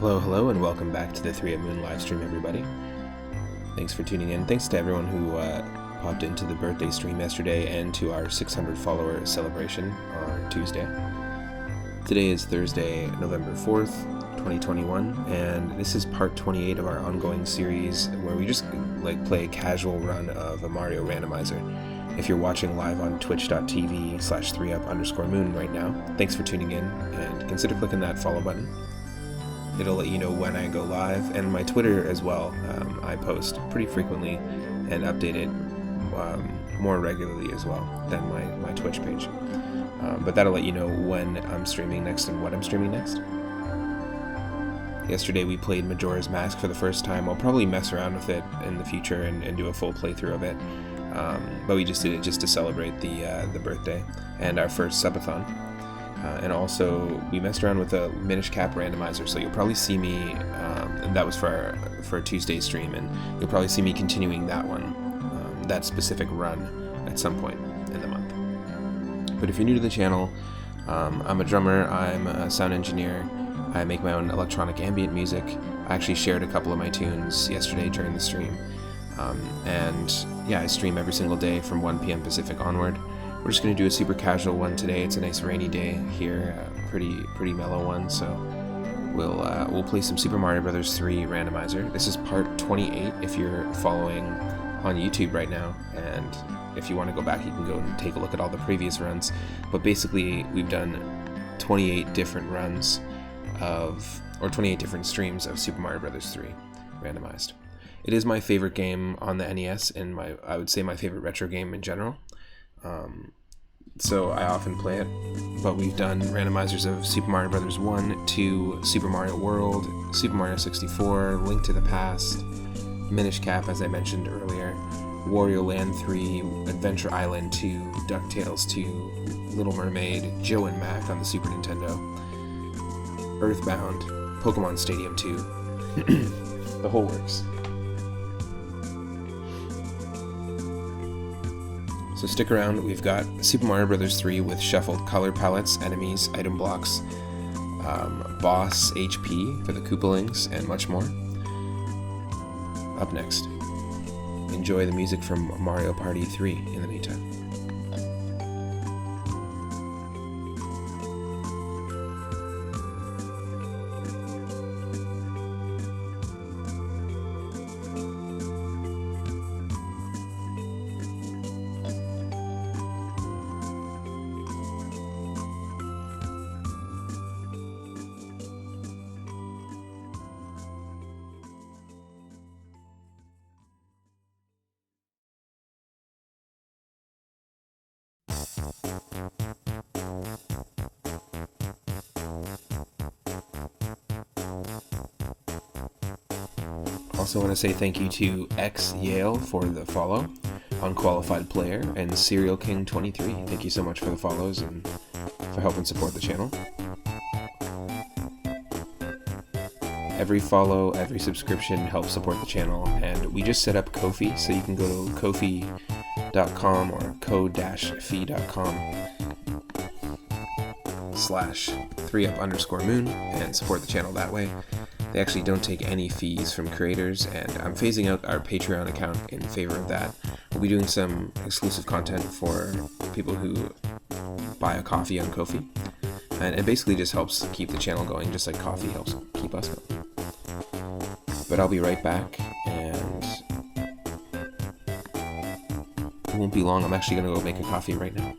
Hello, and welcome back to the 3 Up Moon livestream, everybody. Thanks for tuning in. Thanks to everyone who popped into the birthday stream yesterday and to our 600 follower celebration on Tuesday. Today is Thursday, November 4th, 2021, and this is part 28 of our ongoing series where we just play a casual run of a Mario Randomizer. If you're watching live on twitch.tv/3up_moon right now, thanks for tuning in, and consider clicking that follow button. It'll let you know when I go live, and my Twitter as well. I post pretty frequently and update it more regularly as well than my Twitch page. But that'll let you know when I'm streaming next and what I'm streaming next. Yesterday we played Majora's Mask for the first time. I'll probably mess around with it in the future and do a full playthrough of it. But we just did it just to celebrate the birthday and our first subathon. And also, we messed around with a Minish Cap randomizer, so you'll probably see me, and that was for a Tuesday stream, and you'll probably see me continuing that one, that specific run, at some point in the month. But if you're new to the channel, I'm a drummer, I'm a sound engineer, I make my own electronic ambient music. I actually shared a couple of my tunes yesterday during the stream, and yeah, I stream every single day from 1 p.m. Pacific onward. We're just going to do a super casual one today. It's a nice rainy day here, pretty mellow one, so we'll play some Super Mario Bros. 3 Randomizer. This is part 28 if you're following on YouTube right now, and if you want to go back, you can go and take a look at all the previous runs. But basically, we've done 28 different runs or 28 different streams of Super Mario Bros. 3 Randomized. It is my favorite game on the NES, and I would say my favorite retro game in general. So I often play it, but we've done randomizers of Super Mario Bros. 1, 2, Super Mario World, Super Mario 64, Link to the Past, Minish Cap, as I mentioned earlier, Wario Land 3, Adventure Island 2, DuckTales 2, Little Mermaid, Joe and Mac on the Super Nintendo, Earthbound, Pokemon Stadium 2, the whole works. So stick around, we've got Super Mario Bros. 3 with shuffled color palettes, enemies, item blocks, boss HP for the Koopalings, and much more. Up next, enjoy the music from Mario Party 3 in the meantime. Also want to say thank you to X Yale for the follow, Unqualified Player, and Serial King 23. Thank you so much for the follows and for helping support the channel. Every follow, every subscription helps support the channel, and we just set up Ko-fi, so you can go to ko-fi.com or ko-fi.com/3up_moon and support the channel that way. They actually don't take any fees from creators, and I'm phasing out our Patreon account in favor of that. We'll be doing some exclusive content for people who buy a coffee on Ko-fi, and it basically just helps keep the channel going, just like coffee helps keep us going. But I'll be right back, and it won't be long. I'm actually going to go make a coffee right now,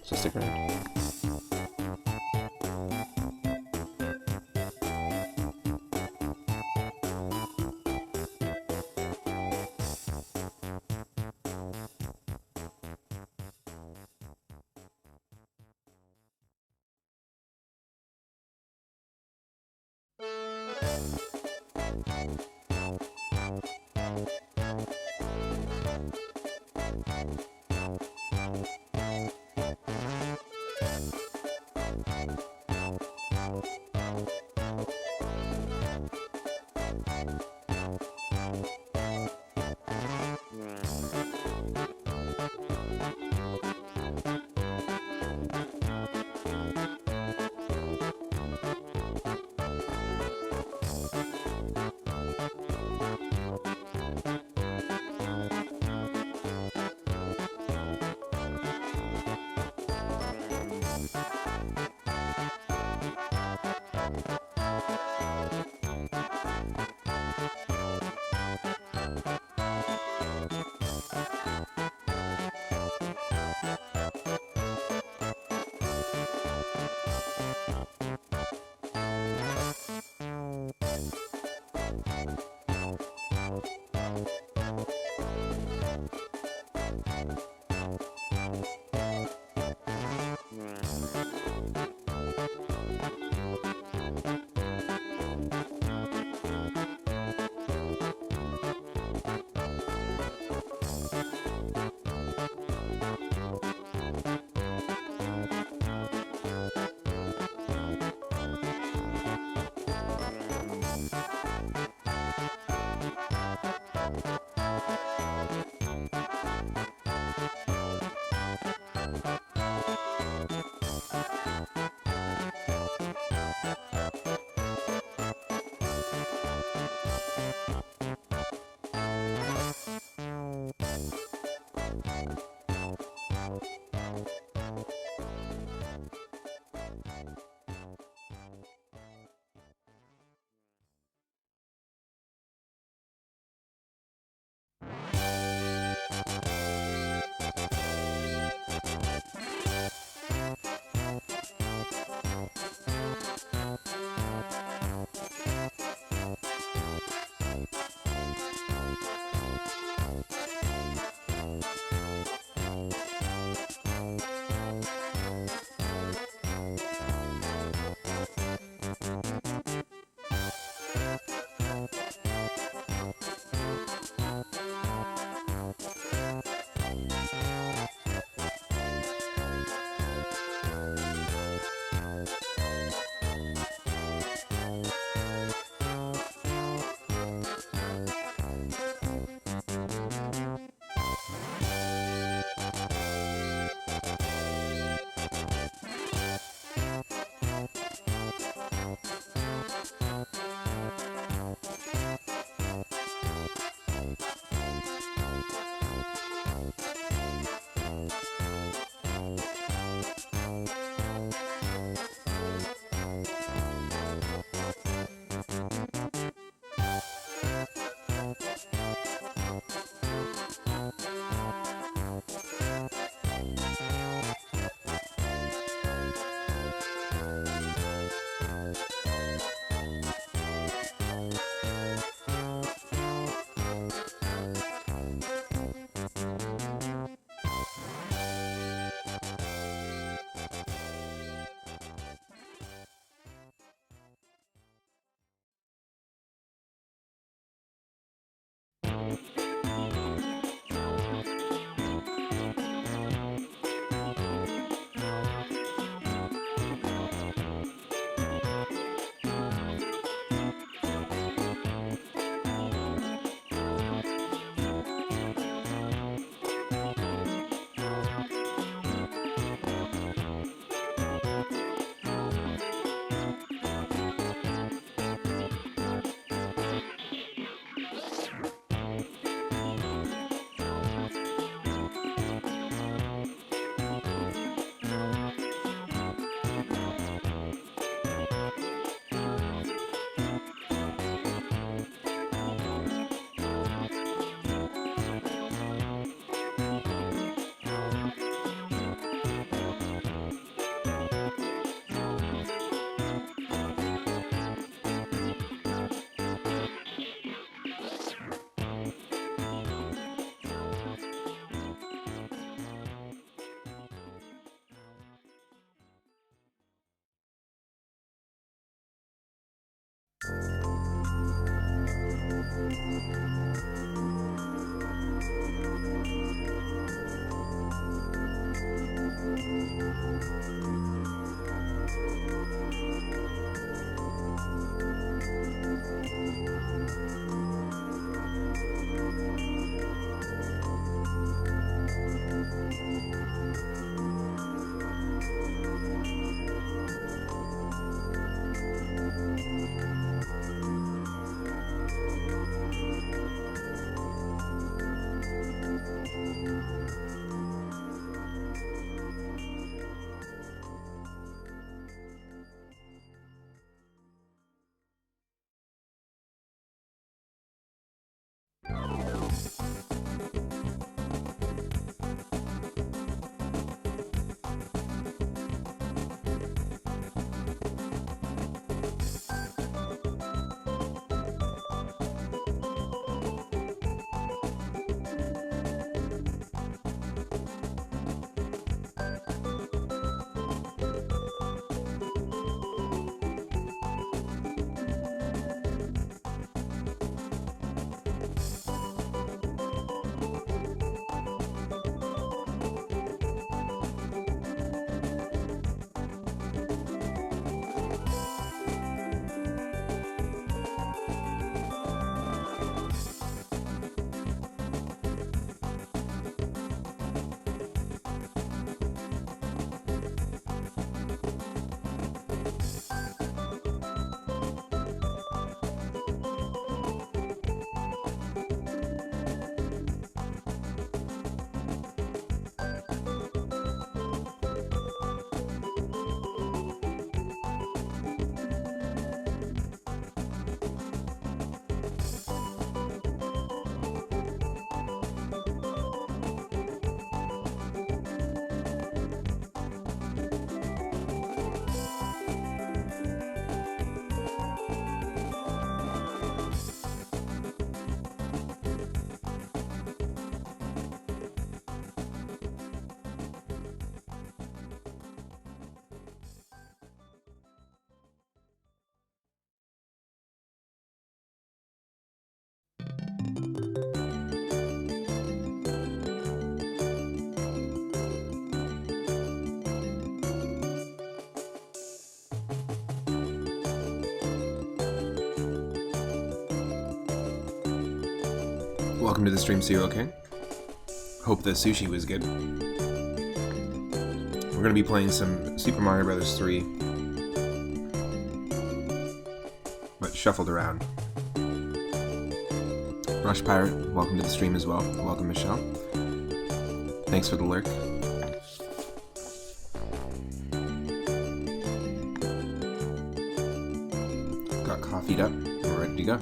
so stick around. Welcome to the stream, Serial King. Hope the sushi was good. We're going to be playing some Super Mario Bros. 3, but shuffled around. Rush Pirate, welcome to the stream as well. Welcome, Michelle. Thanks for the lurk. Got coffeeed up. We're ready to go.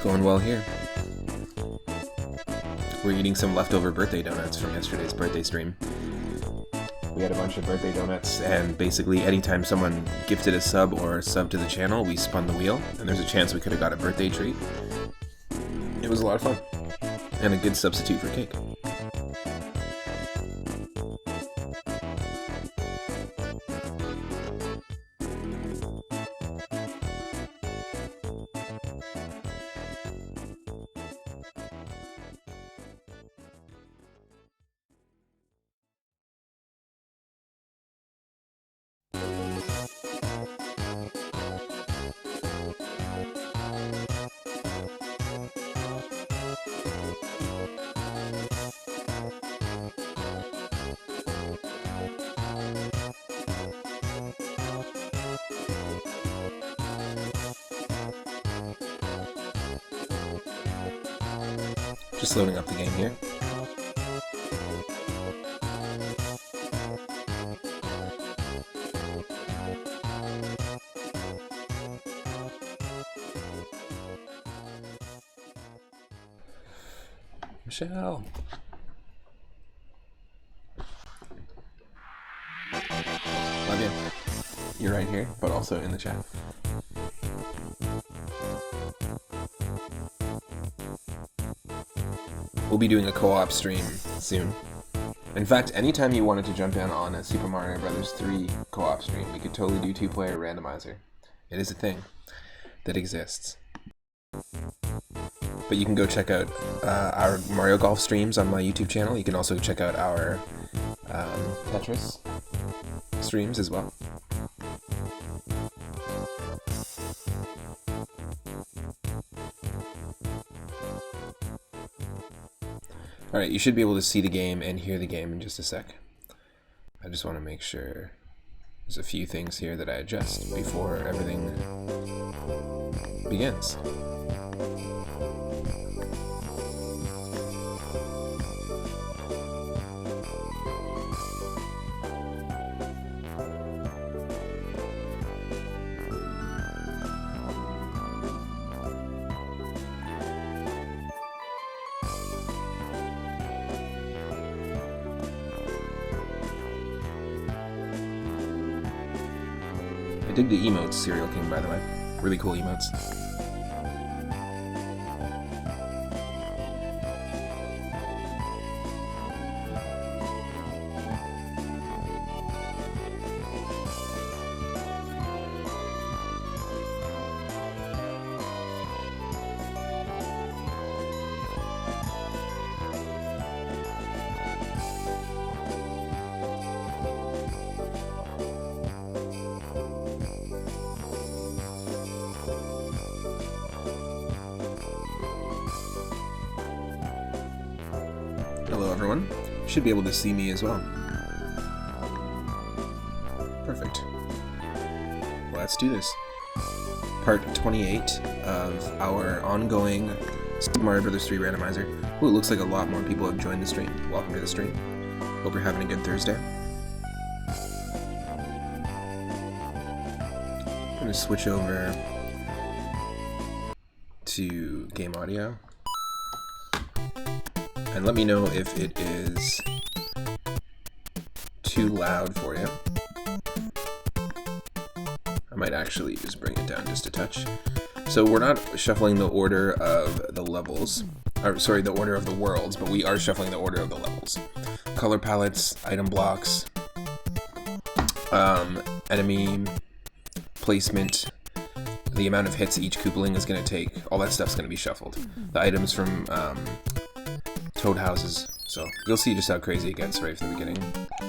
Going well here. We're eating some leftover birthday donuts from yesterday's birthday stream. We had a bunch of birthday donuts, and basically anytime someone gifted a sub or subbed to the channel, we spun the wheel, and there's a chance we could have got a birthday treat. It was a lot of fun, and a good substitute for cake. Just loading up the game here. Michelle. Love you. You're right here, but also in the chat. We'll be doing a co-op stream soon. In fact, anytime you wanted to jump in on a Super Mario Bros. 3 co-op stream, we could totally do two-player randomizer. It is a thing that exists. But you can go check out our Mario Golf streams on my YouTube channel. You can also check out our Tetris streams as well. Alright, you should be able to see the game and hear the game in just a sec. I just want to make sure there's a few things here that I adjust before everything begins. I dig the emotes, Serial King, by the way. Really cool emotes. Hello everyone. Should be able to see me as well. Perfect. Well, let's do this. Part 28 of our ongoing Super Mario Bros. 3 randomizer. Ooh, it looks like a lot more people have joined the stream. Welcome to the stream. Hope you're having a good Thursday. I'm going to switch over to game audio. And let me know if it is too loud for you. I might actually just bring it down just a touch. So we're not shuffling the order of the levels, or sorry, the order of the worlds, but we are shuffling the order of the levels. Color palettes, item blocks, enemy placement, the amount of hits each Koopaling is going to take, all that stuff's going to be shuffled. The items from Toad houses, so you'll see just how crazy it gets right from the beginning.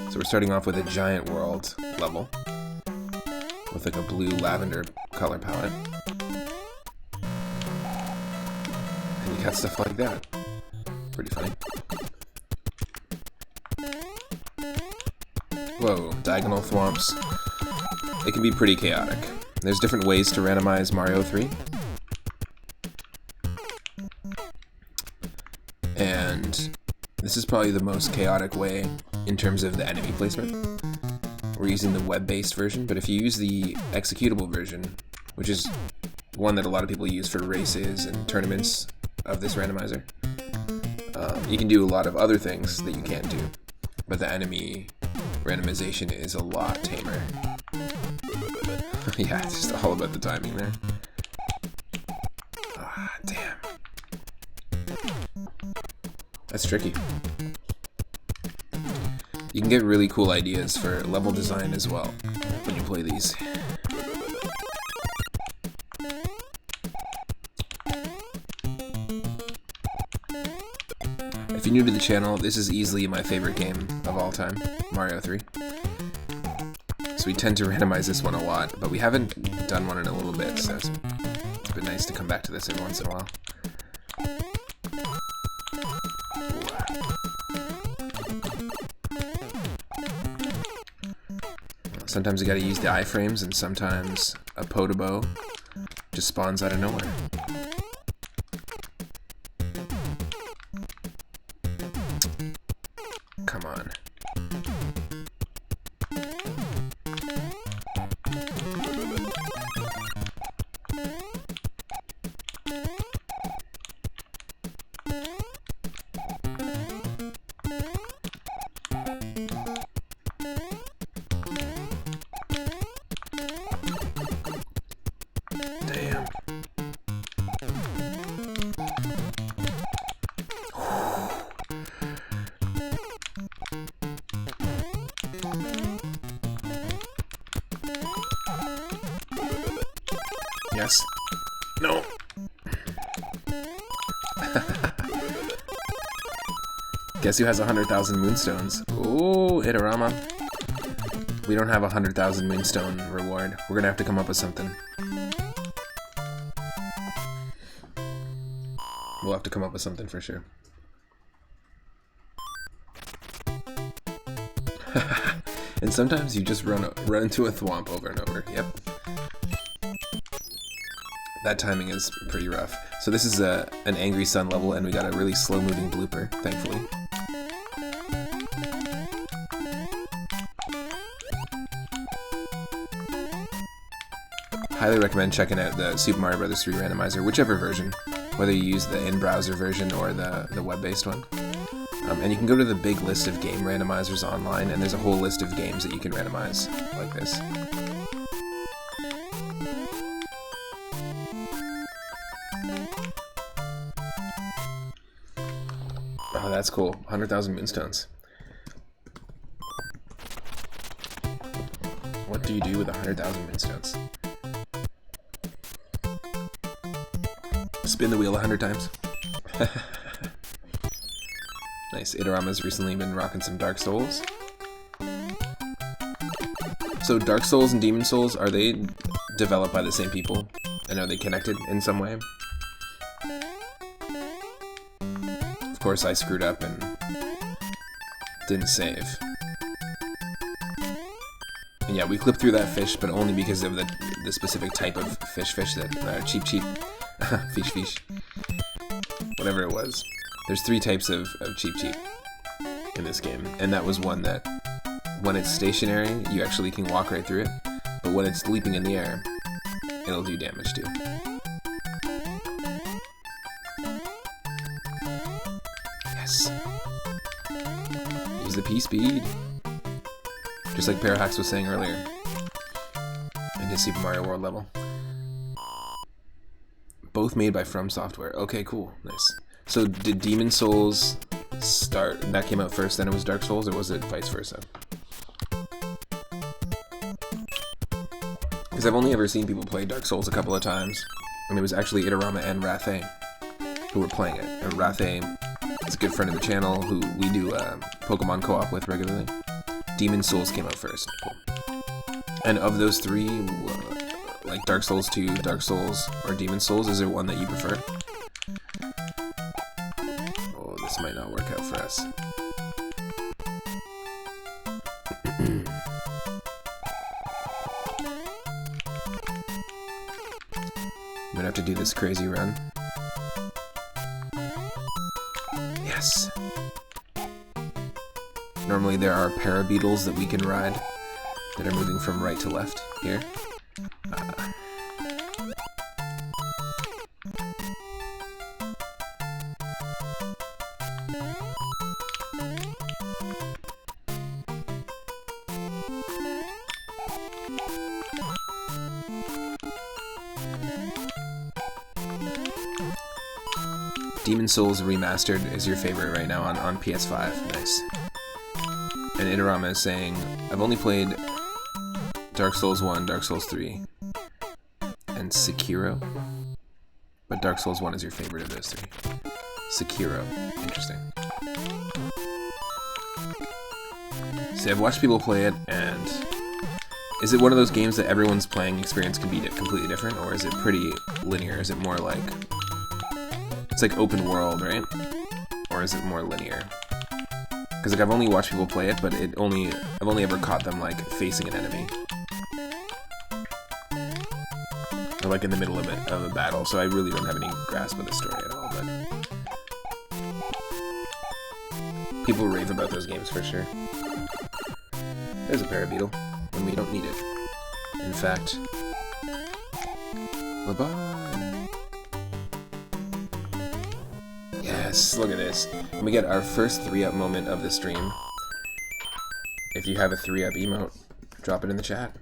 So we're starting off with a giant world level with like a blue lavender color palette. And you got stuff like that. Pretty funny. Whoa, diagonal thwomps. It can be pretty chaotic. There's different ways to randomize Mario 3. And this is probably the most chaotic way in terms of the enemy placement. We're using the web-based version, but if you use the executable version, which is one that a lot of people use for races and tournaments of this randomizer, you can do a lot of other things that you can't do, but the enemy randomization is a lot tamer. Yeah, it's just all about the timing there. Ah, damn. That's tricky. You can get really cool ideas for level design as well when you play these. If you're new to the channel, this is easily my favorite game of all time, Mario 3. So we tend to randomize this one a lot, but we haven't done one in a little bit, so it's been nice to come back to this every once in a while. Sometimes you gotta use the iframes, and sometimes a Podobo just spawns out of nowhere. Come on. Damn. Yes. No. Guess who has 100,000 moonstones? Ooh, Itarama. We don't have 100,000 moonstone reward. We're gonna have to come up with something. We'll have to come up with something for sure. And sometimes you just run into a thwomp over and over. Yep. That timing is pretty rough. So this is an Angry Sun level, and we got a really slow-moving blooper, thankfully. Highly recommend checking out the Super Mario Bros. 3 Randomizer, whichever version, whether you use the in-browser version or the web-based one. And you can go to the big list of game randomizers online, and there's a whole list of games that you can randomize like this. Oh, that's cool. 100,000 moonstones. What do you do with 100,000 moonstones? Spin the wheel 100 times. Nice. Itarama's recently been rocking some Dark Souls. So Dark Souls and Demon Souls, are they developed by the same people? And are they connected in some way? Of course I screwed up and didn't save. And yeah, we clipped through that fish, but only because of the specific type of fish that cheap fish. Whatever it was. There's 3 types of cheap in this game, and that was one that when it's stationary, you actually can walk right through it, but when it's leaping in the air, it'll do damage too. Yes. Use the P-Speed. Just like Parahax was saying earlier in his Super Mario World level. Both made by From Software. Okay, cool. Nice. So did Demon Souls start, that came out first, then it was Dark Souls, or was it vice versa? Because I've only ever seen people play Dark Souls a couple of times, and it was actually Itarama and Rathe who were playing it. And Rathe is a good friend of the channel who we do Pokemon co-op with regularly. Demon Souls came out first. Cool. And of those three, like Dark Souls 2, Dark Souls, or Demon Souls, is there one that you prefer? Oh, this might not work out for us. I'm gonna have to do this crazy run. Yes! Normally there are parabeetles that we can ride that are moving from right to left here. Demon Souls Remastered is your favorite right now on PS5. Nice. And Itarama is saying, I've only played Dark Souls 1, Dark Souls 3, and Sekiro. But Dark Souls 1 is your favorite of those three. Sekiro. Interesting. See, I've watched people play it, and is it one of those games that everyone's playing experience can be completely different, or is it pretty linear? Is it more like... It's like open world, right? Or is it more linear? Because like I've only watched people play it, but I've only ever caught them like facing an enemy, or like in the middle of a battle. So I really don't have any grasp of the story at all. But people rave about those games for sure. There's a parabeetle when we don't need it. In fact, bye-bye. Yes, look at this. And we get our first 3-up moment of the stream. If you have a 3-up emote, drop it in the chat.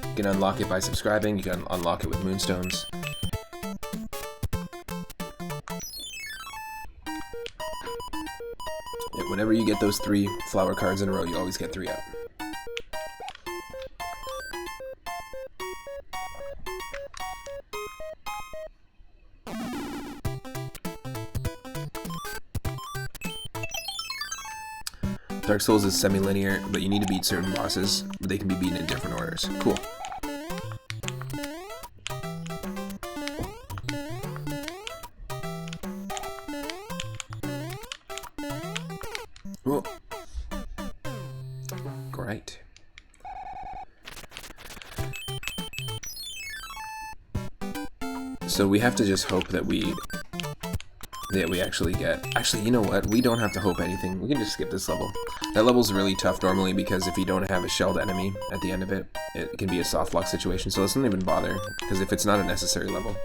You can unlock it by subscribing, you can unlock it with moonstones. And whenever you get those 3 flower cards in a row, you always get 3-up. Dark Souls is semi-linear, but you need to beat certain bosses, but they can be beaten in different orders. Cool. Whoa. Great. So we have to just hope that we actually get... Actually, you know what? We don't have to hope anything. We can just skip this level. That level's really tough normally because if you don't have a shelled enemy at the end of it, it can be a soft lock situation. So let's not even bother, because if it's not a necessary level.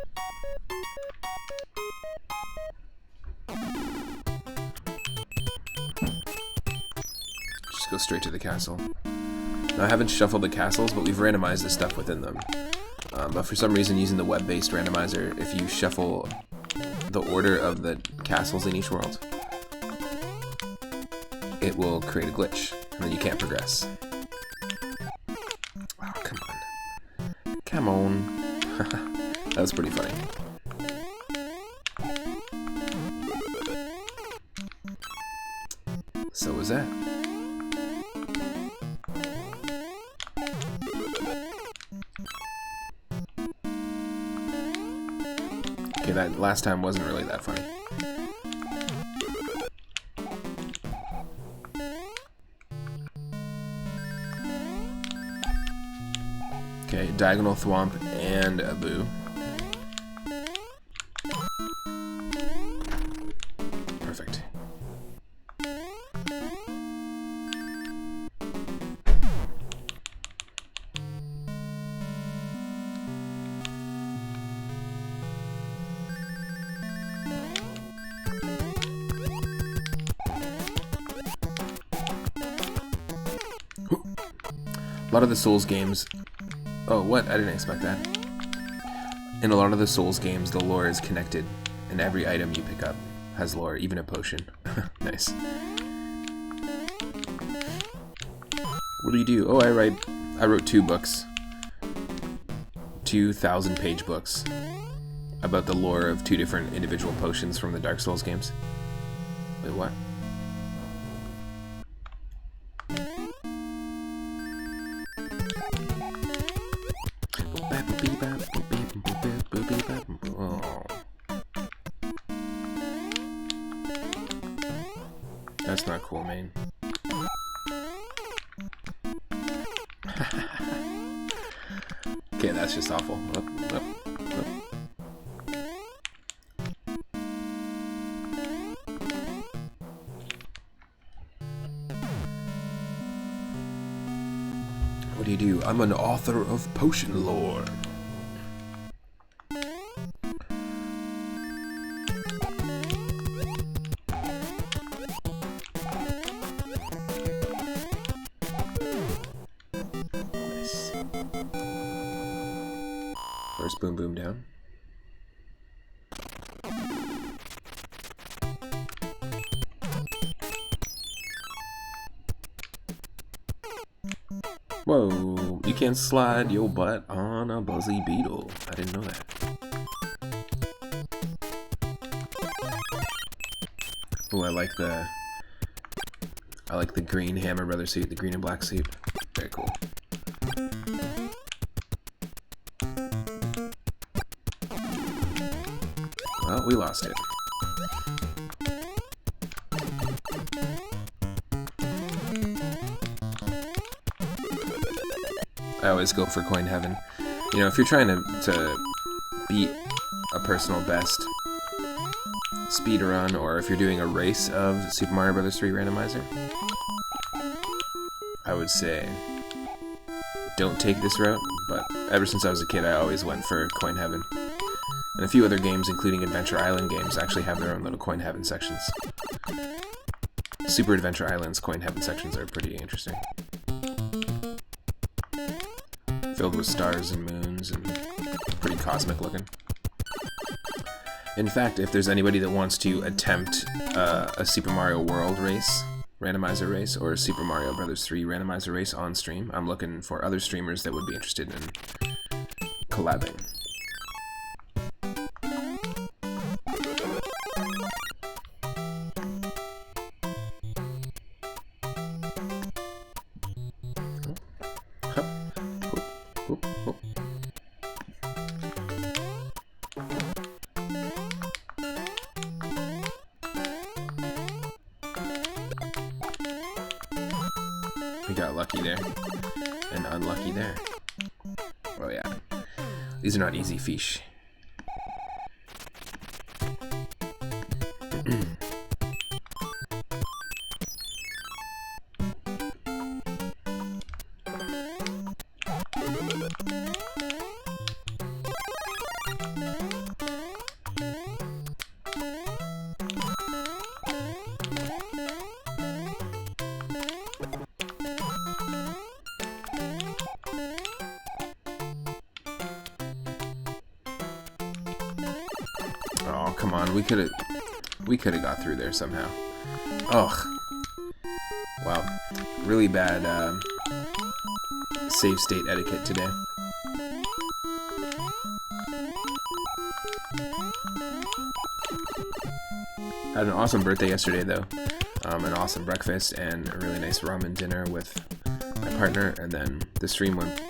Just go straight to the castle. Now, I haven't shuffled the castles, but we've randomized the stuff within them. But for some reason, using the web-based randomizer, if you shuffle the order of the castles in each world, it will create a glitch, and then you can't progress. Oh, come on. Come on. That was pretty funny. So was that. Okay, that last time wasn't really that funny. Okay, Diagonal Thwomp and a Boo. Perfect. A lot of the Souls games... Oh, what? I didn't expect that. In a lot of the Souls games, the lore is connected, and every item you pick up has lore, even a potion. Nice. What do you do? Oh, I wrote 2 books. 2,000-page books about the lore of 2 different individual potions from the Dark Souls games. Wait, what? Oh. That's not cool, man. Okay, that's just awful. Up. What do you do? I'm an author of potion lore. Nice. First boom boom down. Whoa, you can slide your butt on a buzzy beetle. I didn't know that. Oh, I like the green Hammer Brother suit, the green and black suit. Very cool. Well, we lost it. I always go for coin heaven. You know, if you're trying to beat a personal best speedrun, or if you're doing a race of Super Mario Bros. 3 Randomizer, I would say don't take this route, but ever since I was a kid I always went for coin heaven. And a few other games, including Adventure Island games, actually have their own little coin heaven sections. Super Adventure Island's coin heaven sections are pretty interesting. Filled with stars and moons and pretty cosmic looking. In fact, if there's anybody that wants to attempt a Super Mario World race, randomizer race, or a Super Mario Bros. 3 randomizer race on stream, I'm looking for other streamers that would be interested in collabing. We got lucky there, and unlucky there. Oh yeah, these are not easy fish. Oh, come on, we could have got through there somehow. Ugh. Wow. Really bad save state etiquette today. Had an awesome birthday yesterday though. An awesome breakfast and a really nice ramen dinner with my partner, and then the stream went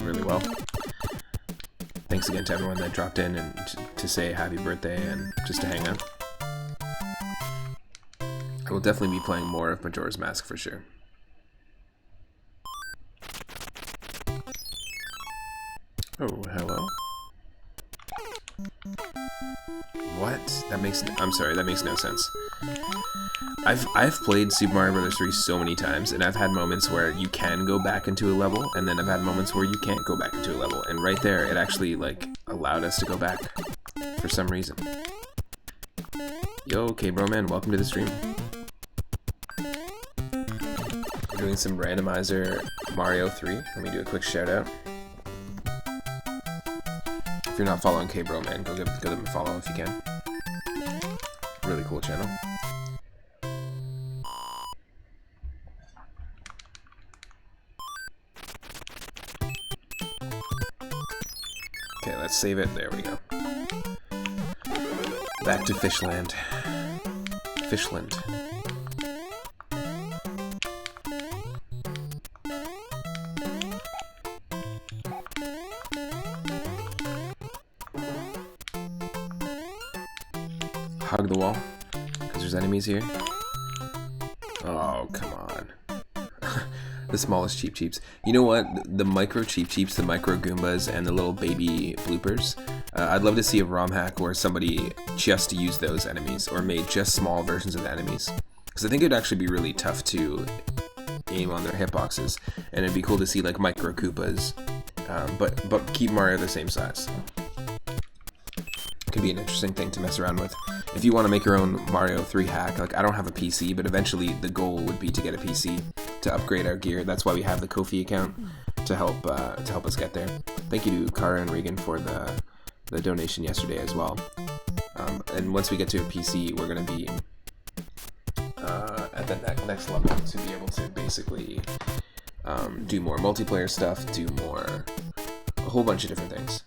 really well. Thanks again to everyone that dropped in and to say happy birthday and just to hang out. I will definitely be playing more of Majora's Mask for sure. Oh, hello. What? I'm sorry, that makes no sense. I've played Super Mario Bros. 3 so many times, and I've had moments where you can go back into a level, and then I've had moments where you can't go back into a level, and right there, it actually, like, allowed us to go back for some reason. Yo, K-Bro Man, welcome to the stream. doing some Randomizer Mario 3. Let me do a quick shout out. If you're not following K-Bro, man, go give them a follow if you can. Really cool channel. Okay, let's save it. There we go. Back to Fishland. Fishland. Hug the wall, because there's enemies here. Oh, come on. The smallest Cheep Cheeps. You know what? The micro Cheep Cheeps, the micro Goombas, and the little baby bloopers. I'd love to see a ROM hack where somebody just used those enemies, or made just small versions of the enemies. Because I think it'd actually be really tough to aim on their hitboxes, and it'd be cool to see like micro Koopas, but keep Mario the same size. Could be an interesting thing to mess around with. If you want to make your own Mario 3 hack, like I don't have a PC, but eventually the goal would be to get a PC to upgrade our gear. That's why we have the Ko-fi account to help us get there. Thank you to Kara and Regan for the donation yesterday as well. And once we get to a PC, we're going to be at the next level to be able to basically do more multiplayer stuff, do a whole bunch of different things.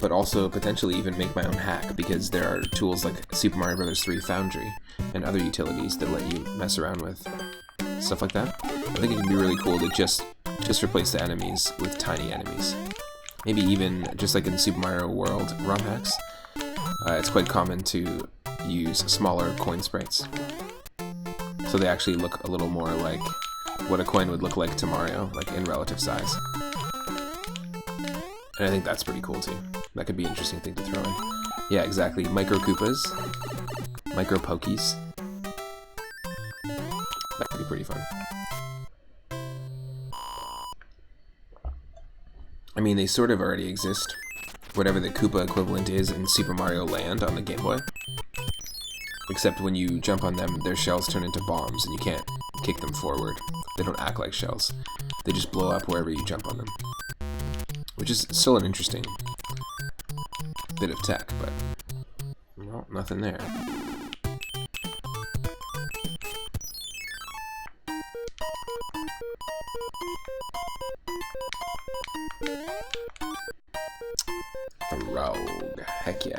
But also potentially even make my own hack, because there are tools like Super Mario Bros. 3 Foundry and other utilities that let you mess around with stuff like that. I think it would be really cool to just replace the enemies with tiny enemies. Maybe even just like in Super Mario World ROM hacks. It's quite common to use smaller coin sprites, so they actually look a little more like what a coin would look like to Mario, like in relative size. And I think that's pretty cool too. That could be an interesting thing to throw in. Yeah, exactly. Micro Koopas. Micro Pokies. That could be pretty fun. I mean, they sort of already exist. Whatever the Koopa equivalent is in Super Mario Land on the Game Boy. Except when you jump on them, their shells turn into bombs and you can't kick them forward. They don't act like shells. They just blow up wherever you jump on them. Which is still an interesting bit of tech, but well, nothing there. A rogue, heck yeah.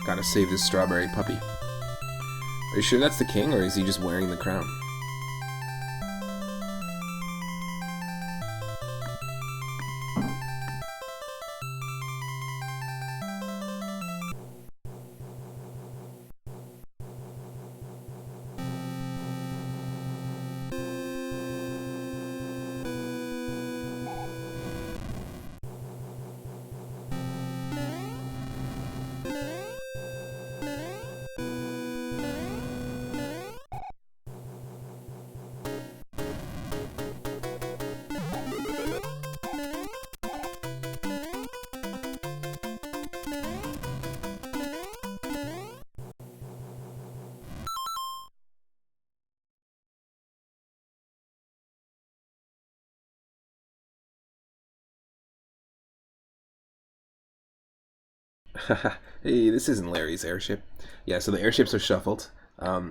Gotta save this strawberry puppy. Are you sure that's the king, or is he just wearing the crown? Hey, this isn't Larry's airship. Yeah, so the airships are shuffled.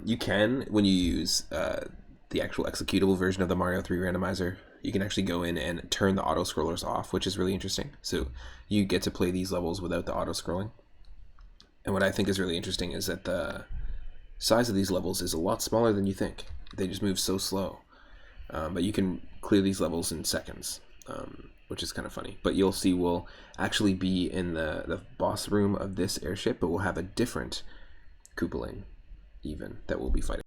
You can, when you use the actual executable version of the Mario 3 randomizer, you can actually go in and turn the auto-scrollers off, which is really interesting. So you get to play these levels without the auto-scrolling. And what I think is really interesting is that the size of these levels is a lot smaller than you think. They just move so slow. But you can clear these levels in seconds. Which is kind of funny. But you'll see we'll actually be in the boss room of this airship, but we'll have a different Koopaling even that we'll be fighting.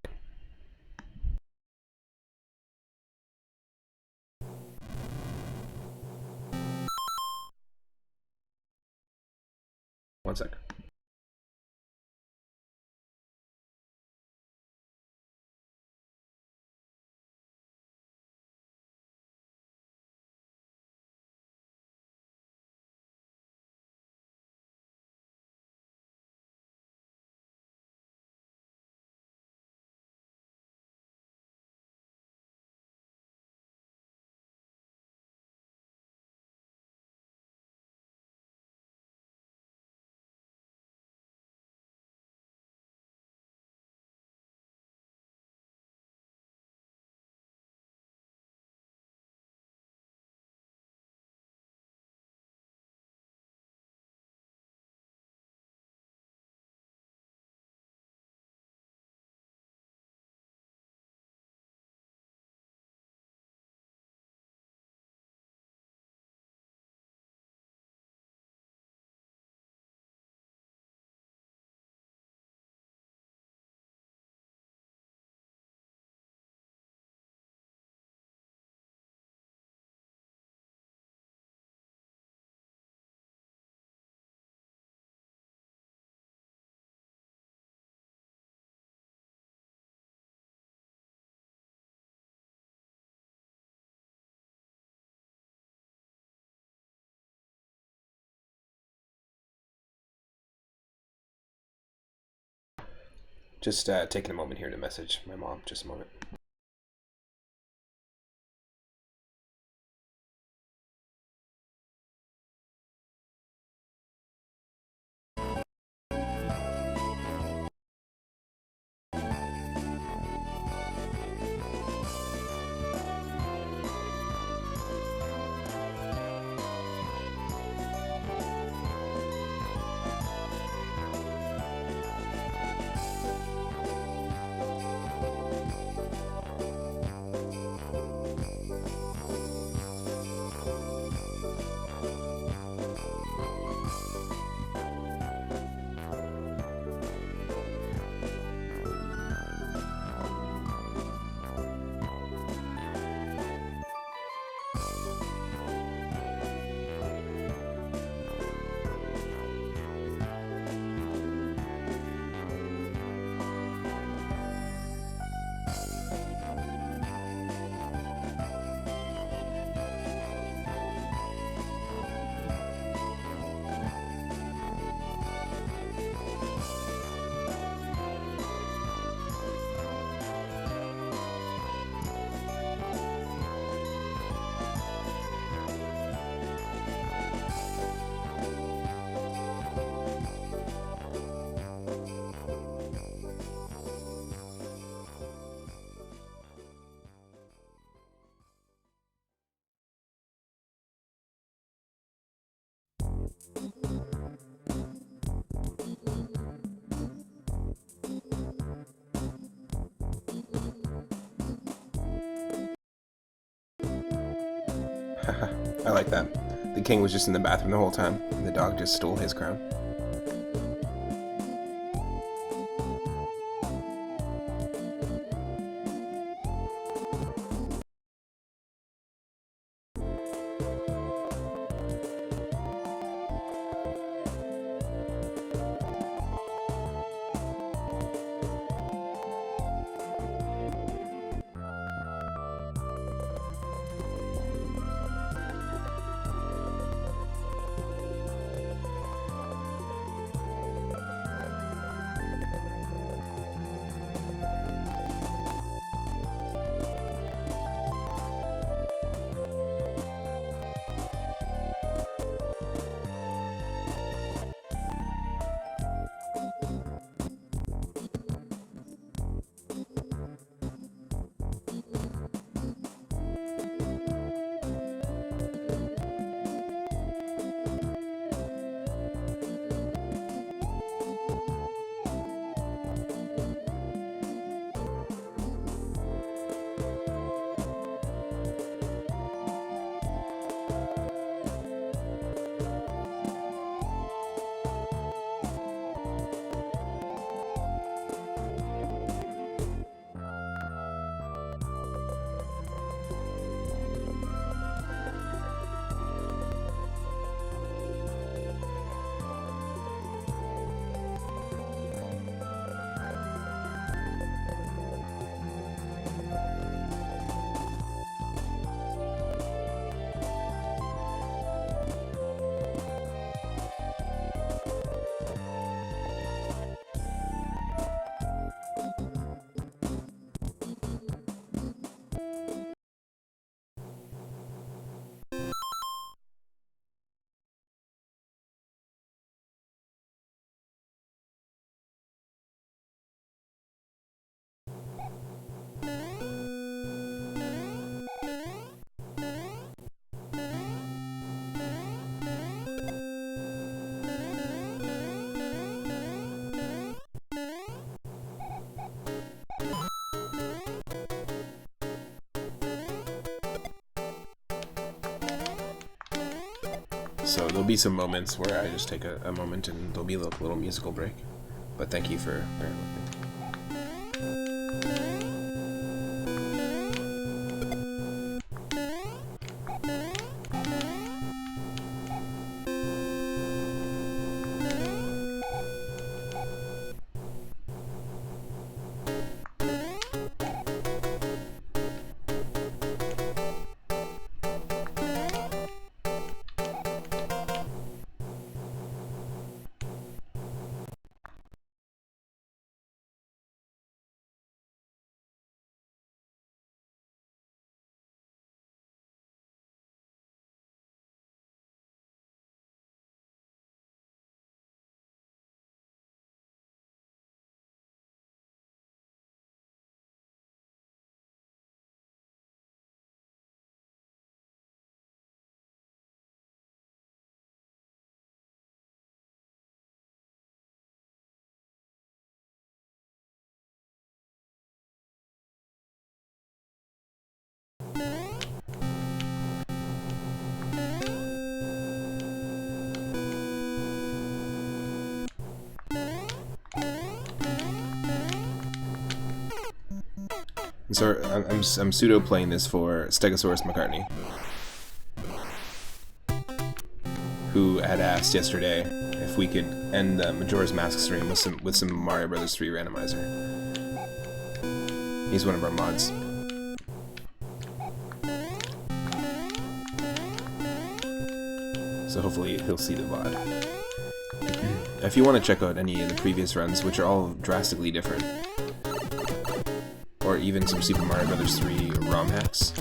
Just taking a moment here to message my mom. Just a moment. I like that. The king was just in the bathroom the whole time, and the dog just stole his crown. So there'll be some moments where I just take a moment and there'll be a little musical break. But thank you for bearing with me. So I'm pseudo playing this for Stegosaurus McCartney, who had asked yesterday if we could end the Majora's Mask stream with some Mario Brothers 3 randomizer. He's one of our mods. So hopefully he'll see the VOD. If you want to check out any of the previous runs, which are all drastically different, or even some Super Mario Bros. 3 ROM hacks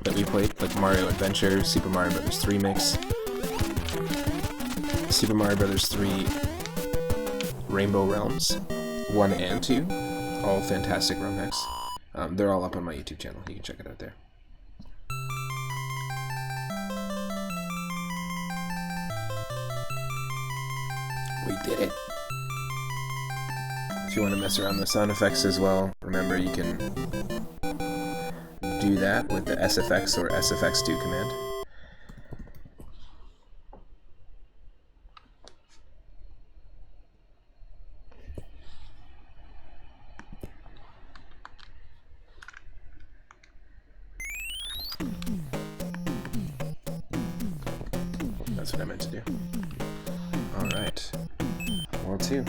that we played, like Mario Adventure, Super Mario Bros. 3 Mix, Super Mario Bros. 3 Rainbow Realms 1 and 2, all fantastic ROM hacks. They're all up on my YouTube channel. You can check it out there. We did it! If you want to mess around with sound effects as well, remember you can do that with the SFX or SFX2 command. That's what I meant to do. Alright. World 2.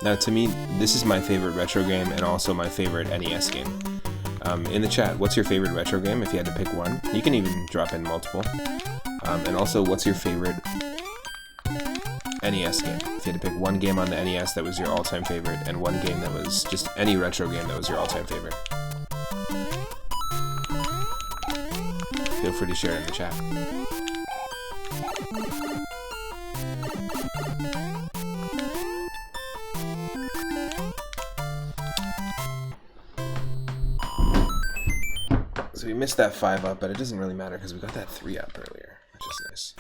Now, to me, this is my favorite retro game and also my favorite NES game. In the chat, what's your favorite retro game if you had to pick one? You can even drop in multiple. And also, what's your favorite NES game? If you had to pick one game on the NES that was your all-time favorite and one game that was just any retro game that was your all-time favorite. Feel free to share it in the chat. So we missed that 5 up, but it doesn't really matter because we got that 3 up earlier, which is nice.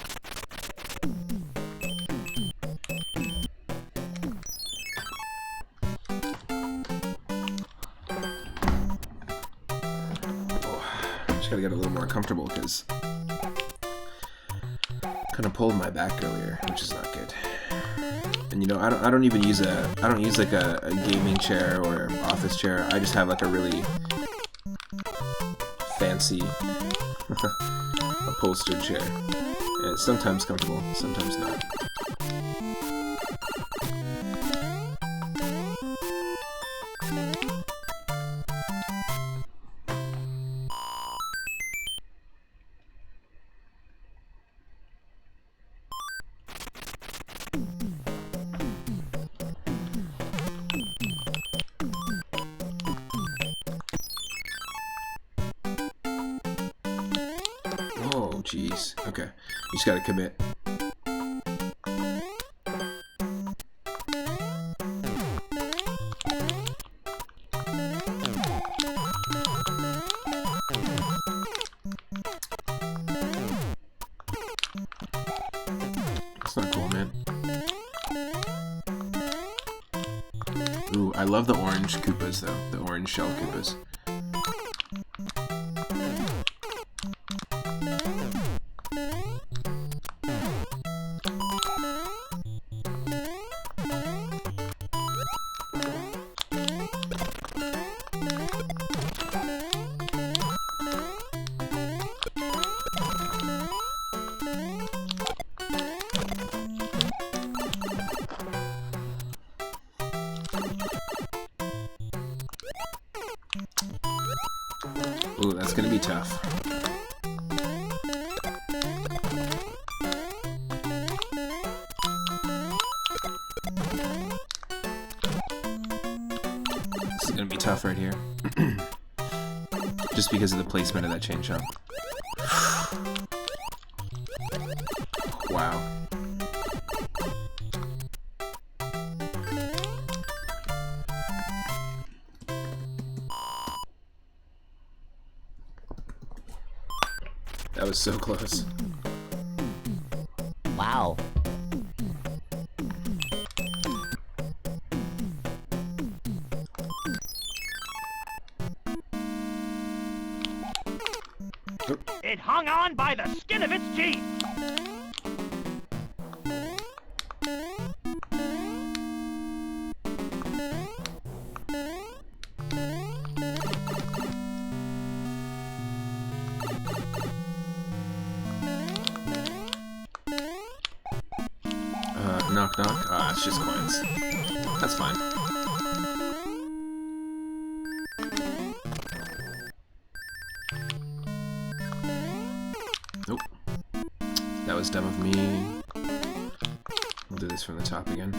Just gotta get a little more comfortable because kind of pulled my back earlier, which is not good. And you know, I don't even use I don't use like a gaming chair or office chair. I just have like a really fancy upholstered chair. And it's sometimes comfortable, sometimes not. Jeez. Okay. You just gotta commit. That's not cool, man. Ooh, I love the orange Koopas, though. The orange shell Koopas. Ooh, that's gonna be tough. This is gonna be tough right here. Just because of the placement of that chain shot. Wow. That was so close. Wow. It hung on by the skin of its teeth. Knock knock. Ah, it's just coins. That's fine. Nope. That was dumb of me. We'll do this from the top again.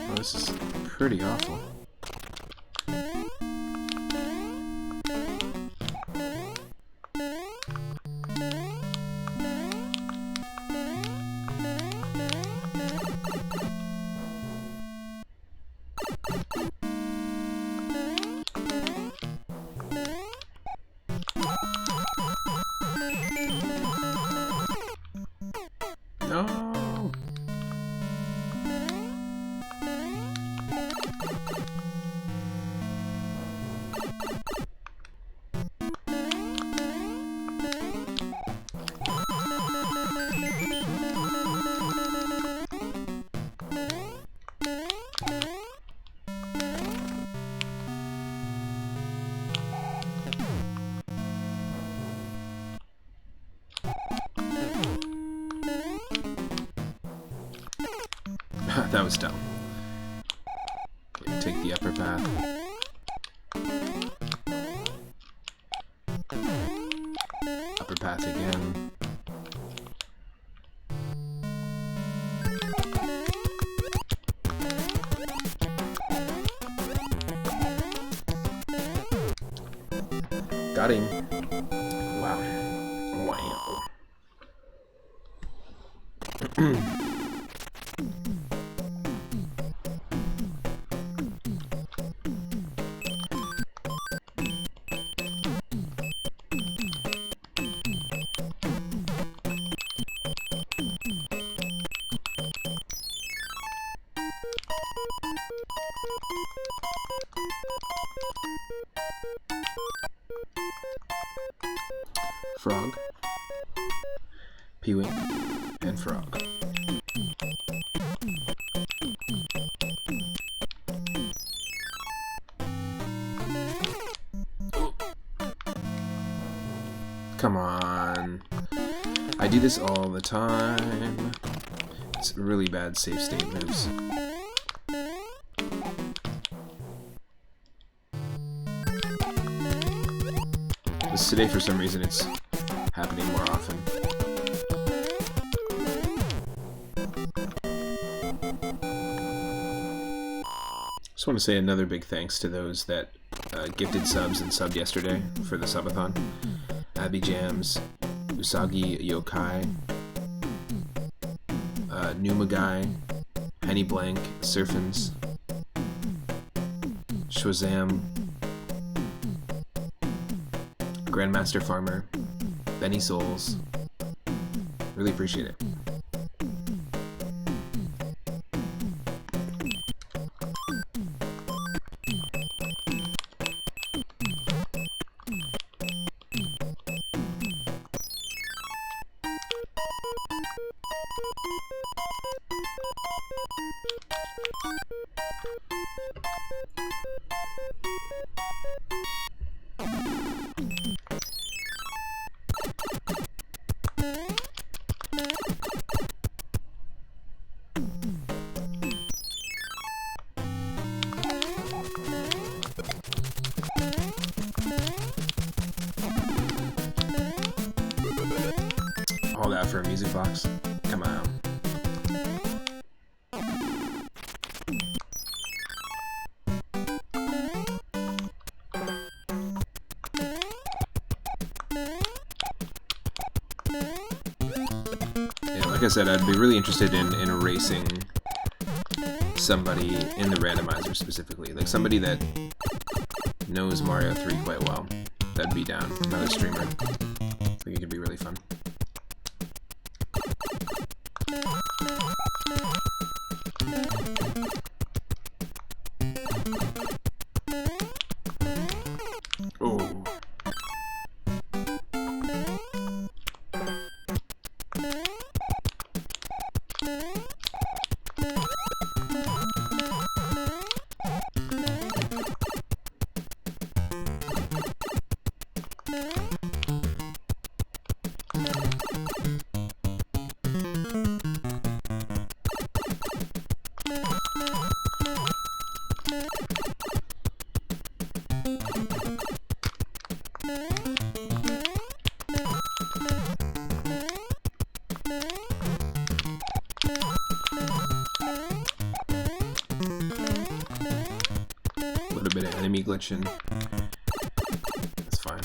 Oh, this is pretty awful. No. That was dumb. Okay, take the upper path. Upper path again. Got him. Wow. Wow. Frog, Peewee, and Frog. Come on. I do this all the time. It's really bad save state moves. This today, for some reason, it's happening more often. Just want to say another big thanks to those that gifted subs and subbed yesterday for the subathon. Abby Jams, Usagi Yokai, Numagai, Henny Blank, Surfins, Shwazam, Grandmaster Farmer, Benny Souls. Really appreciate it. All that for a music box? Come on. I said, I'd be really interested in racing somebody in the randomizer specifically, like somebody that knows Mario 3 quite well. That'd be down. Another streamer. I think it could be really fun. Oh. A little bit of enemy glitching. That's fine.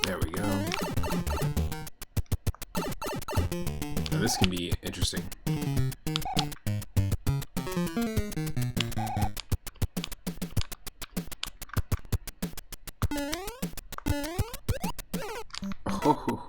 There we go. Now this can be interesting. Oh.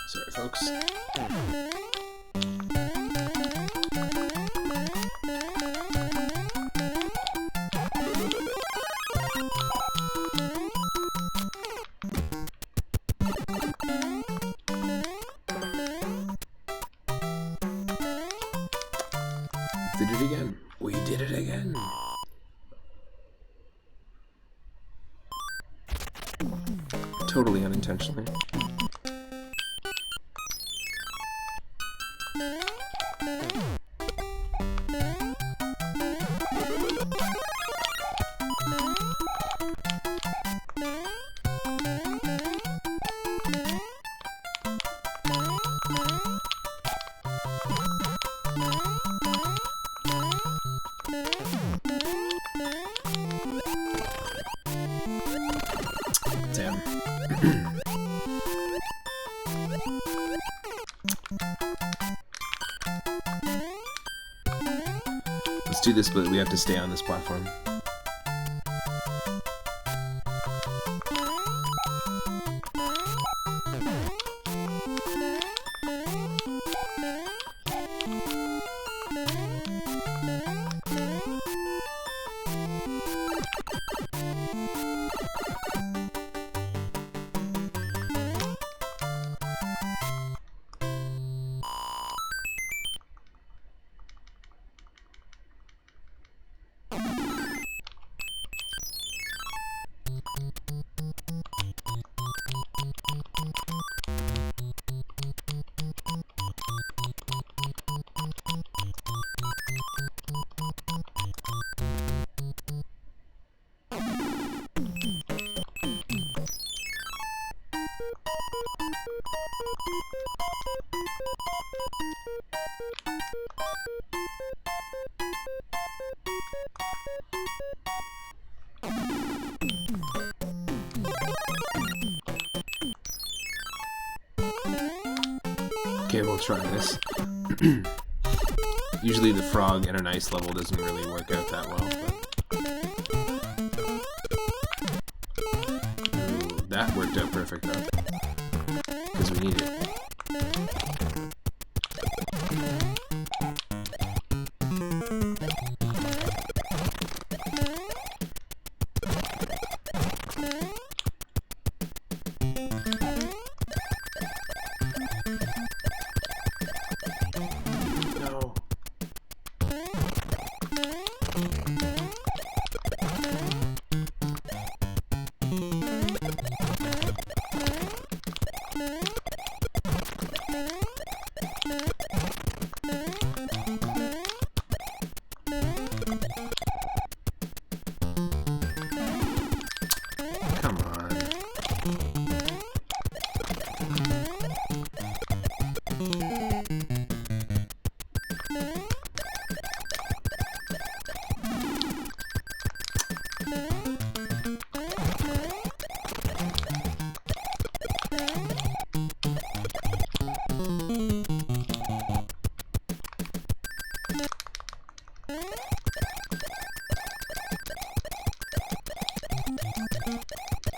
Sorry, folks. Did it again. We did it again. Totally unintentionally. Damn. Let's do this, but we have to stay on this platform. Okay, we'll try this. Usually the frog in an ice level doesn't really work out that well, but... Ooh, that worked out perfect though. Because we need it. Come on.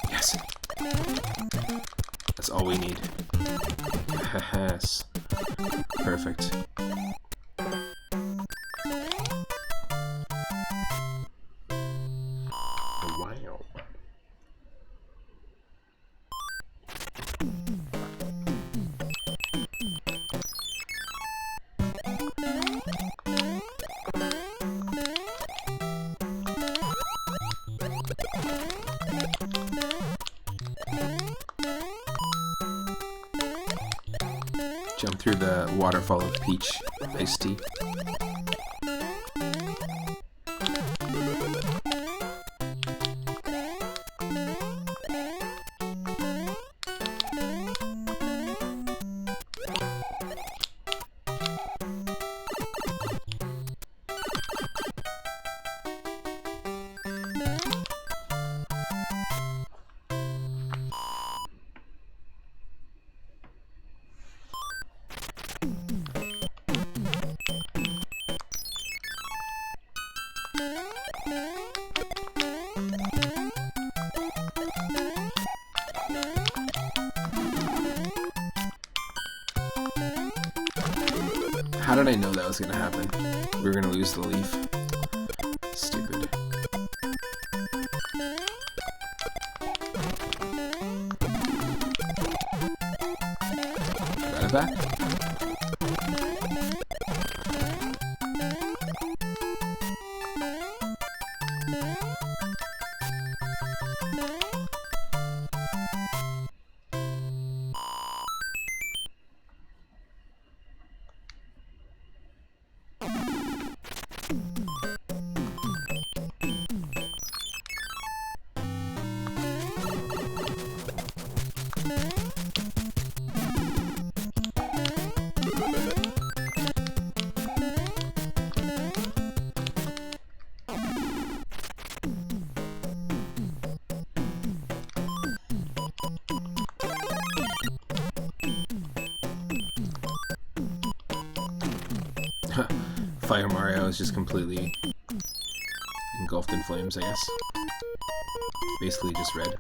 Yes. That's all we need. Yes. Perfect. Wow. Jump through the waterfall of peach iced tea. How did I know that was gonna happen? We were gonna lose the leaf. Stupid. Got it back? Fire Mario is just completely engulfed in flames, I guess. Basically just red.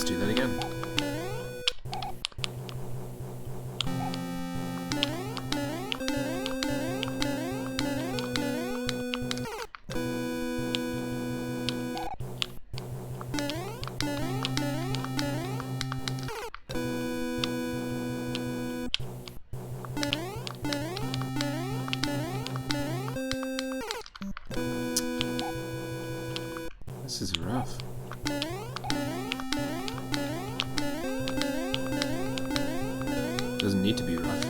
Let's do that again. This is rough. Doesn't need to be rough.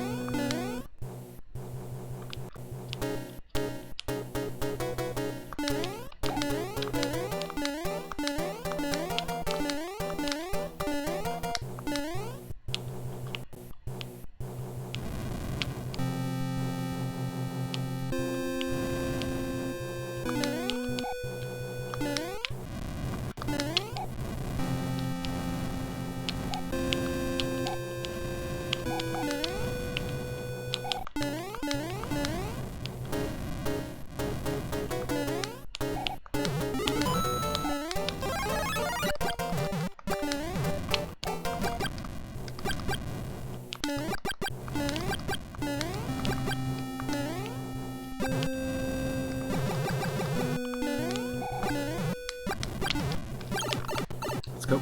Let's go.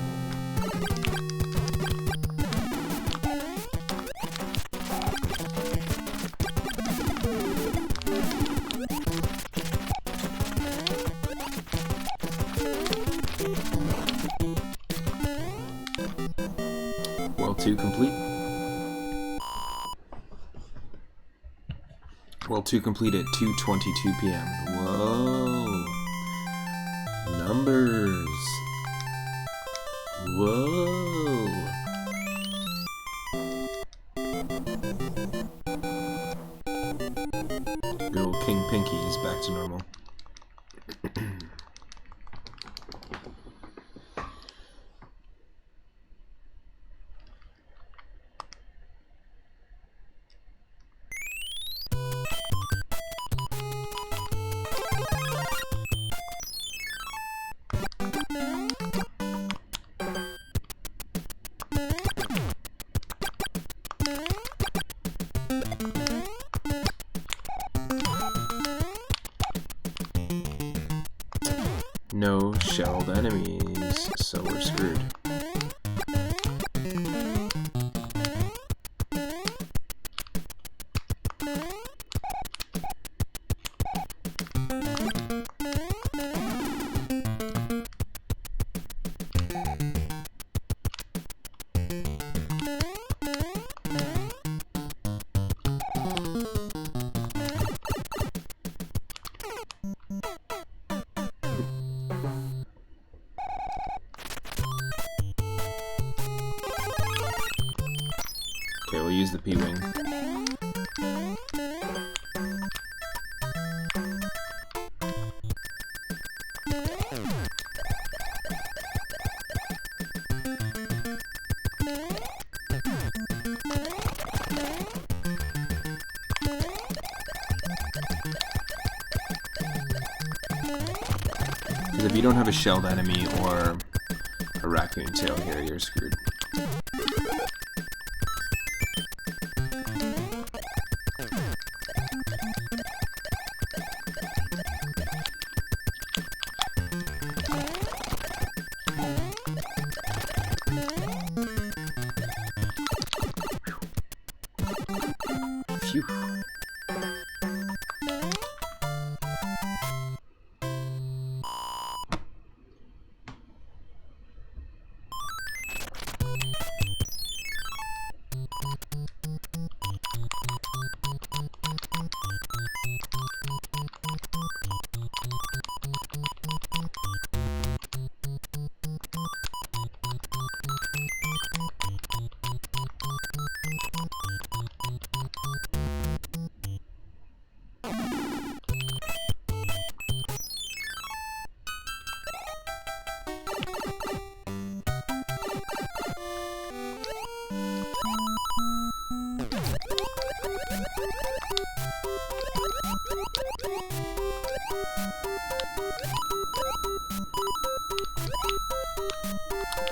World 2 complete. World 2 complete at 2:22 p.m. Whoa. Numbers. Whoa. Good old King Pinky is back to normal. No shelled enemies, so we're screwed. Okay, we'll use the P-Wing. Because if you don't have a shelled enemy or a raccoon tail here, you're screwed. Phew.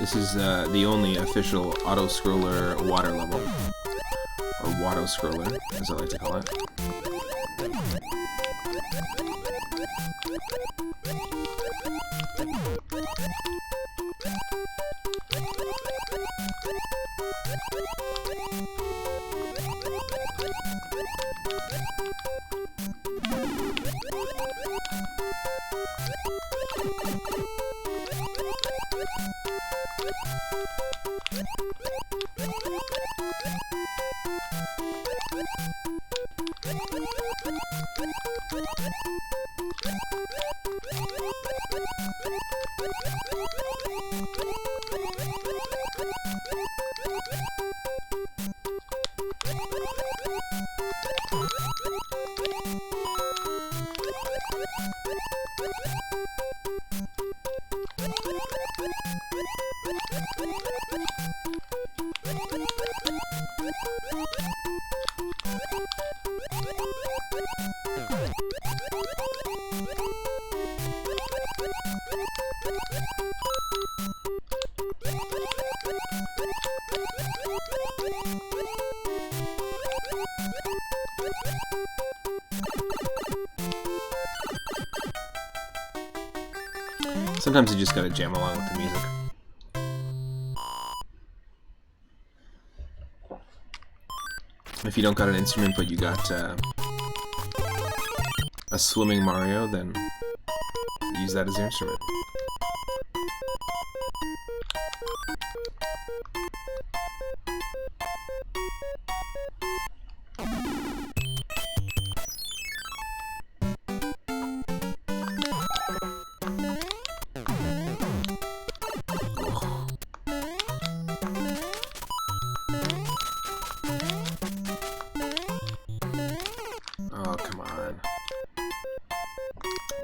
This is the only official auto-scroller water level. Or Watto-scroller, as I like to call it. Sometimes you just gotta jam along with the music. If you don't got an instrument but you got a swimming Mario, then use that as your instrument.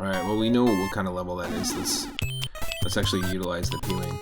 Alright, well we know what kind of level that is. Let's actually utilize the peeling.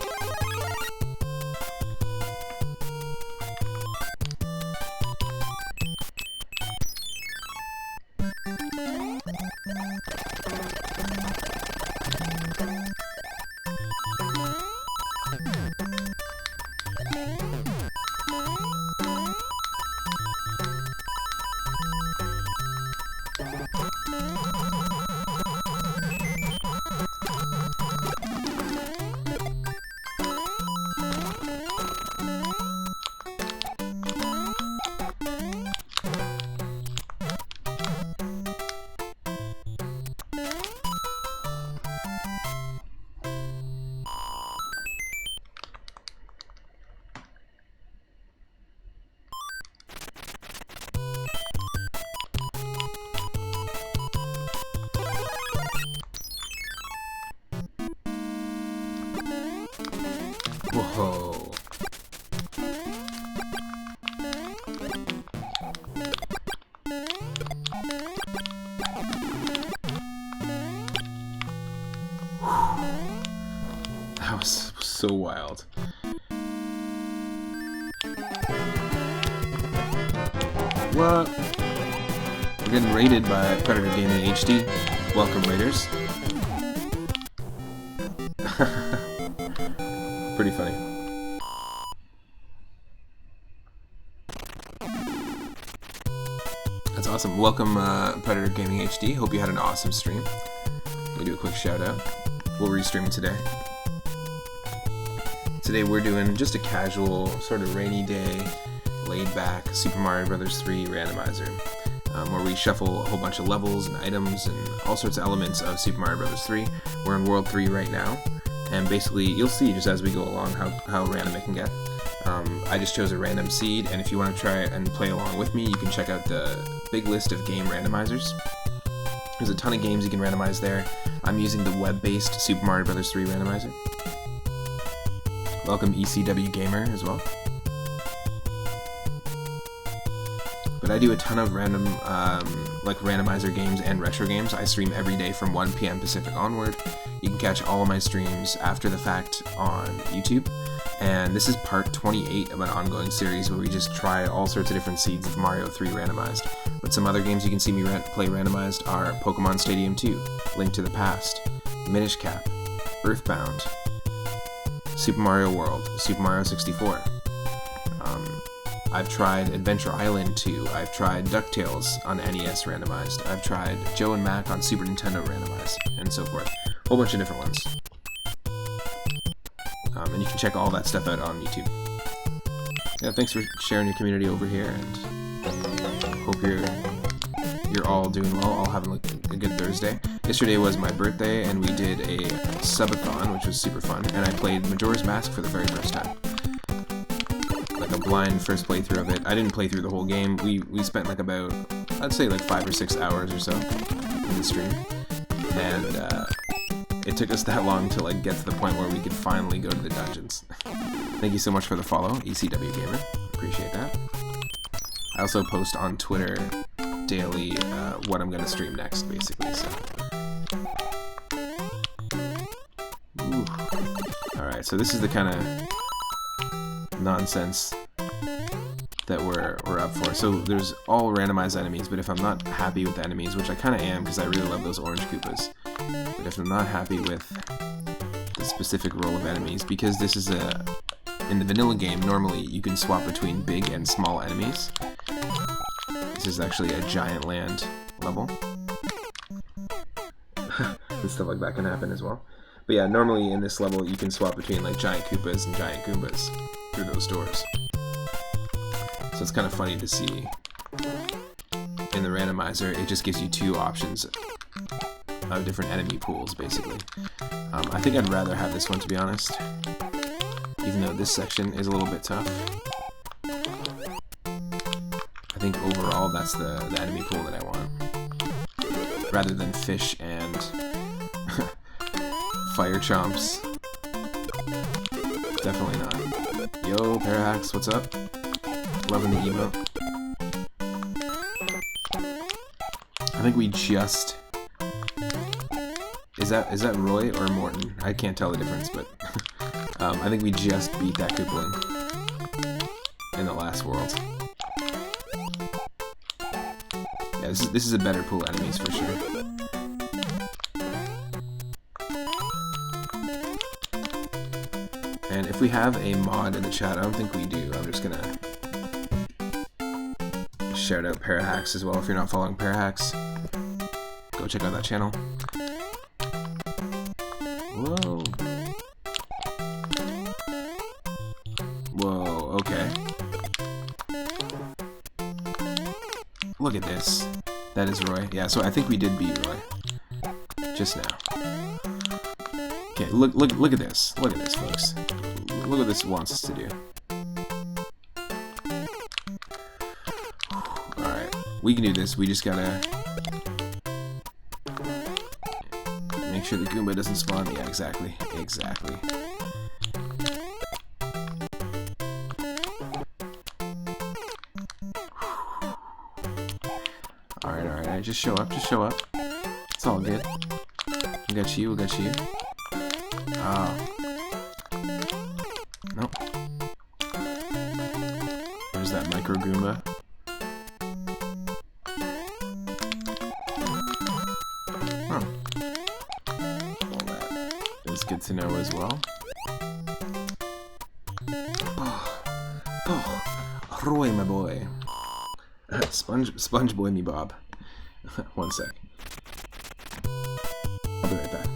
Whoa. That was so wild. What? We're getting raided by Predator Gaming HD. Welcome, raiders. Pretty funny. That's awesome. Welcome, Predator Gaming HD. Hope you had an awesome stream. Let me do a quick shout out. What were you streaming today? Today we're doing just a casual, sort of rainy day, laid back Super Mario Bros. 3 randomizer, where we shuffle a whole bunch of levels and items and all sorts of elements of Super Mario Bros. 3. We're in World 3 right now. And basically, you'll see just as we go along how random it can get. I just chose a random seed, and if you want to try and play along with me, you can check out the big list of game randomizers. There's a ton of games you can randomize there. I'm using the web-based Super Mario Bros. 3 randomizer. Welcome ECW Gamer as well. But I do a ton of random, like randomizer games and retro games. I stream every day from 1 p.m. Pacific onward. You can catch all of my streams after the fact on YouTube. And this is part 28 of an ongoing series where we just try all sorts of different seeds of Mario 3 randomized. But some other games you can see me play randomized are Pokemon Stadium 2, Link to the Past, Minish Cap, Earthbound, Super Mario World, Super Mario 64. I've tried Adventure Island 2. I've tried DuckTales on NES randomized. I've tried Joe and Mac on Super Nintendo randomized, and so forth. A whole bunch of different ones. And you can check all that stuff out on YouTube. Yeah, thanks for sharing your community over here, and hope you're all doing well, all having a good Thursday. Yesterday was my birthday, and we did a subathon, which was super fun, and I played Majora's Mask for the very first time. Like a blind first playthrough of it. I didn't play through the whole game. We spent like about, I'd say like 5 or 6 hours or so in the stream, and it took us that long to like get to the point where we could finally go to the dungeons. Thank you so much for the follow, ECW Gamer. Appreciate that. I also post on Twitter daily what I'm going to stream next, basically. So, alright, so this is the kind of nonsense that we're up for. So there's all randomized enemies, but if I'm not happy with the enemies, which I kind of am because I really love those orange Koopas, but if I'm not happy with the specific role of enemies, because this is in the vanilla game, normally you can swap between big and small enemies. This is actually a giant land level. And stuff like that can happen as well. But yeah, normally in this level you can swap between like giant Koopas and giant Goombas through those doors. So it's kind of funny to see in the randomizer, it just gives you 2 options of different enemy pools, basically. I think I'd rather have this one, to be honest, even though this section is a little bit tough. I think overall that's the enemy pool that I want, rather than fish and fire chomps. Definitely not. Yo, Parahax, what's up? Loving the emote. I think we just... Is that Roy or Morton? I can't tell the difference, but I think we just beat that Koopaling in the last world. Yeah, this is a better pool of enemies for sure. And if we have a mod in the chat, I don't think we do. I'm just gonna shout out Parahax as well. If you're not following Parahax, go check out that channel. Whoa. Whoa, okay. Look at this. That is Roy. Yeah, so I think we did beat Roy. Just now. Okay, look at this. Look at this, folks. Look what this wants us to do. Alright, we can do this. We just gotta make sure the Goomba doesn't spawn. Yeah, exactly. Exactly. Alright, just show up, It's all good. We got you. Nope. There's that micro Goomba. Huh. All that is good to know as well. Oh, Roy, my boy. Sponge boy me Bob. One sec. I'll be right back.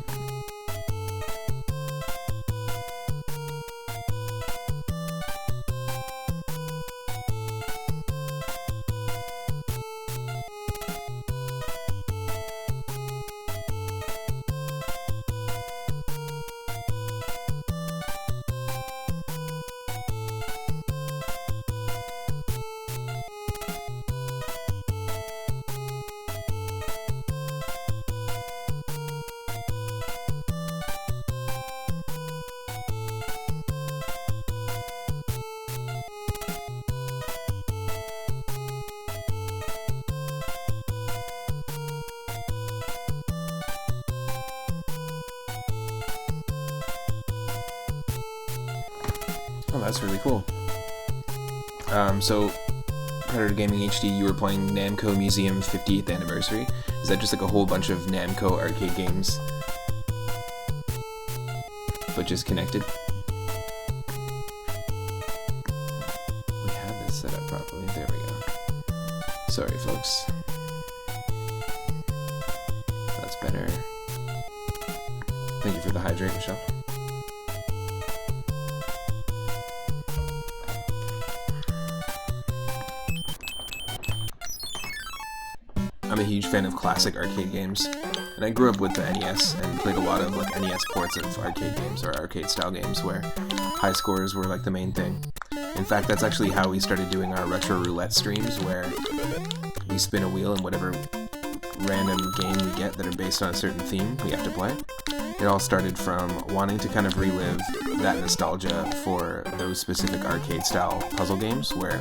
Oh, that's really cool. So, Predator Gaming HD, you were playing Namco Museum 50th Anniversary. Is that just like a whole bunch of Namco arcade games, but just connected? Sorry, folks. That's better. Thank you for the hydrate, Michelle. I'm a huge fan of classic arcade games, and I grew up with the NES and played a lot of like NES ports of arcade games or arcade style games where high scores were like the main thing. In fact, that's actually how we started doing our retro roulette streams, where we spin a wheel and whatever random game we get that are based on a certain theme we have to play. It all started from wanting to kind of relive that nostalgia for those specific arcade style puzzle games where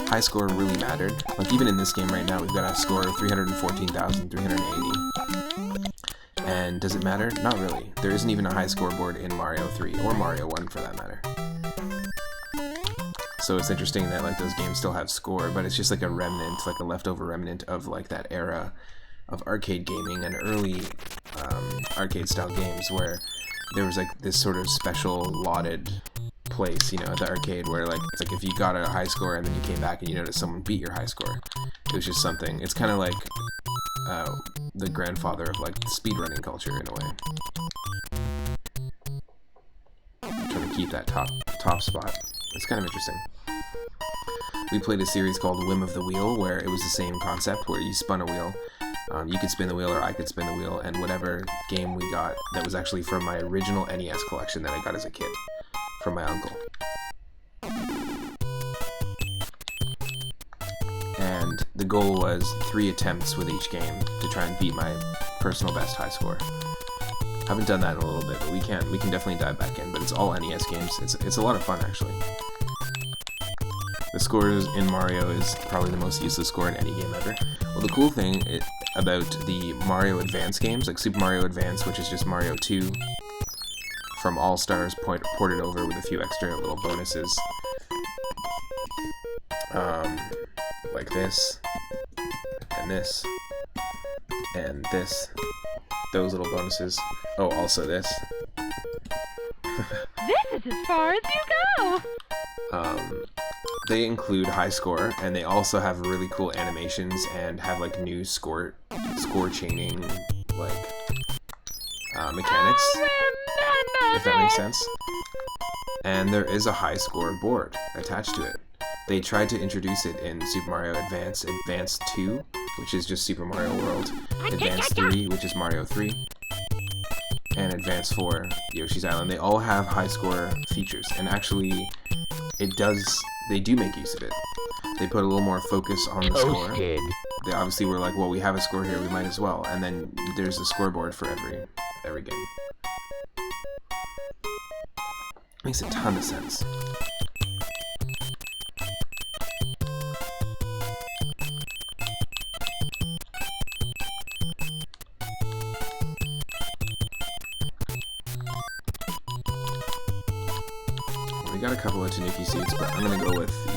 high score really mattered. Like even in this game right now, we've got a score of 314,380. And does it matter? Not really. There isn't even a high scoreboard in Mario 3 or Mario 1 for that matter. So it's interesting that like those games still have score, but it's just like a remnant, like a leftover remnant of like that era of arcade gaming and early arcade style games where there was like this sort of special lauded place, you know, at the arcade where like it's like if you got a high score and then you came back and you noticed someone beat your high score, it was just something. It's kind of like the grandfather of like speedrunning culture in a way. Trying to keep that top spot. It's kind of interesting. We played a series called Whim of the Wheel where it was the same concept where you spun a wheel. You could spin the wheel or I could spin the wheel, and whatever game we got that was actually from my original NES collection that I got as a kid from my uncle. And the goal was 3 attempts with each game to try and beat my personal best high score. Haven't done that in a little bit, but we can definitely dive back in. But it's all NES games. It's a lot of fun actually. The scores in Mario is probably the most useless score in any game ever. Well, the cool thing about the Mario Advance games, like Super Mario Advance, which is just Mario 2 from All Stars ported over with a few extra little bonuses, like this, and this, and this, those little bonuses. Oh, also this. This is as far as you go! They include high score, and they also have really cool animations and have like new score chaining like mechanics, if that makes sense. And there is a high score board attached to it. They tried to introduce it in Super Mario Advance, Advance 2, which is just Super Mario World, Advance 3, which is Mario 3, and Advance 4, Yoshi's Island. They all have high score features, and actually they do make use of it. They put a little more focus on the score. They obviously were like, well, we have a score here, we might as well. And then there's a scoreboard for every game. Makes a ton of sense. We got a couple of Tanuki suits, but I'm gonna go with the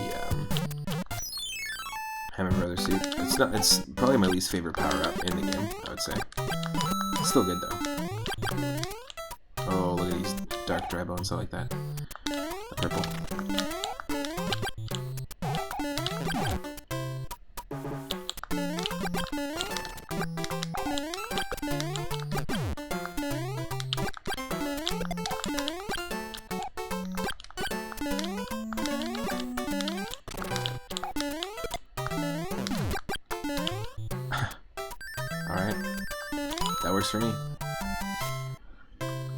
Hammond Brothers suit. It's probably my least favorite power-up in the game, I would say. It's still good though. Oh, look at these dark dry bones, I like that. The purple. Alright, that works for me.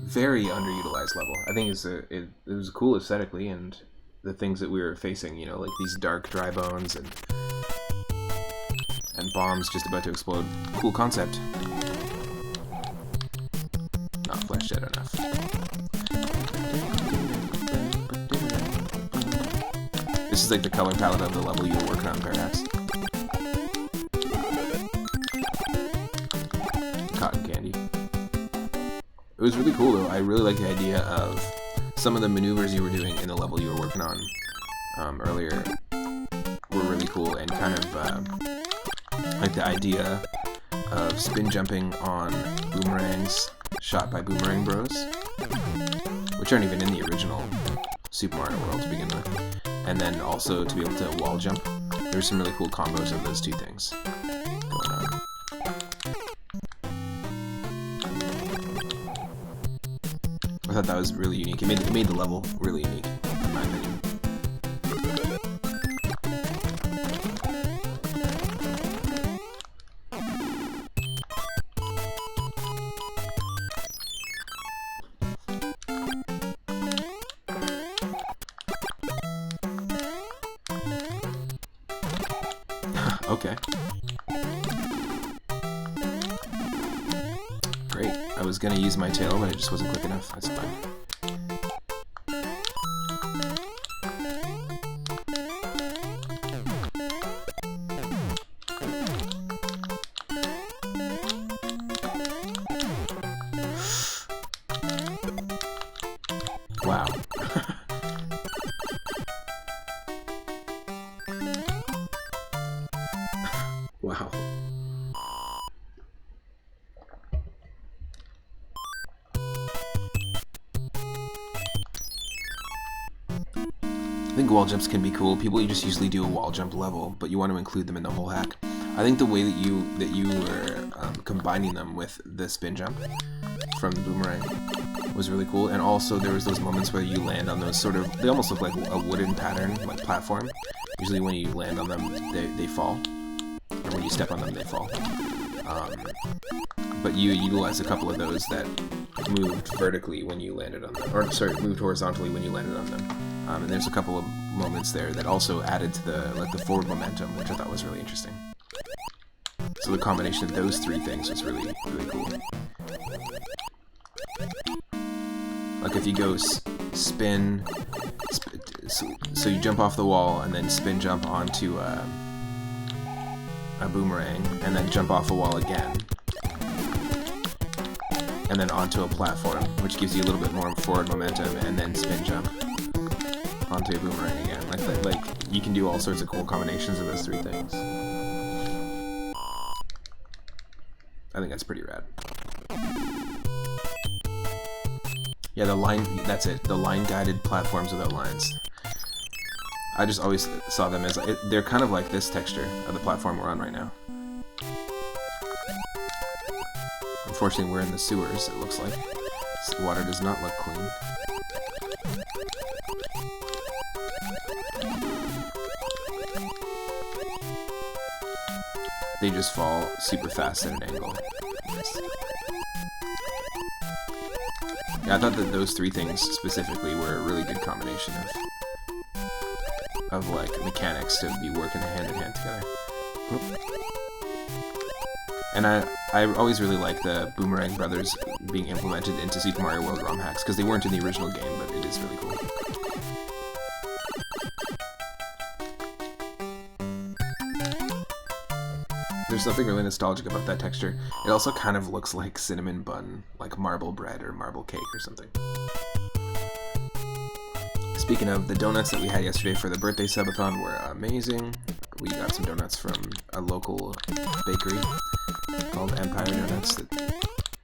Very underutilized level. I think it was cool aesthetically, and the things that we were facing, you know, like these dark dry bones and bombs just about to explode. Cool concept. Not fleshed out enough. This is like the color palette of the level you were working on, Paradox. Cotton candy. It was really cool though. I really like the idea of some of the maneuvers you were doing in the level you were working on earlier were really cool, and kind of like the idea of spin jumping on boomerangs shot by Boomerang Bros, which aren't even in the original Super Mario World to begin with, and then also to be able to wall jump There's some really cool combos of those two things going on. I thought that was really unique. It made the level really unique, in my opinion. Okay. Great. I was gonna use my tail, but it just wasn't quick enough. That's fine. Wow. Wow. I think wall jumps can be cool. People just usually do a wall jump level, but you want to include them in the whole hack. I think the way that you were combining them with the spin jump from the boomerang was really cool. And also there was those moments where you land on those sort of, they almost look like a wooden pattern, like platform. Usually when you land on them, they fall. Or when you step on them, they fall. But you utilized a couple of those that moved vertically when you landed on them. Or, sorry, moved horizontally when you landed on them. And there's a couple of moments there that also added to the forward momentum, which I thought was really interesting. So the combination of those three things was really, really cool. Like if you go spin, so you jump off the wall and then spin jump onto a boomerang, and then jump off a wall again, and then onto a platform, which gives you a little bit more forward momentum, and then spin jump onto a boomerang again. Like you can do all sorts of cool combinations of those three things. I think that's pretty rad. Yeah, the line, that's it. The line-guided platforms without lines. I just always saw them as, they're kind of like this texture of the platform we're on right now. Unfortunately, we're in the sewers, it looks like. This water does not look clean. They just fall super fast at an angle. Yeah, I thought that those three things specifically were a really good combination of like mechanics to be working hand in hand together. Oop. And I always really like the Boomerang Brothers being implemented into Super Mario World ROM hacks, because they weren't in the original game, but it is really cool. There's something really nostalgic about that texture. It also kind of looks like cinnamon bun, like marble bread or marble cake or something. Speaking of, the donuts that we had yesterday for the birthday subathon were amazing. We got some donuts from a local bakery called Empire Donuts that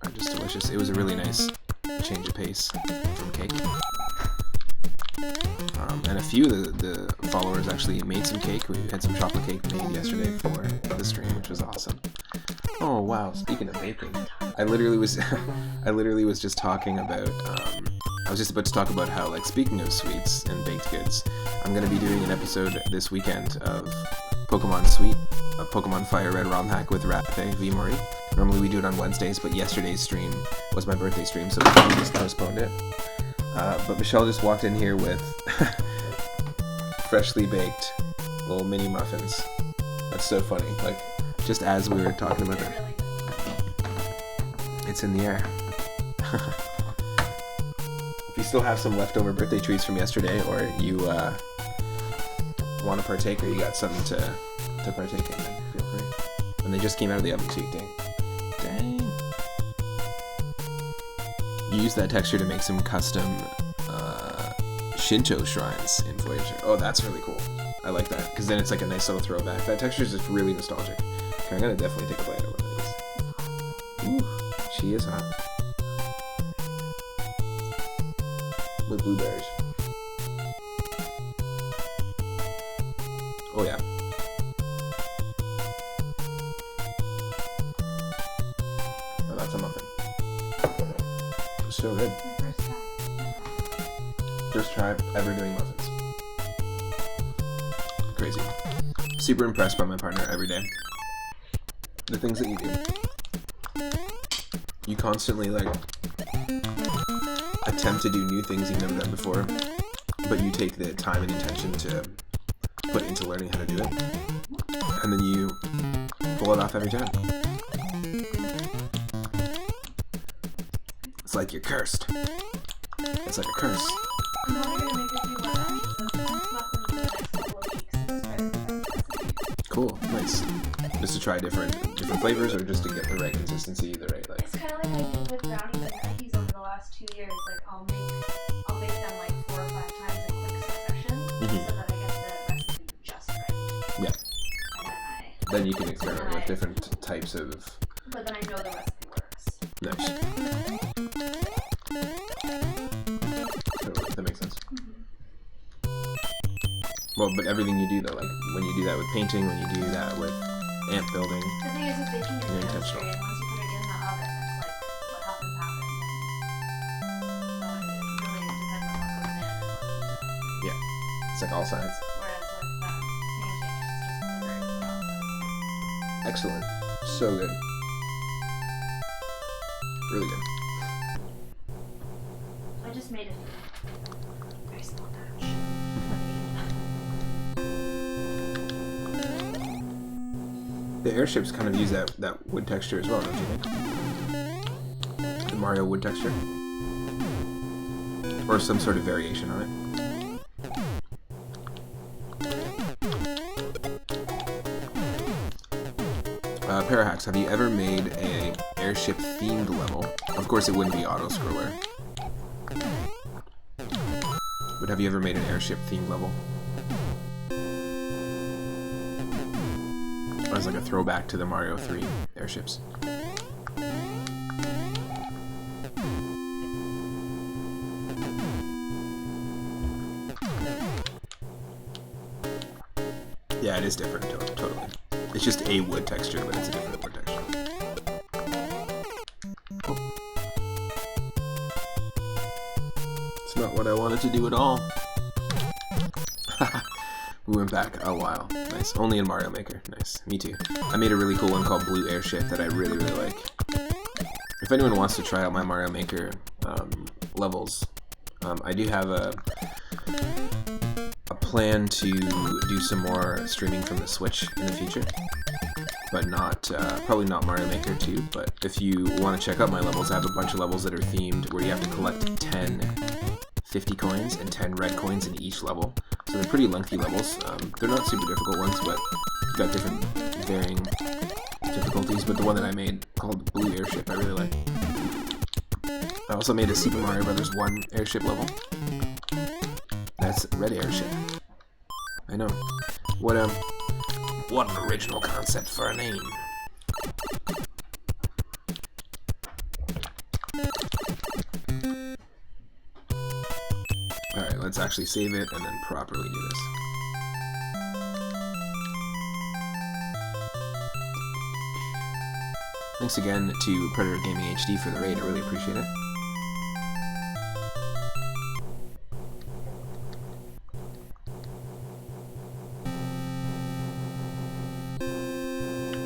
are just delicious. It was a really nice change of pace from cake. And a few of the followers actually made some cake. We had some chocolate cake made yesterday for the stream, which was awesome. Oh wow! Speaking of baking, I literally was just talking about. I was just about to talk about how, like, speaking of sweets and baked goods, I'm gonna be doing an episode this weekend of Pokemon Sweet, a Pokemon Fire Red ROM hack with Raphe V. Mori. Normally we do it on Wednesdays, but yesterday's stream was my birthday stream, so we just postponed it. But Michelle just walked in here with freshly baked little mini muffins. That's so funny. Like, just as we were talking about it. It's in the air. If you still have some leftover birthday treats from yesterday, or you want to partake, or you got something to partake in, then feel free. And they just came out of the oven too, dang. You use that texture to make some custom Shinto shrines in Voyager. Oh, that's really cool. I like that, because then it's like a nice little throwback. That texture is just really nostalgic. Okay, I'm gonna definitely take a bite of one of these. Ooh, she is hot. With blueberries. Oh yeah. First try ever doing muffins. Crazy. Super impressed by my partner every day. The things that you do. You constantly, like, attempt to do new things you've never done before, but you take the time and intention to put into learning how to do it, and then you pull it off every time. It's like you're cursed. It's like a curse. I'm only gonna make a few more batches of muffins in the next couple of weeks and just try to perfect the recipe. Cool, nice. Just to try different flavors, or just to get the right consistency, the right, like... It's kind of like I did with brownies and cookies over the last 2 years. Like I'll make them like 4 or 5 times in quick succession, so that I get the recipe just right. Yeah. And Then you can experiment with different types of... But then I know the recipe works. Nice. Totally, that makes sense. Well, but everything you do though, like when you do that with painting, when you do that with ant building, The thing is with baking You're is intentional. chemistry, and once you put it in the oven, it's like what happens happens. So it really depends on what goes in and what comes out. yeah, it's like all science. Whereas with painting, it's just an iterative process. Excellent. So good. Really good. I just made a very small batch. The airships kind of use that wood texture as well, don't you think? The Mario wood texture? Or some sort of variation on it. Parahax, have you ever made a airship themed level? Of course it wouldn't be auto-scroller. But have you ever made an airship themed level? As like a throwback to the Mario 3 airships. Yeah, it is different, totally. It's just a wood texture, but it's a different wood texture. Oh. It's not what I wanted to do at all. We went back a while. Nice. Only in Mario Maker. Nice. Me too. I made a really cool one called Blue Airship that I really, really like. If anyone wants to try out my Mario Maker levels, I do have a plan to do some more streaming from the Switch in the future. But not, probably not Mario Maker 2, but if you want to check out my levels, I have a bunch of levels that are themed where you have to collect 10 50 coins and 10 red coins in each level. So they're pretty lengthy levels. They're not super difficult ones, but you've got different varying difficulties. But the one that I made called Blue Airship, I really like. I also made a Super Mario Bros. 1 airship level. That's Red Airship. I know. What an original concept for a name. Alright, let's actually save it and then properly do this. Thanks again to Predator Gaming HD for the raid, I really appreciate it.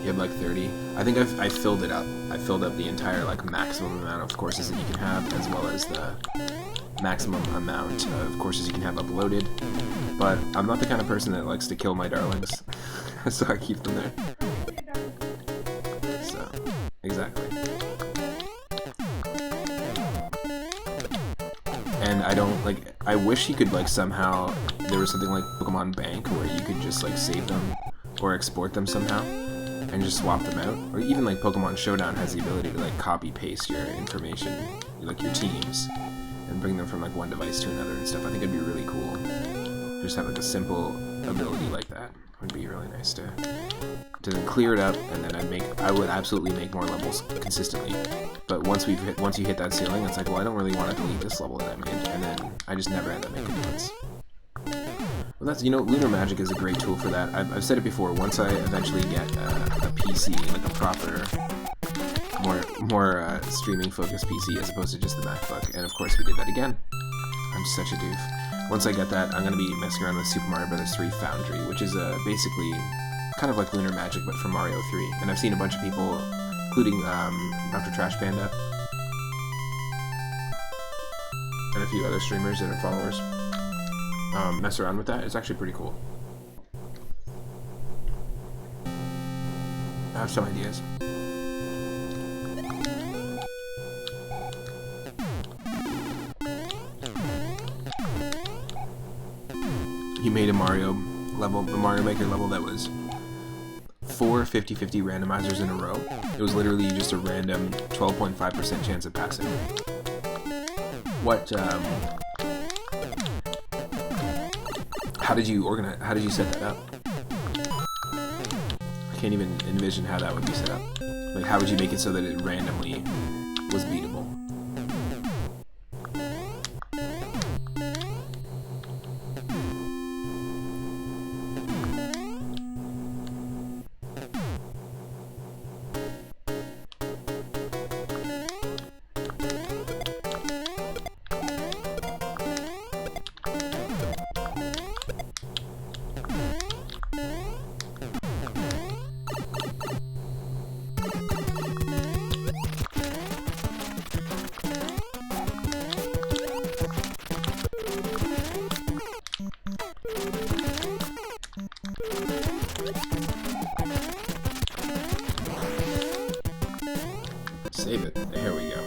You have like 30. I think I filled it up. I filled up the entire like maximum amount of courses that you can have, as well as the maximum amount of courses you can have uploaded. But I'm not the kind of person that likes to kill my darlings, so I keep them there. So, exactly. And I don't, like, I wish you could, like, somehow, there was something like Pokemon Bank where you could just, like, save them or export them somehow and just swap them out. Or even, like, Pokemon Showdown has the ability to, like, copy-paste your information, like, your teams, and bring them from, like, one device to another and stuff. I think it'd be really cool. Just have, like, a simple ability like that. Would be really nice to clear it up, and then I would absolutely make more levels consistently. But once you hit that ceiling, it's like, well, I don't really want to delete this level that I made, and then I just never end up making new ones. Well, that's, you know, Lunar Magic is a great tool for that. I've said it before. Once I eventually get a PC, like a proper, more streaming focused PC as opposed to just the MacBook, and of course we did that again. I'm such a doof. Once I get that, I'm going to be messing around with Super Mario Bros. 3 Foundry, which is basically kind of like Lunar Magic, but for Mario 3. And I've seen a bunch of people, including Dr. Trash Panda, and a few other streamers that are followers, mess around with that. It's actually pretty cool. I have some ideas. He made a Mario level, the Mario Maker level, that was 4 50-50 randomizers in a row. It was literally just a random 12.5% chance of passing. What, how did you organize, how did you set that up? I can't even envision how that would be set up. Like, how would you make it so that it randomly was beatable? Save it. Here we go.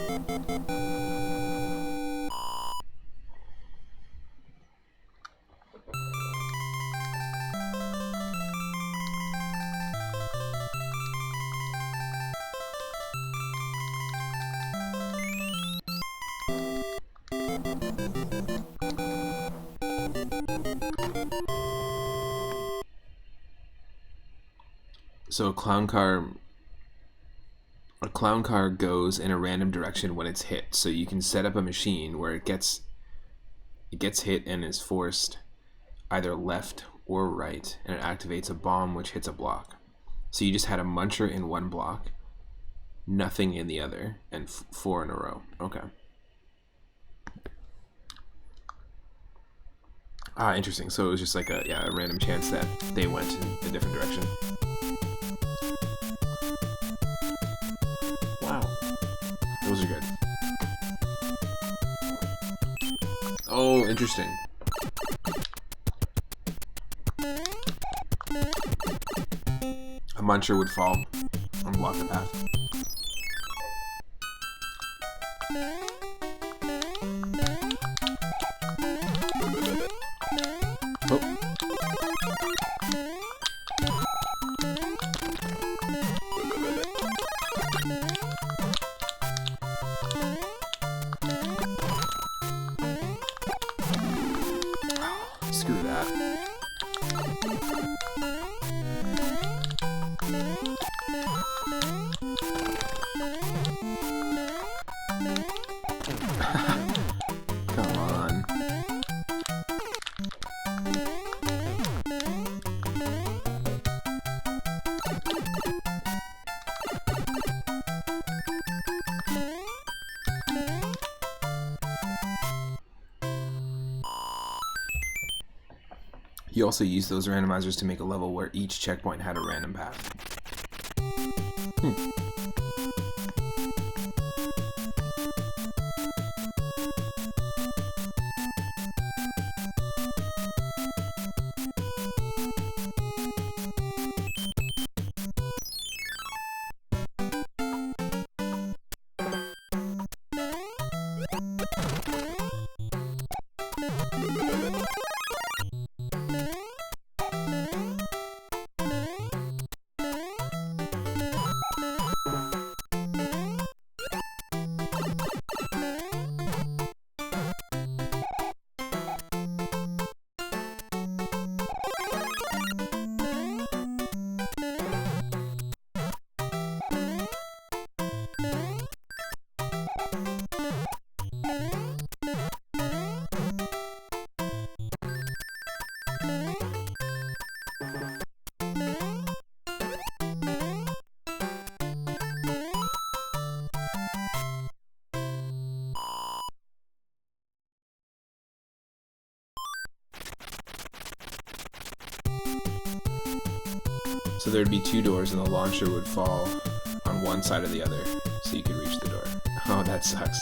So a clown car goes in a random direction when it's hit. So you can set up a machine where it gets hit and is forced either left or right, and it activates a bomb which hits a block. So you just had a muncher in one block, nothing in the other, and 4 in a row. Okay. Ah, interesting. So it was just like a random chance that they went in a different direction. Wow. Those are good. Oh, interesting. A muncher would fall and block the path. Oh. Screw that. Come on. You also use those randomizers to make a level where each checkpoint had a random path. So there'd be 2 doors and the launcher would fall on one side or the other so you could reach the door. Oh, that sucks.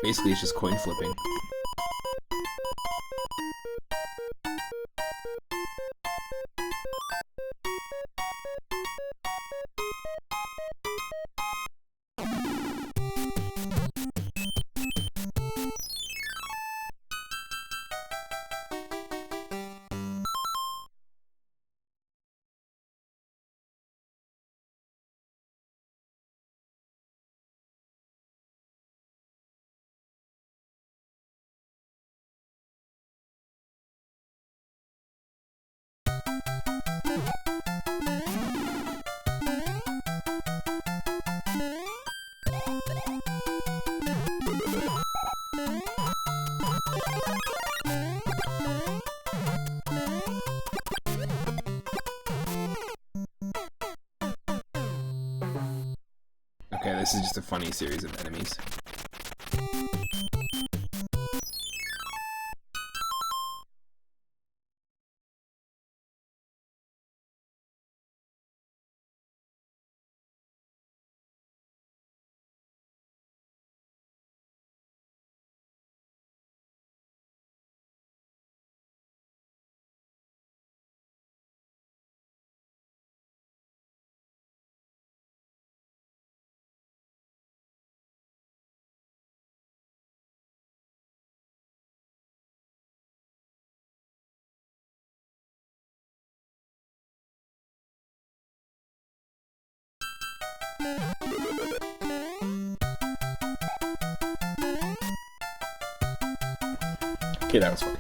Basically, it's just coin flipping. Okay, this is just a funny series of enemies. Okay, that was funny.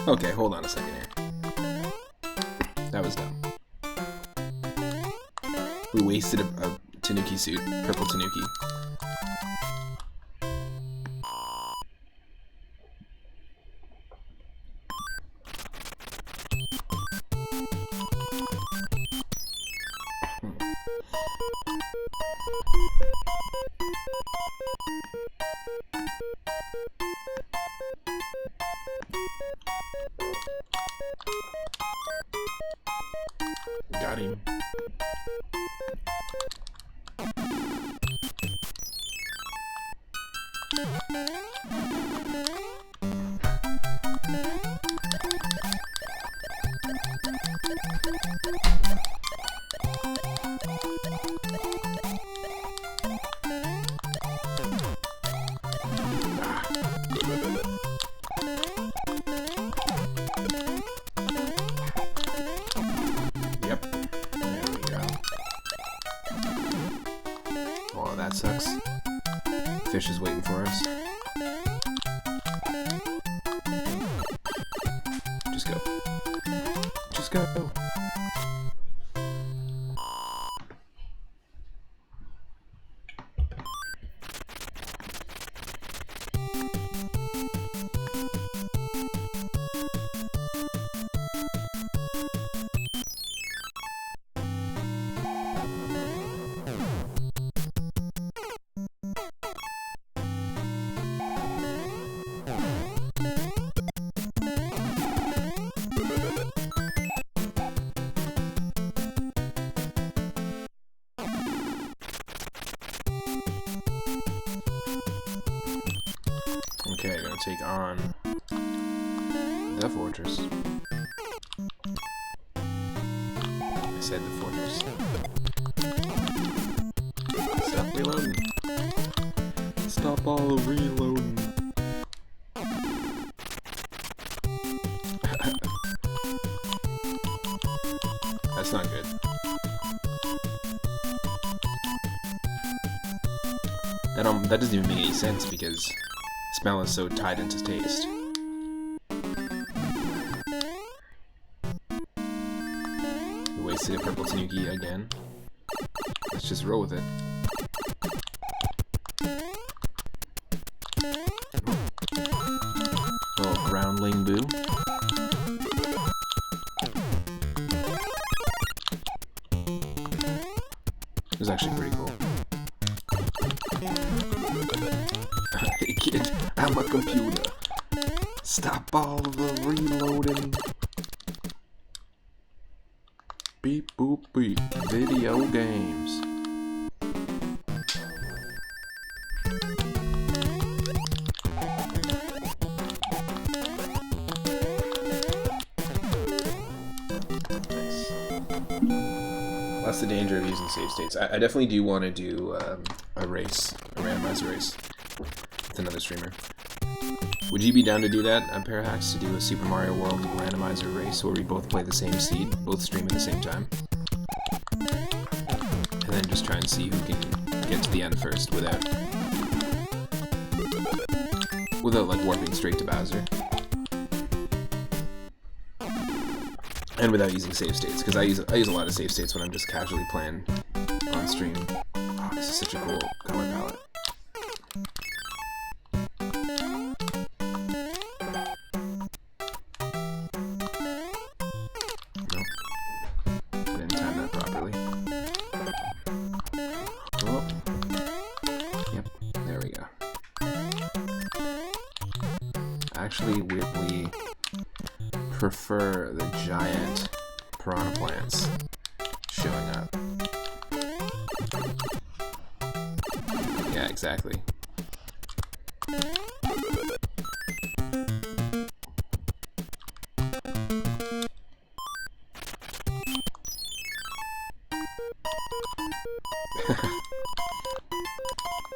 Okay, hold on a second here. That was dumb. We wasted a Tanuki suit, purple Tanuki. Got him. That sucks. Fish is waiting for us. Just go. Just go. take on the fortress. I said the fortress. Stop reloading. Stop all reloading. That's not good. That doesn't even make any sense because smell is so tied into taste. We wasted a purple Tanuki again. Let's just roll with it. Oh, groundling boo. It was actually pretty cool. Hey kid, I'm a computer. Stop all the reloading. Beep boop beep. Video games. That's the danger of using save states. I definitely do want to do a race, a randomizer race with another streamer. Would you be down to do that, Parahax, to do a Super Mario World randomizer race where we both play the same seed, both stream at the same time? And then just try and see who can get to the end first without like warping straight to Bowser. And without using save states, because I use a lot of save states when I'm just casually playing on stream. Oh, this is such a cool color palette. Nope. I didn't time that properly. Oh. Yep, there we go. Actually, weirdly prefer the giant piranha plants showing up. Yeah, exactly.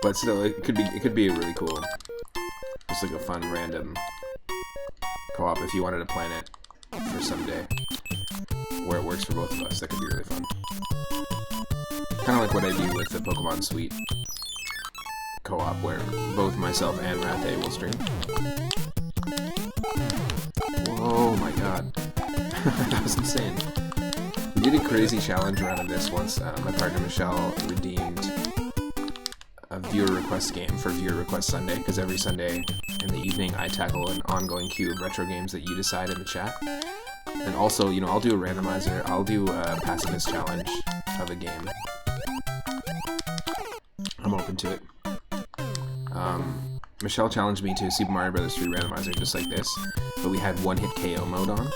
But still, it could be a really cool, just like a fun random co-op if you wanted to plan it for someday where it works for both of us. That could be really fun. Kind of like what I do with the Pokemon Suite co-op where both myself and Rathe will stream. Whoa, my god. That was insane. We did a crazy challenge run of this once. My partner Michelle redeemed a viewer request game for Viewer Request Sunday, because every Sunday in the evening I tackle an ongoing queue of retro games that you decide in the chat. And also, you know, I'll do a randomizer, I'll do a pacifist challenge of a game. I'm open to it. Michelle challenged me to Super Mario Bros. 3 randomizer just like this, but we had one-hit KO mode on.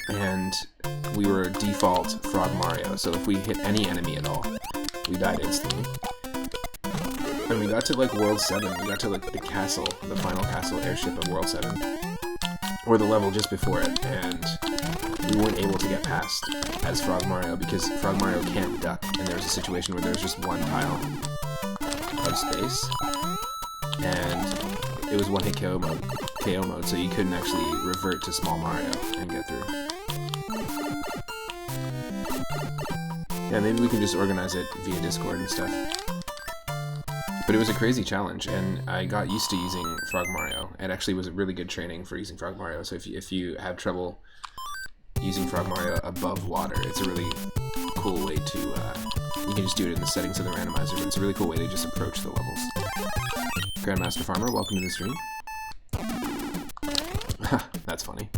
And we were default Frog Mario, so if we hit any enemy at all, we died instantly. And we got to like World 7, we got to like the castle, the final castle airship of World 7. Or the level just before it, and we weren't able to get past as Frog Mario because Frog Mario can't duck, and there was a situation where there was just one tile of space, and it was one-hit KO mode, so you couldn't actually revert to Small Mario and get through. Yeah, maybe we can just organize it via Discord and stuff. But it was a crazy challenge, and I got used to using Frog Mario. It actually was a really good training for using Frog Mario, so if you have trouble using Frog Mario above water, it's a really cool way to, you can just do it in the settings of the randomizer, but it's a really cool way to just approach the levels. Grandmaster Farmer, welcome to the stream. That's funny.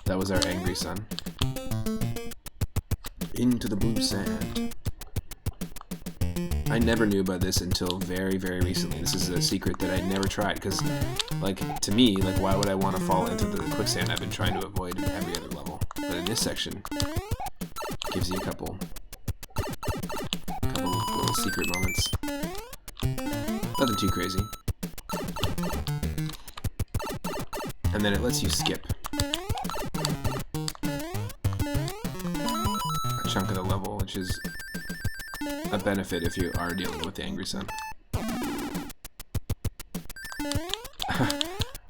That was our angry son. Into the blue sand. I never knew about this until very, very recently. This is a secret that I never tried, because, like, to me, like, why would I want to fall into the quicksand I've been trying to avoid in every other level? But in this section, it gives you a couple little secret moments. Nothing too crazy. and then it lets you skip a chunk of the level, which is a benefit if you are dealing with the Angry Sun.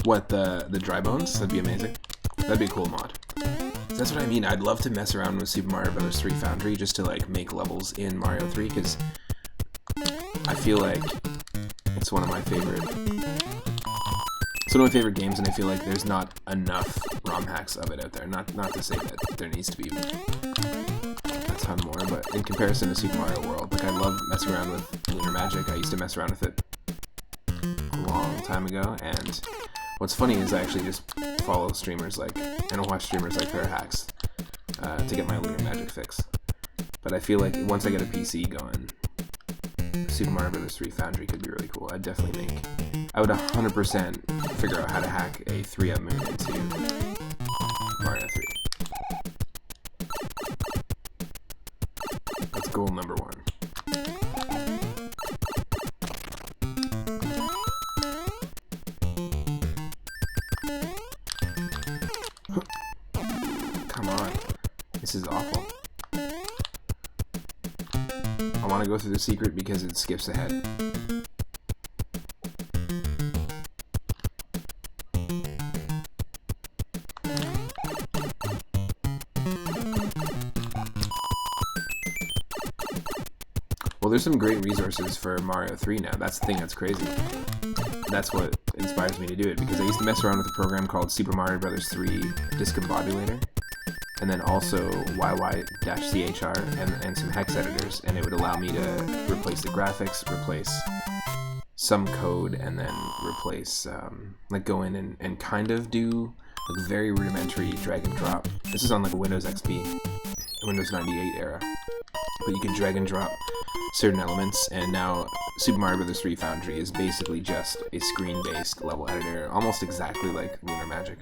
What, the dry bones? That'd be amazing. That'd be a cool mod. That's what I mean. I'd love to mess around with Super Mario Bros. 3 Foundry just to like make levels in Mario 3, because I feel like it's one of my favorite games, and I feel like there's not enough ROM hacks of it out there. Not to say that there needs to be a ton more, but in comparison to Super Mario World, like I love messing around with Lunar Magic. I used to mess around with it a long time ago, and what's funny is I actually just follow streamers and watch streamers like Hacks to get my Lunar Magic fix. But I feel like once I get a PC going, Super Mario Bros. 3 Foundry could be really cool. I would 100% figure out how to hack a 3M moon into Mario 3. That's goal number 1. Come on. This is awful. I want to go through the secret because it skips ahead. Well, there's some great resources for Mario 3 now. That's the thing that's crazy. That's what inspires me to do it, because I used to mess around with a program called Super Mario Bros. 3 Discombobulator, and then also YY-CHR and some hex editors, and it would allow me to replace the graphics, replace some code, and then replace, like go in and kind of do like very rudimentary drag and drop. This is on like a Windows XP, Windows 98 era, but you can drag and drop certain elements, and now Super Mario Bros. 3 Foundry is basically just a screen-based level editor, almost exactly like Lunar Magic.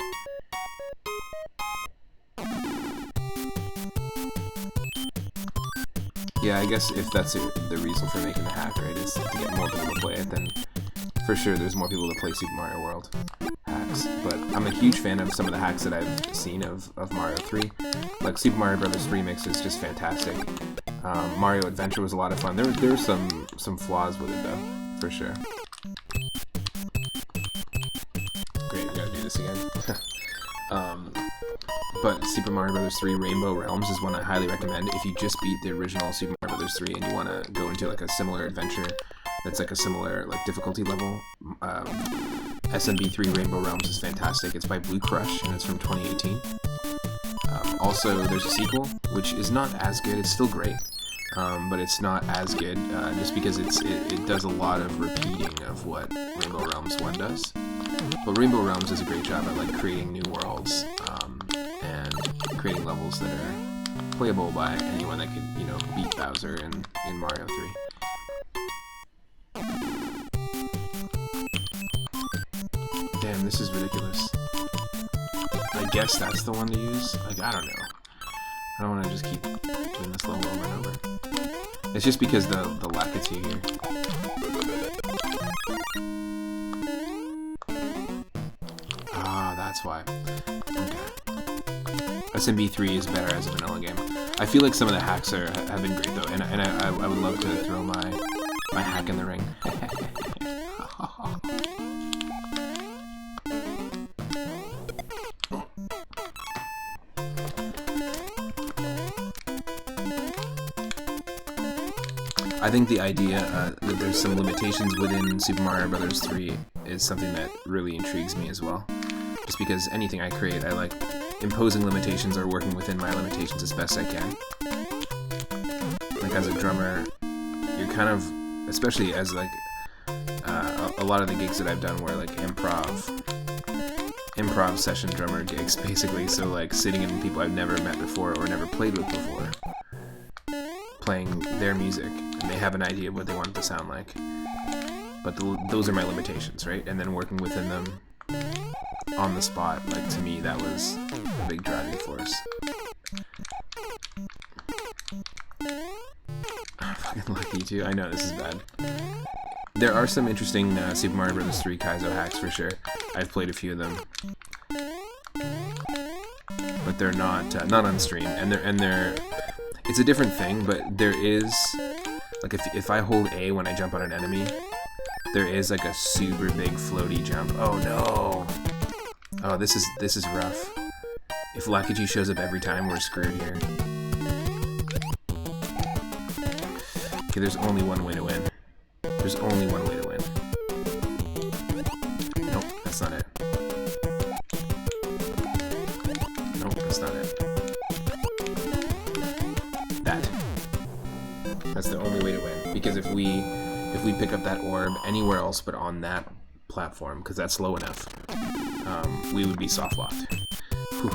Yeah, I guess if that's the reason for making the hack, right, is to get more people to play it, then for sure there's more people to play Super Mario World hacks. But I'm a huge fan of some of the hacks that I've seen of Mario 3. Like Super Mario Bros. Remix is just fantastic. Mario Adventure was a lot of fun. There were some flaws with it though, for sure. Great, we gotta do this again. But Super Mario Bros. 3 Rainbow Realms is one I highly recommend if you just beat the original Super Mario Bros. 3 and you want to go into like a similar adventure that's like a similar like difficulty level. SMB3 Rainbow Realms is fantastic. It's by Blue Crush and it's from 2018. Also, there's a sequel, which is not as good. It's still great, but it's not as good just because it does a lot of repeating of what Rainbow Realms 1 does. But Rainbow Realms does a great job at like creating new worlds and creating levels that are playable by anyone that could, you know, beat Bowser in Mario 3. Damn, this is ridiculous. I guess that's the one to use? Like, I don't know. I don't want to just keep doing this level over and over. It's just because the Lakitu here. Ah, that's why. Okay. SMB3 is better as a vanilla game. I feel like some of the hacks have been great though, and I would love to throw my hack in the ring. I think the idea that there's some limitations within Super Mario Bros. 3 is something that really intrigues me as well. Just because anything I create, I like imposing limitations or working within my limitations as best I can. Like as a drummer, you're kind of, especially as like a lot of the gigs that I've done were like improv session drummer gigs basically, so like sitting in people I've never met before or never played with before, playing their music, and they have an idea of what they want it to sound like. But those are my limitations, right? And then working within them on the spot, like to me, that was a big driving force. I'm fucking lucky too. I know this is bad. There are some interesting Super Mario Bros. 3 Kaizo hacks for sure. I've played a few of them. but they're not on stream, and they're it's a different thing, but there is like if I hold A when I jump on an enemy, there is like a super big floaty jump. Oh no! Oh, this is rough. If Lakichi shows up every time, we're screwed here. Okay, there's only one way to win. There's only one way to win. Nope, that's not it. Nope, that's not it. That's the only way to win. Because if we pick up that orb anywhere else but on that platform, because that's low enough, we would be soft locked. Whew.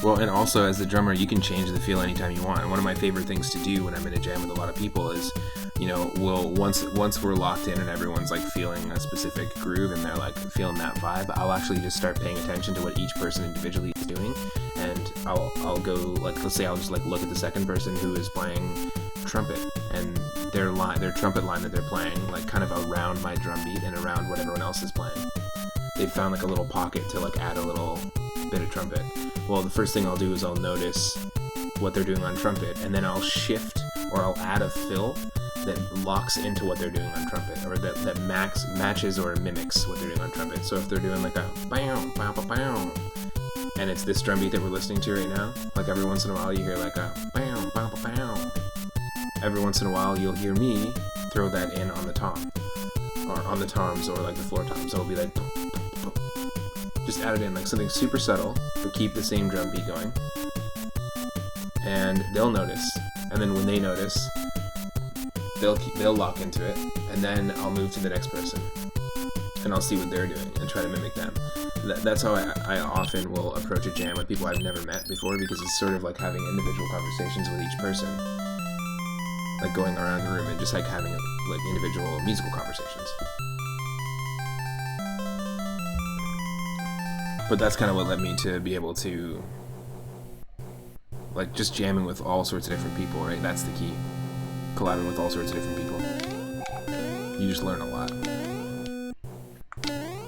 Well, and also as the drummer, you can change the feel anytime you want. And one of my favorite things to do when I'm in a jam with a lot of people is, you know, once we're locked in and everyone's like feeling a specific groove and they're like feeling that vibe, I'll actually just start paying attention to what each person individually is doing, and I'll go, like, let's say I'll just like look at the second person who is playing trumpet and their trumpet line that they're playing, like kind of around my drum beat and around what everyone else is playing. They've found like a little pocket to like add a little bit of trumpet. Well, the first thing I'll do is I'll notice what they're doing on trumpet, and then I'll shift or I'll add a fill that locks into what they're doing on trumpet, or that matches or mimics what they're doing on trumpet. So if they're doing like a bow, bow, bow, bow, and it's this drum beat that we're listening to right now, like every once in a while you hear like a bow, bow, bow, bow. Every once in a while you'll hear me throw that in on the tom, or on the toms, or like the floor toms. So it'll be like, just add it in, like something super subtle, but keep the same drum beat going. And they'll notice, and then when they notice, they'll lock into it, and then I'll move to the next person, and I'll see what they're doing and try to mimic them. That's how I often will approach a jam with people I've never met before, because it's sort of like having individual conversations with each person, like going around the room and just like having like individual musical conversations. But that's kind of what led me to be able to, like, just jamming with all sorts of different people, right? That's the key. Collabing with all sorts of different people. You just learn a lot.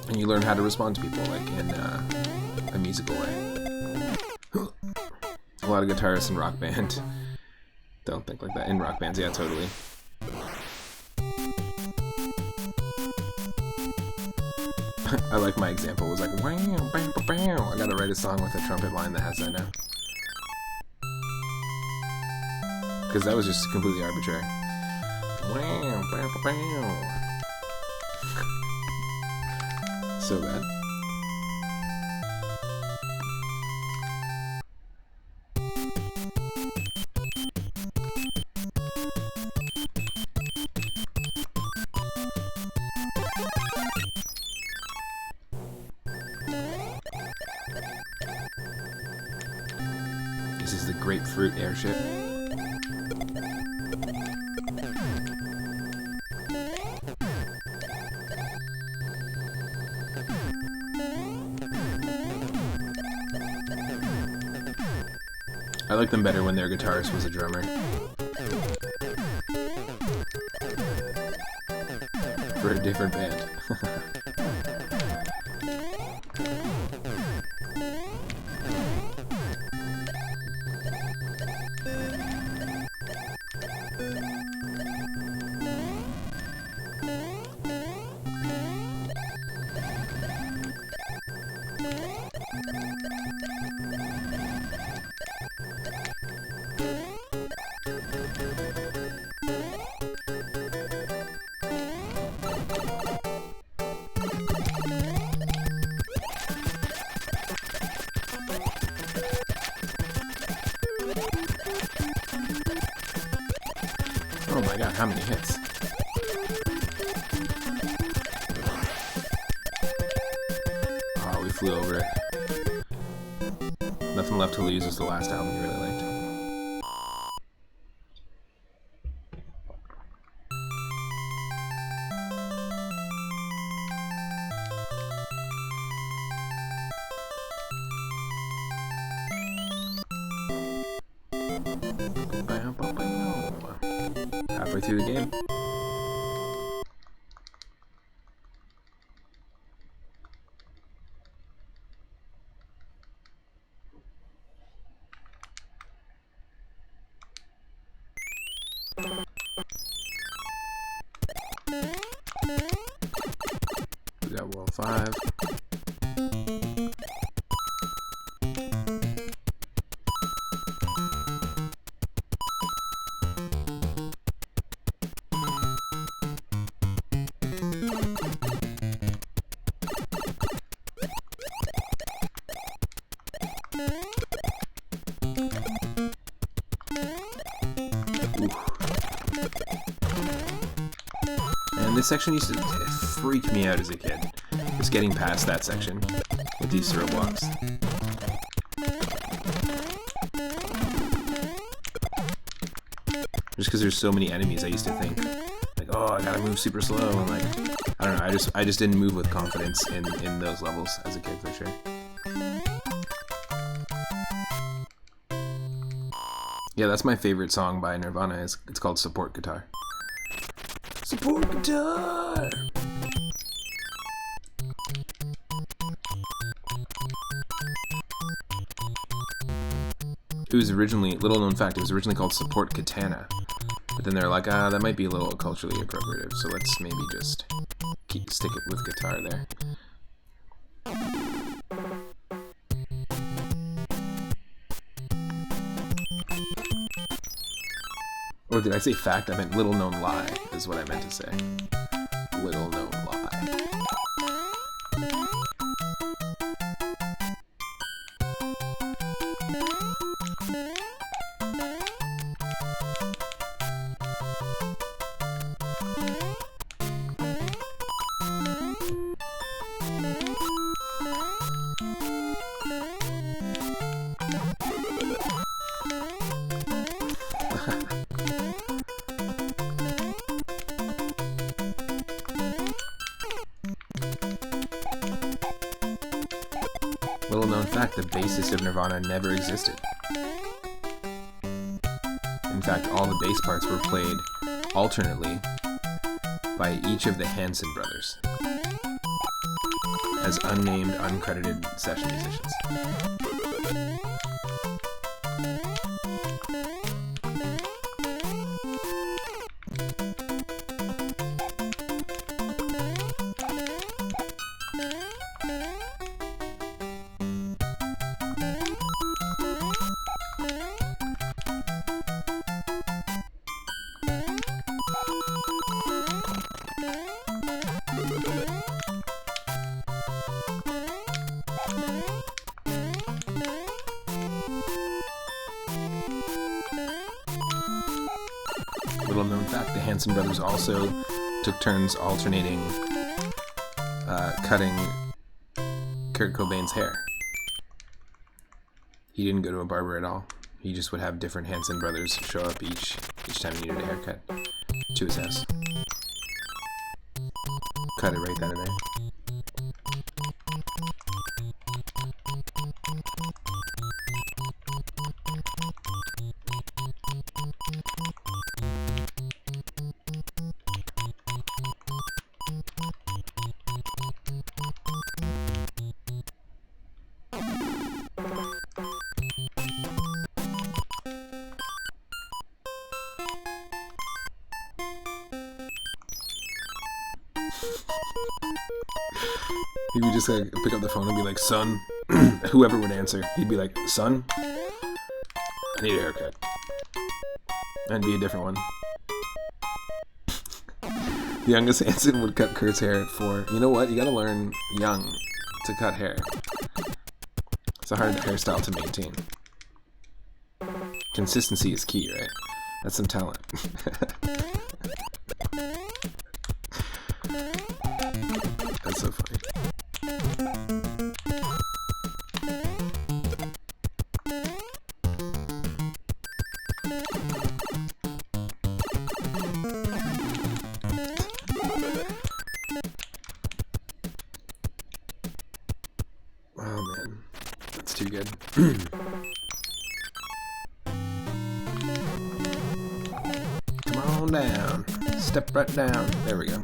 And you learn how to respond to people, like, in a musical way. A lot of guitarists in Rock Band don't think like that. In rock bands, yeah, totally. I like my example was like, wow, bam, bam, bam. I gotta write a song with a trumpet line that has that now. Because that was just completely arbitrary. Wow, bam, bam, bam. So bad. This is the grapefruit airship. I like them better when their guitarist was a drummer. For a different band. Oh my god, how many hits? Oh, we flew over it. Nothing Left to Lose was the last album you really liked. Halfway through the game. 5. And this section used to freak me out as a kid. Just getting past that section with these throw blocks. Just because there's so many enemies, I used to think, like, oh, I gotta move super slow, and like, I don't know, I just didn't move with confidence in those levels as a kid for sure. Yeah, that's my favorite song by Nirvana. It's called Support Guitar. Support Guitar! It was originally, little known fact, it was originally called Support Katana. But then they're like, that might be a little culturally appropriative, so let's maybe just stick it with guitar there. Or did I say fact? I meant little known lie, is what I meant to say. Little known lie. Little known fact, the bassist of Nirvana never existed. In fact, all the bass parts were played alternately by each of the Hanson brothers as unnamed, uncredited session musicians. Little known fact, the Hanson brothers also took turns alternating cutting Kurt Cobain's hair. He didn't go to a barber at all. He just would have different Hanson brothers show up each time he needed a haircut to his house. Cut it right then and there. He would just like pick up the phone and be like, "Son," whoever would answer, he'd be like, "Son, I need a haircut," and be a different one. The youngest Hanson would cut Kurt's hair at 4. You know what? You gotta learn young to cut hair. It's a hard hairstyle to maintain. Consistency is key, right? That's some talent. That's so funny. Oh man, that's too good. Come on down. Step right down. There we go.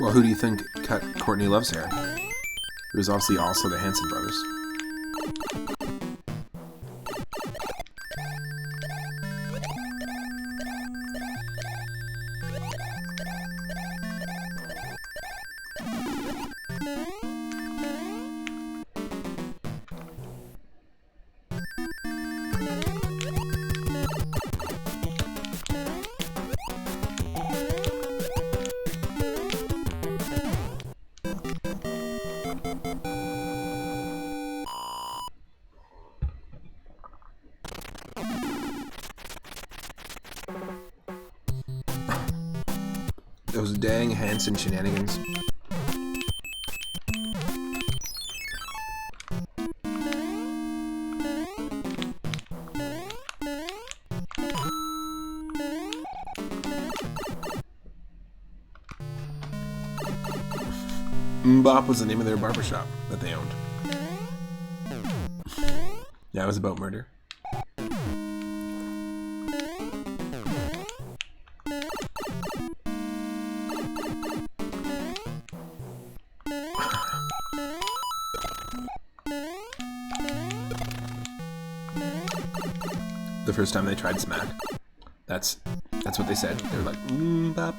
Well, who do you think cut Courtney Love's hair? It was obviously also the Hanson brothers. Those dang Hanson shenanigans. Mbop was the name of their barbershop that they owned. Yeah, it was about murder. The first time they tried smack, that's what they said. They were like, bop.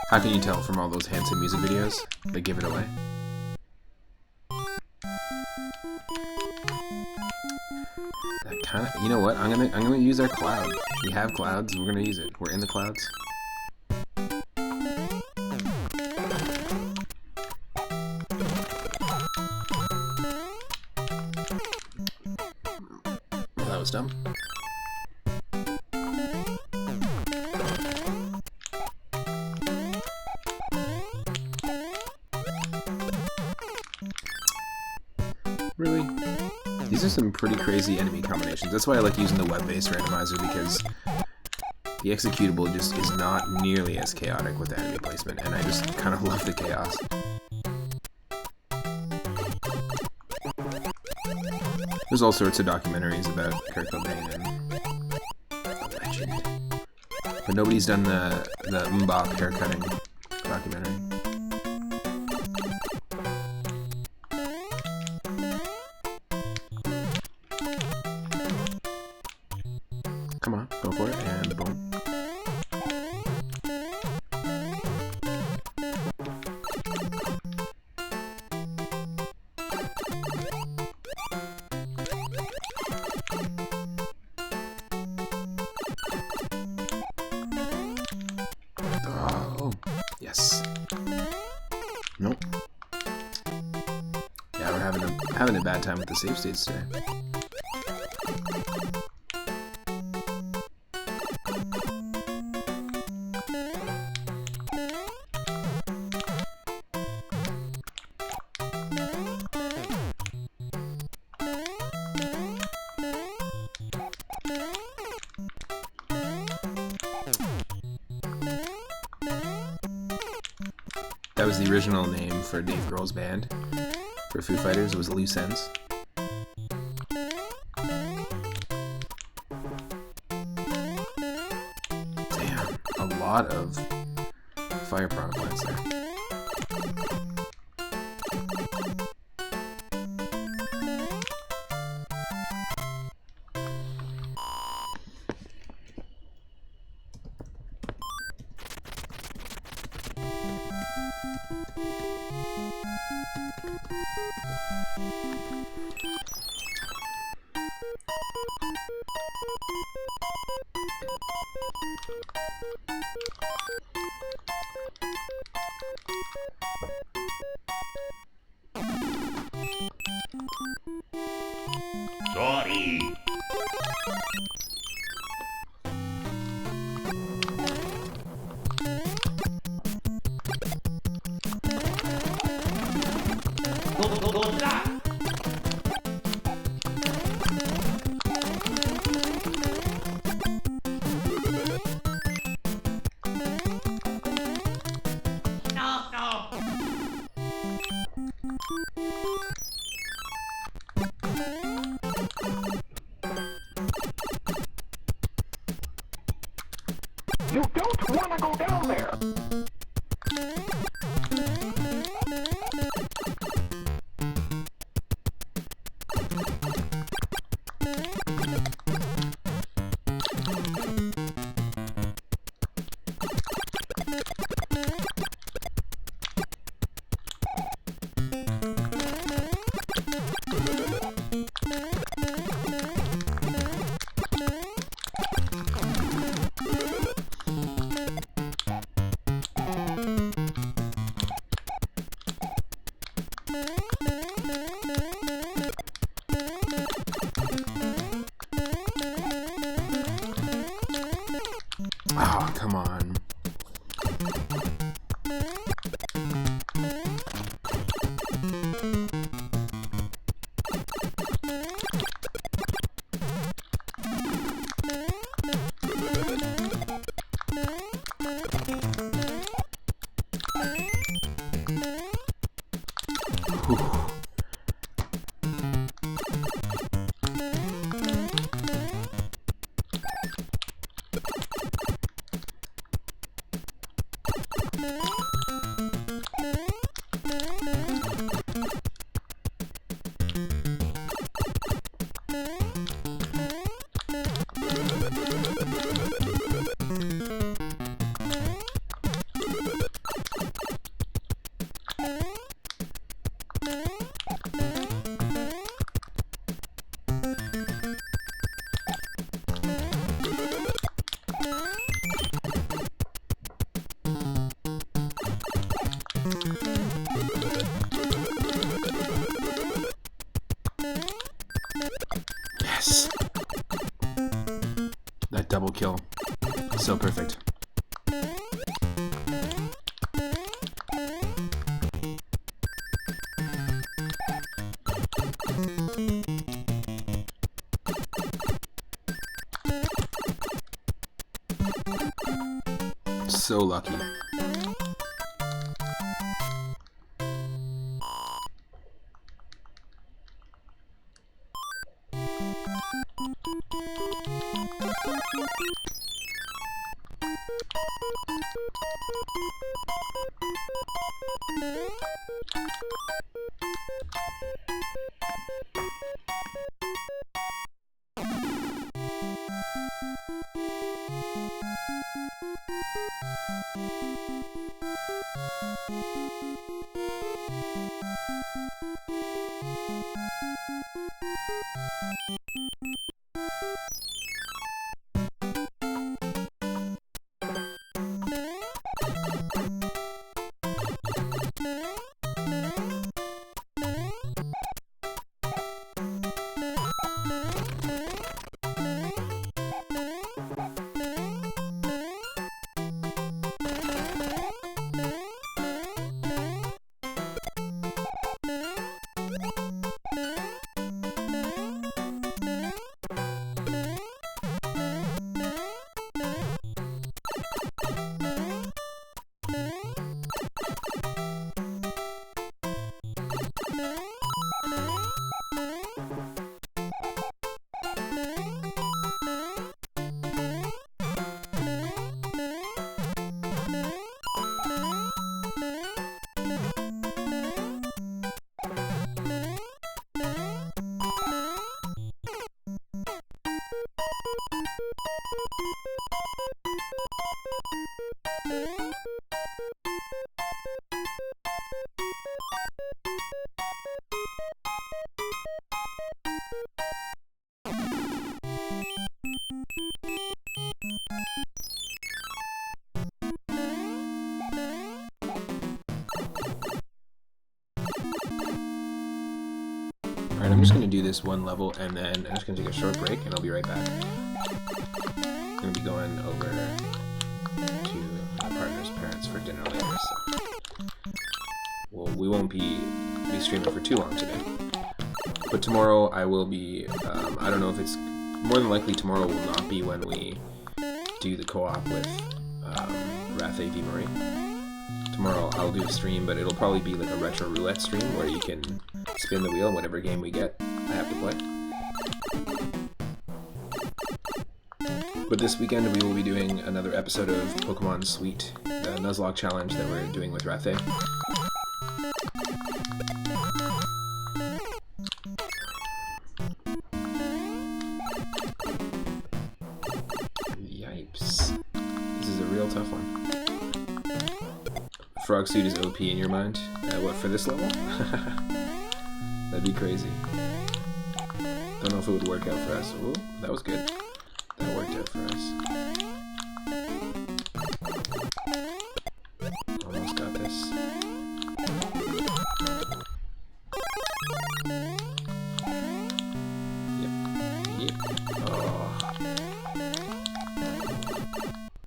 How can you tell from all those Hanson music videos? They give it away. That kind of, you know what? I'm gonna use our cloud. We have clouds. We're gonna use it. We're in the clouds. Well, that was dumb. Really? These are some pretty crazy enemy combinations. That's why I like using the web-based randomizer, because the executable just is not nearly as chaotic with the enemy placement, and I just kind of love the chaos. There's all sorts of documentaries about Kurt Cobain and the legend. But nobody's done the Mbop haircutting documentary. Come on, go for it, and boom. Oh, yes. Nope. Yeah, we're having a bad time with the save states today. That was the original name for Dave Grohl's band for Foo Fighters. It was Loose Ends. lot of fire piranha plants there. Sorry. You don't want to go down there! Oh, come on. Yes! That double kill. So perfect. So lucky. I'm just going to do this one level, and then I'm just going to take a short break, and I'll be right back. I'm going to be going over to my partner's parents for dinner later, so... Well, we won't be streaming for too long today. But tomorrow I will be, I don't know if it's... More than likely tomorrow will not be when we do the co-op with Wrath AV Marie. Tomorrow I'll do a stream, but it'll probably be like a retro roulette stream where you can spin the wheel, whatever game we get, I have to play. But this weekend we will be doing another episode of Pokemon Sweet, the Nuzlocke challenge that we're doing with Wrath. Yipes. This is a real tough one. Frog Suit is OP in your mind? What, for this level? That'd be crazy. Don't know if it would work out for us. Ooh, that was good. That worked out for us. Almost got this. Yep. Oh.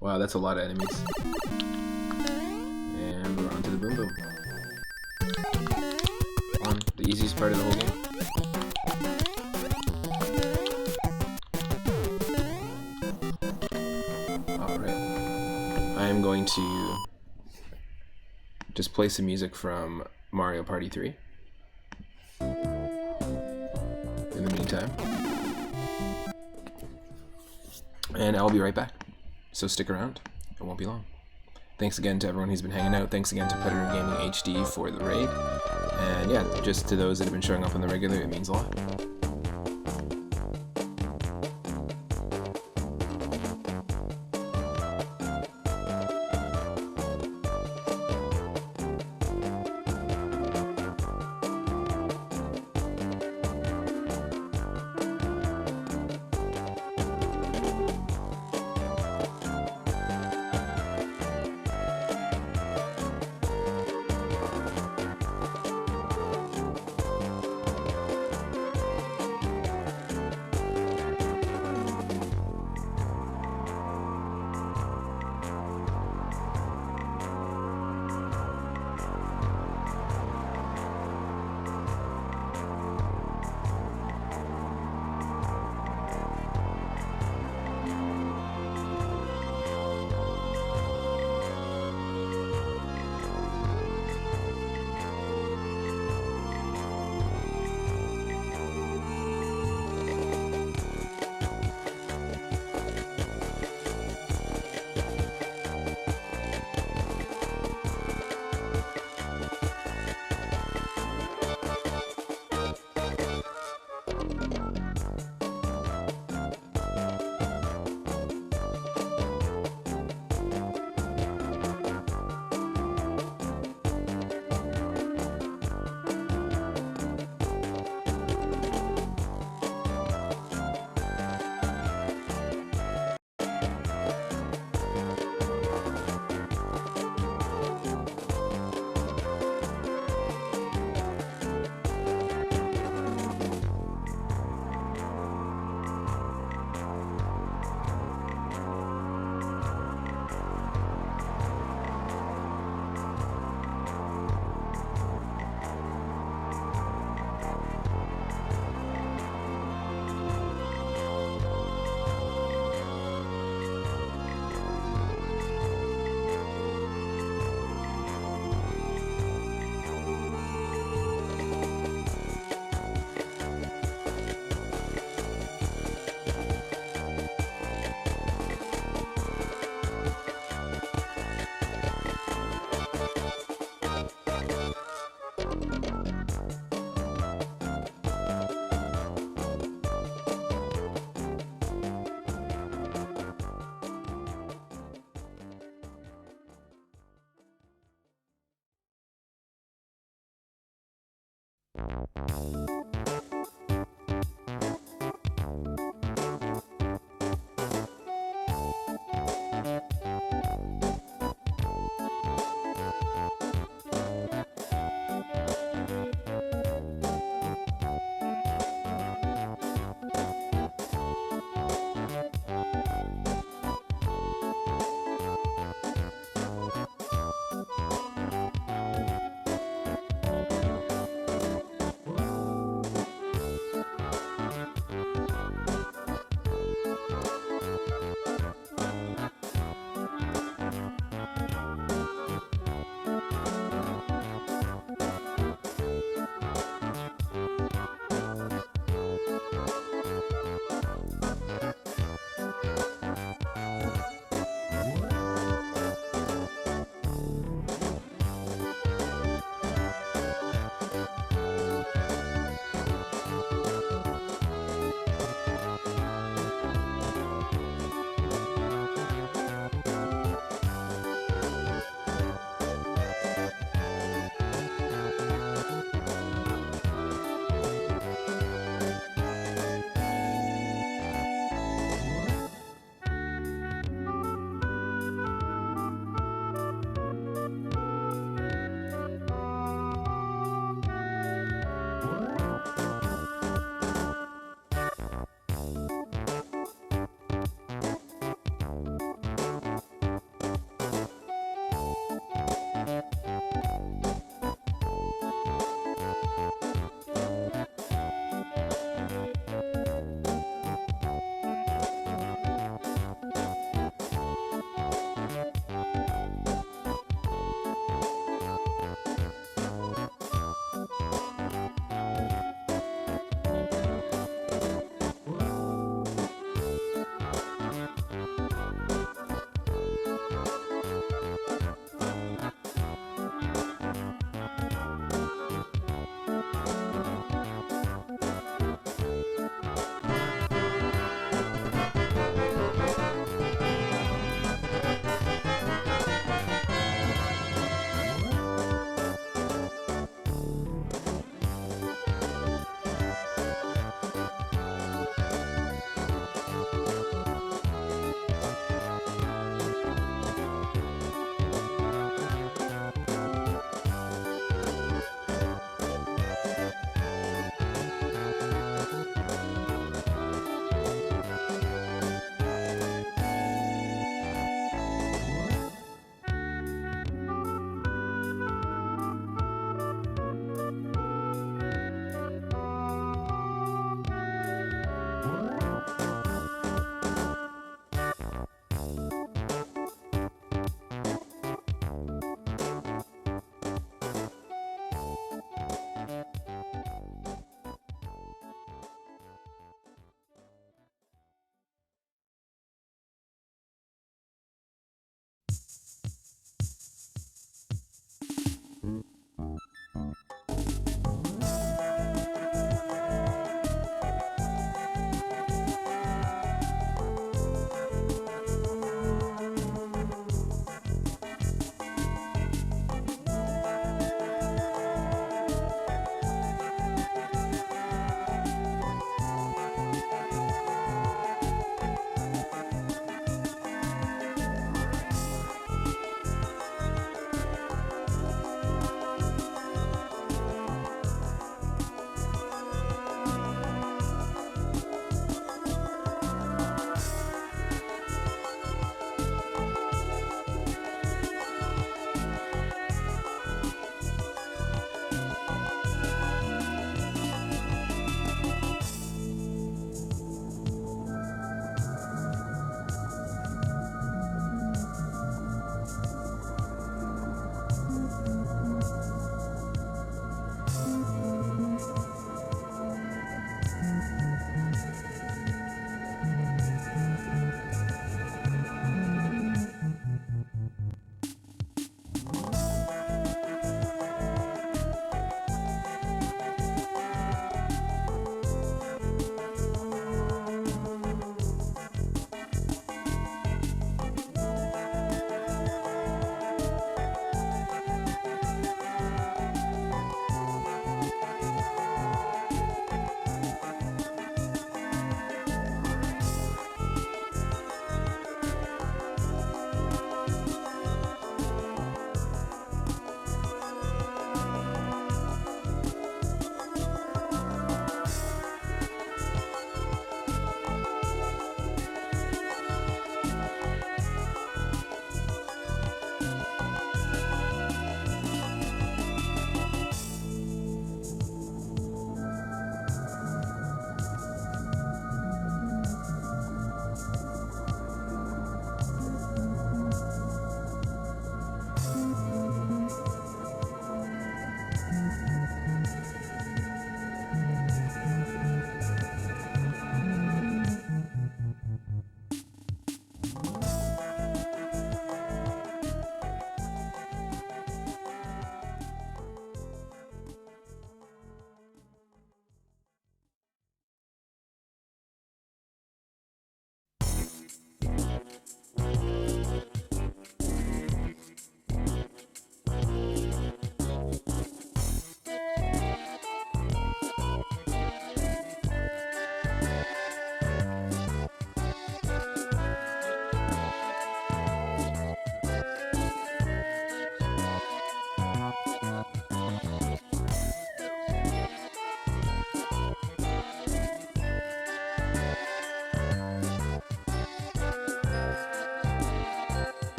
Wow, that's a lot of enemies. And we're on to the Boom Boom. On the easiest part of the whole game. Alright. I am going to just play some music from Mario Party 3. In the meantime. And I'll be right back. So stick around. It won't be long. Thanks again to everyone who's been hanging out. Thanks again to Predator Gaming HD for the raid. And yeah, just to those that have been showing up on the regular, it means a lot.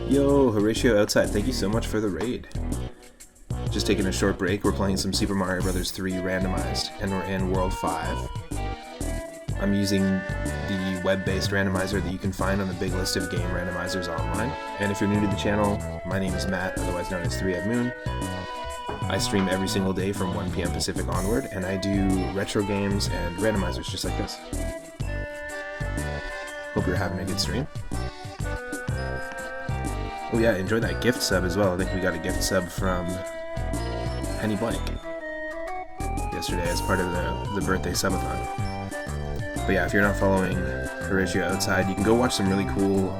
Yo, Horatio outside, thank you so much for the raid. Just taking a short break, we're playing some Super Mario Bros. 3 randomized, and we're in World 5. I'm using the web-based randomizer that you can find on the big list of game randomizers online. And if you're new to the channel, my name is Matt, otherwise known as 3 Ed Moon. I stream every single day from 1 p.m. Pacific onward, and I do retro games and randomizers just like this. Hope you're having a good stream. Oh yeah, enjoy that gift sub as well. I think we got a gift sub from Penny Blank yesterday as part of the birthday subathon. But yeah, if you're not following Horatio outside, you can go watch some really cool,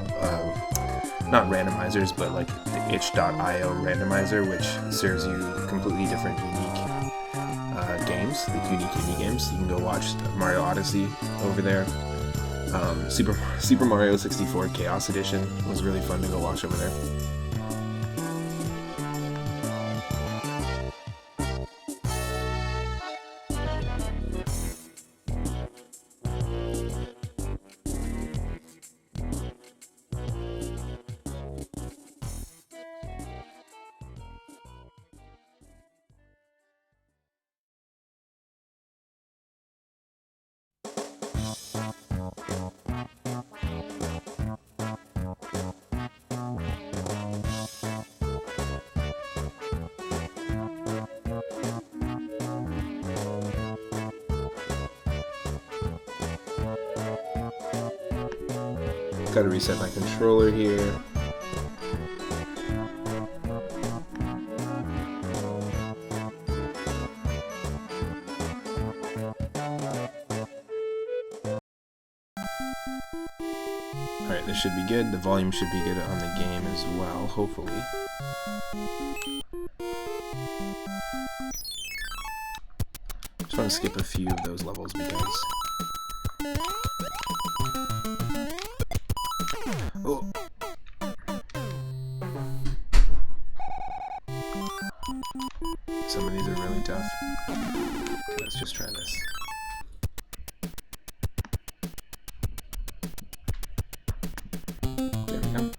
not randomizers, but like the itch.io randomizer, which serves you completely different, unique games, like unique indie games. You can go watch Mario Odyssey over there. Super Mario 64 Chaos Edition was really fun to go watch over there. Gotta reset my controller here. Alright, this should be good. The volume should be good on the game as well, hopefully. Just want to skip a few of those levels because... Oh. Some of these are really tough. Okay, let's just try this. There we go.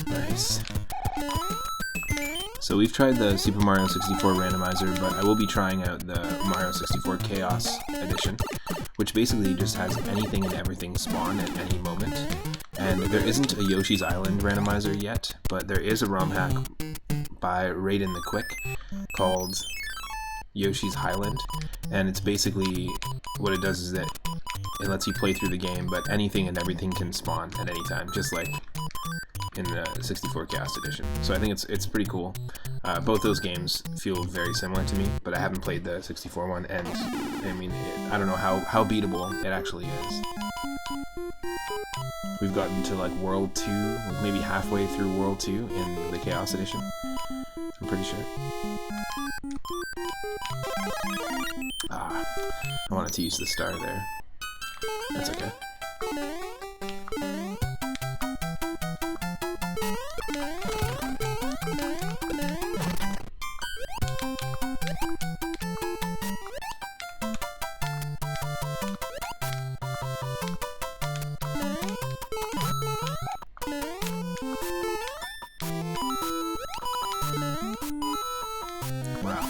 Nice. So we've tried the Super Mario 64 randomizer, but I will be trying out the Mario 64 Chaos Edition, which basically just has anything and everything spawn at any moment. And there isn't a Yoshi's Island randomizer yet, but there is a ROM hack by Raiden the Quick called Yoshi's Highland, and it's basically, what it does is that it lets you play through the game, but anything and everything can spawn at any time, just like in the 64 Chaos Edition. So I think it's pretty cool. Both those games feel very similar to me, but I haven't played the 64 one, and I mean, I don't know how beatable it actually is. We've gotten to like World 2, maybe halfway through World 2 in the Chaos Edition, I'm pretty sure. I wanted to use the star there. That's okay. Wow.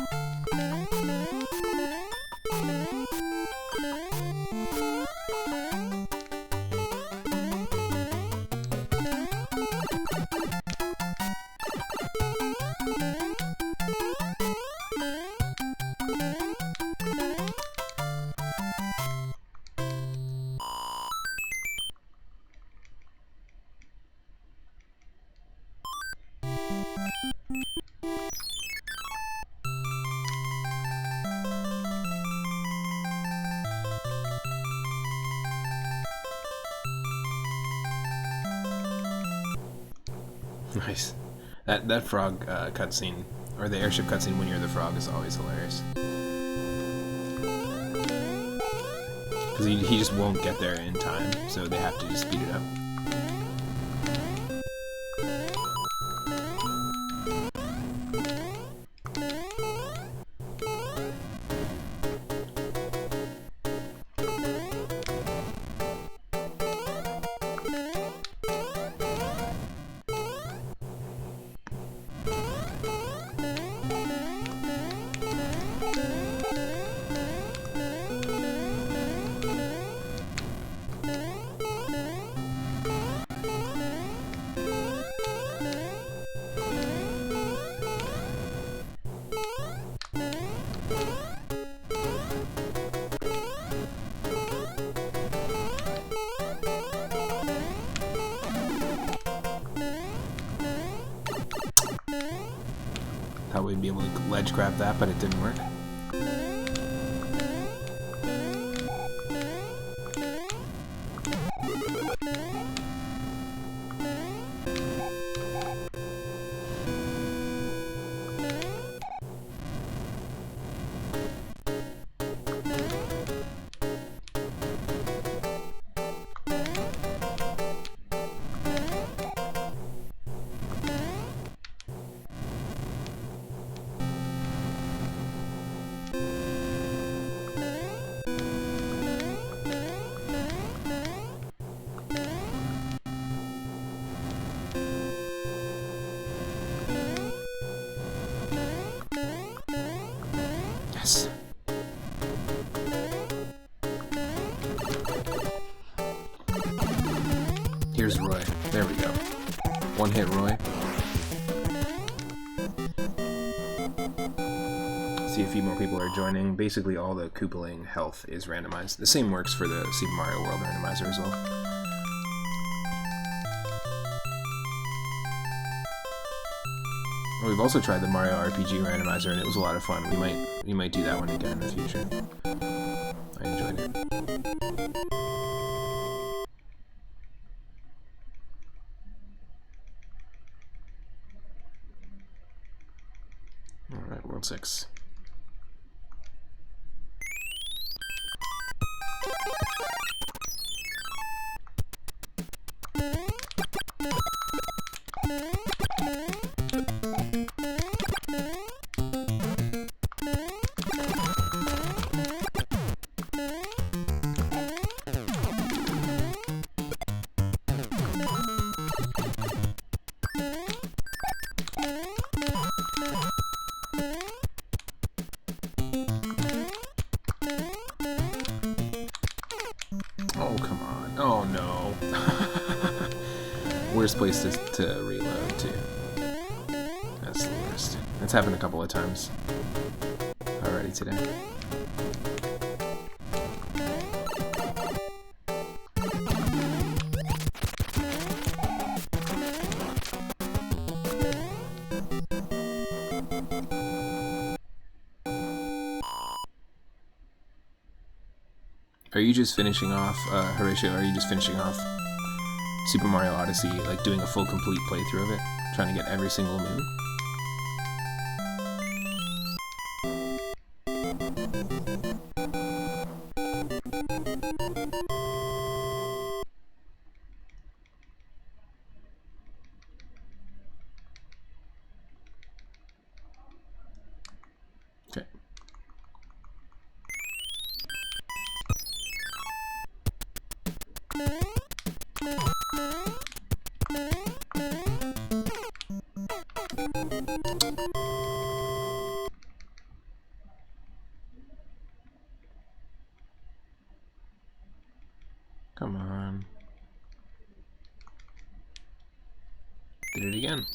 Nice. That frog cutscene, or the airship cutscene when you're the frog, is always hilarious. Because he just won't get there in time, so they have to just speed it up. Thought we'd be able to ledge grab that, but it didn't work. Yes. Here's Roy. There we go. One hit Roy. See a few more people are joining. Basically all the Koopaling health is randomized. The same works for the Super Mario World randomizer as well. We've also tried the Mario RPG randomizer, and it was a lot of fun. We might do that one again in the future. I enjoyed it. All right, World 6. Oh, come on. Oh, no. Worst place to reload, too. That's the worst. That's happened a couple of times already today. Are you just finishing off, Horatio, are you just finishing off Super Mario Odyssey, like doing a full complete playthrough of it? Trying to get every single moon? Okay. Come on. Did it again.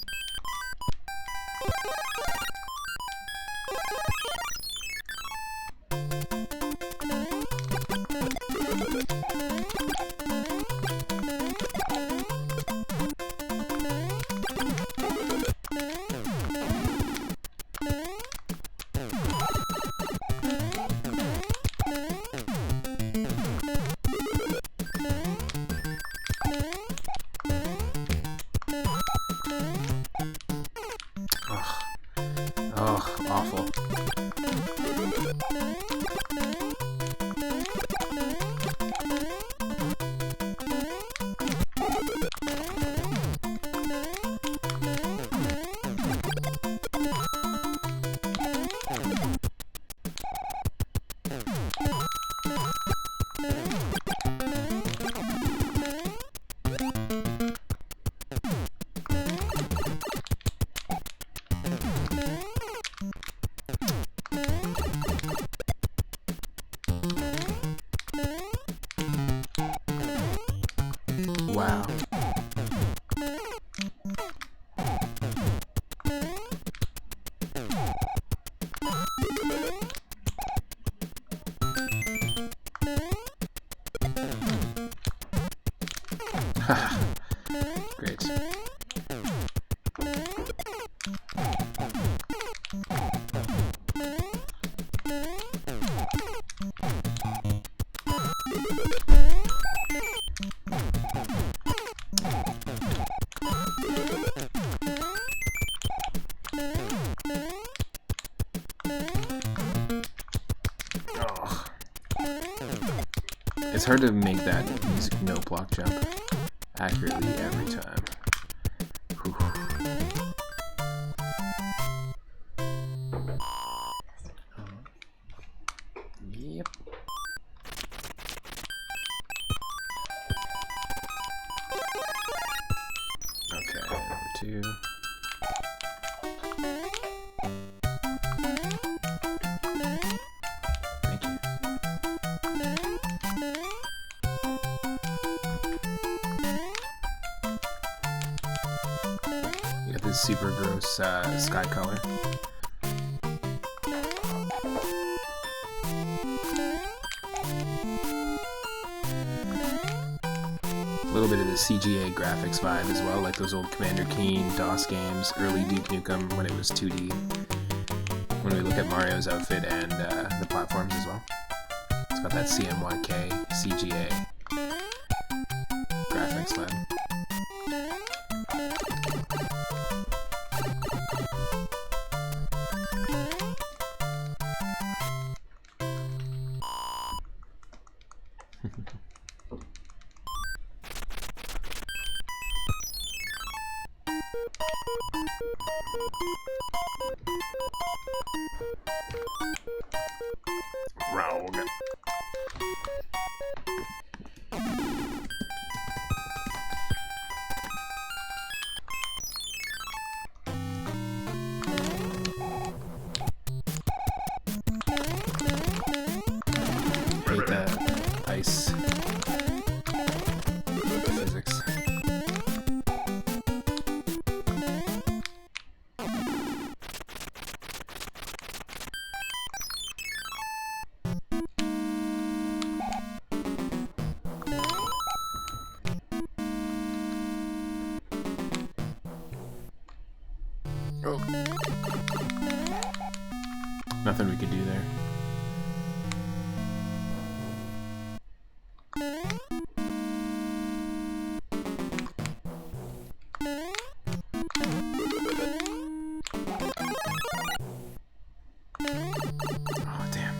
Great. It's hard to make that music no block jump accurately every time. Whew. Yep. Okay, number 2. Thank you. You got this super gross sky color. A little bit of the CGA graphics vibe as well, like those old Commander Keen DOS games, early Duke Nukem when it was 2D. When we look at Mario's outfit and the platforms as well. It's got that CMYK CGA graphics vibe. Rogue. Hate that ice physics. Oh. Nothing we could do there. Oh, damn.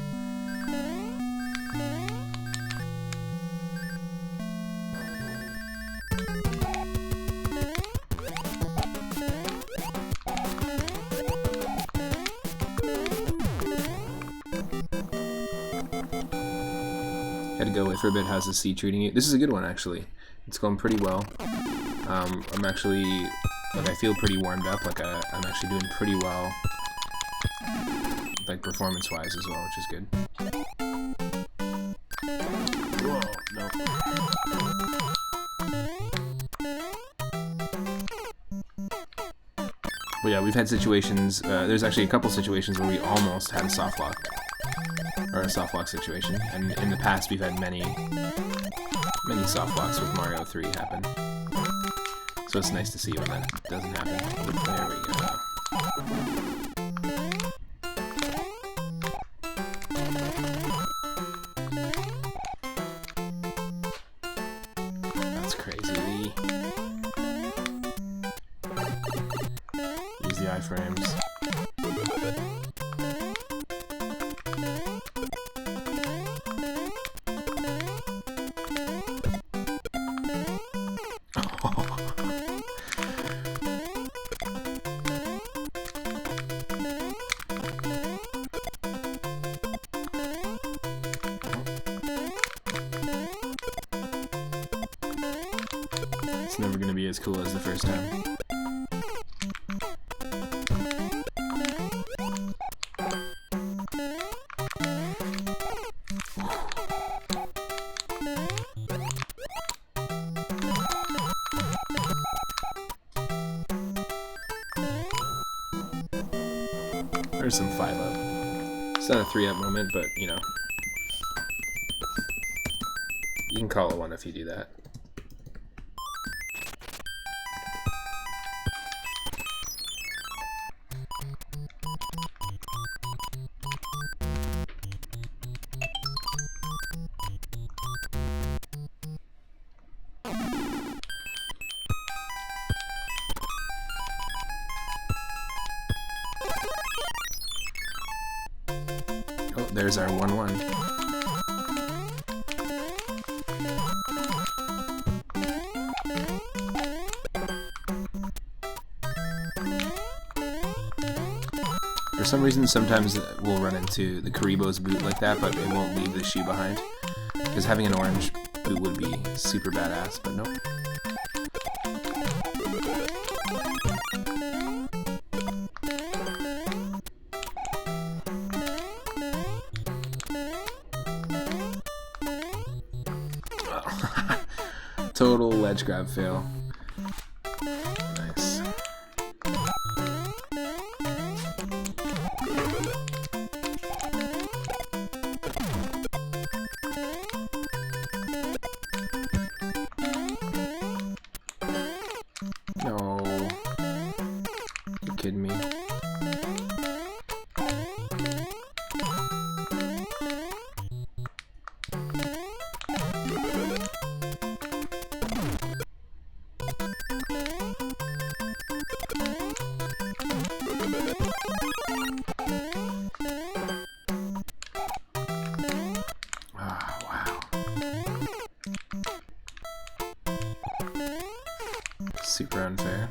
Had to go with for a bit. How's the sea treating you? This is a good one, actually. It's going pretty well. I'm actually, like, I feel pretty warmed up. Like, I'm actually doing pretty well, like, performance-wise as well, which is good. Whoa, no. But yeah, we've had situations, there's actually a couple situations where we almost had a soft lock. Or a soft lock situation, and in the past we've had many soft locks with Mario 3 happen. So it's nice to see when that doesn't happen. There we go. That's crazy. Use the iframes. It's never going to be as cool as the first time. There's some 5-up. It's not a 3-up moment, but, you know. You can call it one if you do that. there's our 1-1. For some reason, sometimes we'll run into the Karibo's boot like that, but it won't leave the shoe behind. Because having an orange boot would be super badass, but nope. Total ledge grab fail. Nice. No. You kidding me? Super unfair.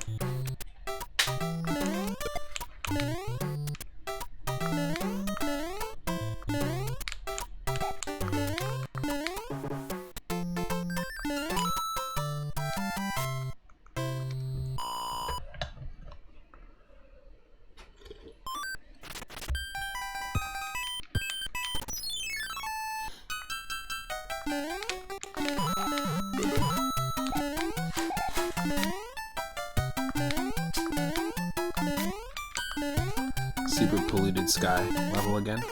Super polluted sky level again.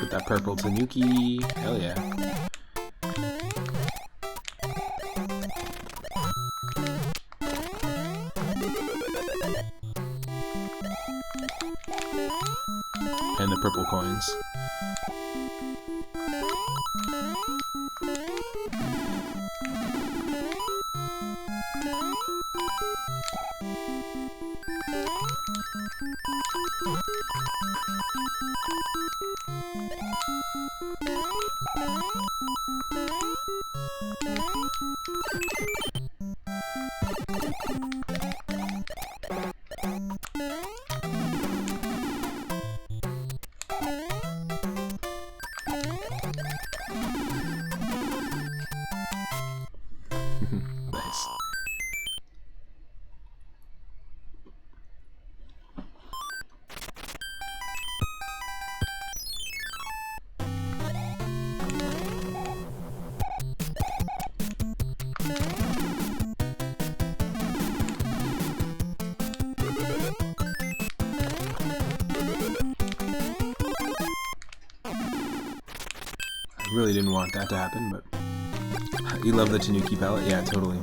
Put that purple Tanuki. Hell yeah. And the purple coins. Nice. I really didn't want that to happen, but you love the Tanuki palette? Yeah, totally.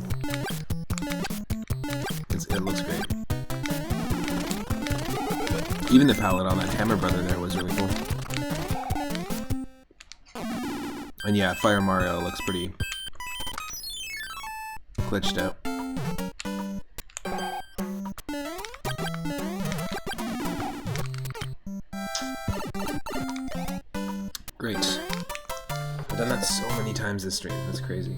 It looks great. Even the palette on that Hammer Brother there was really cool. And yeah, Fire Mario looks pretty glitched out. Great. I've done that so many times this stream, that's crazy.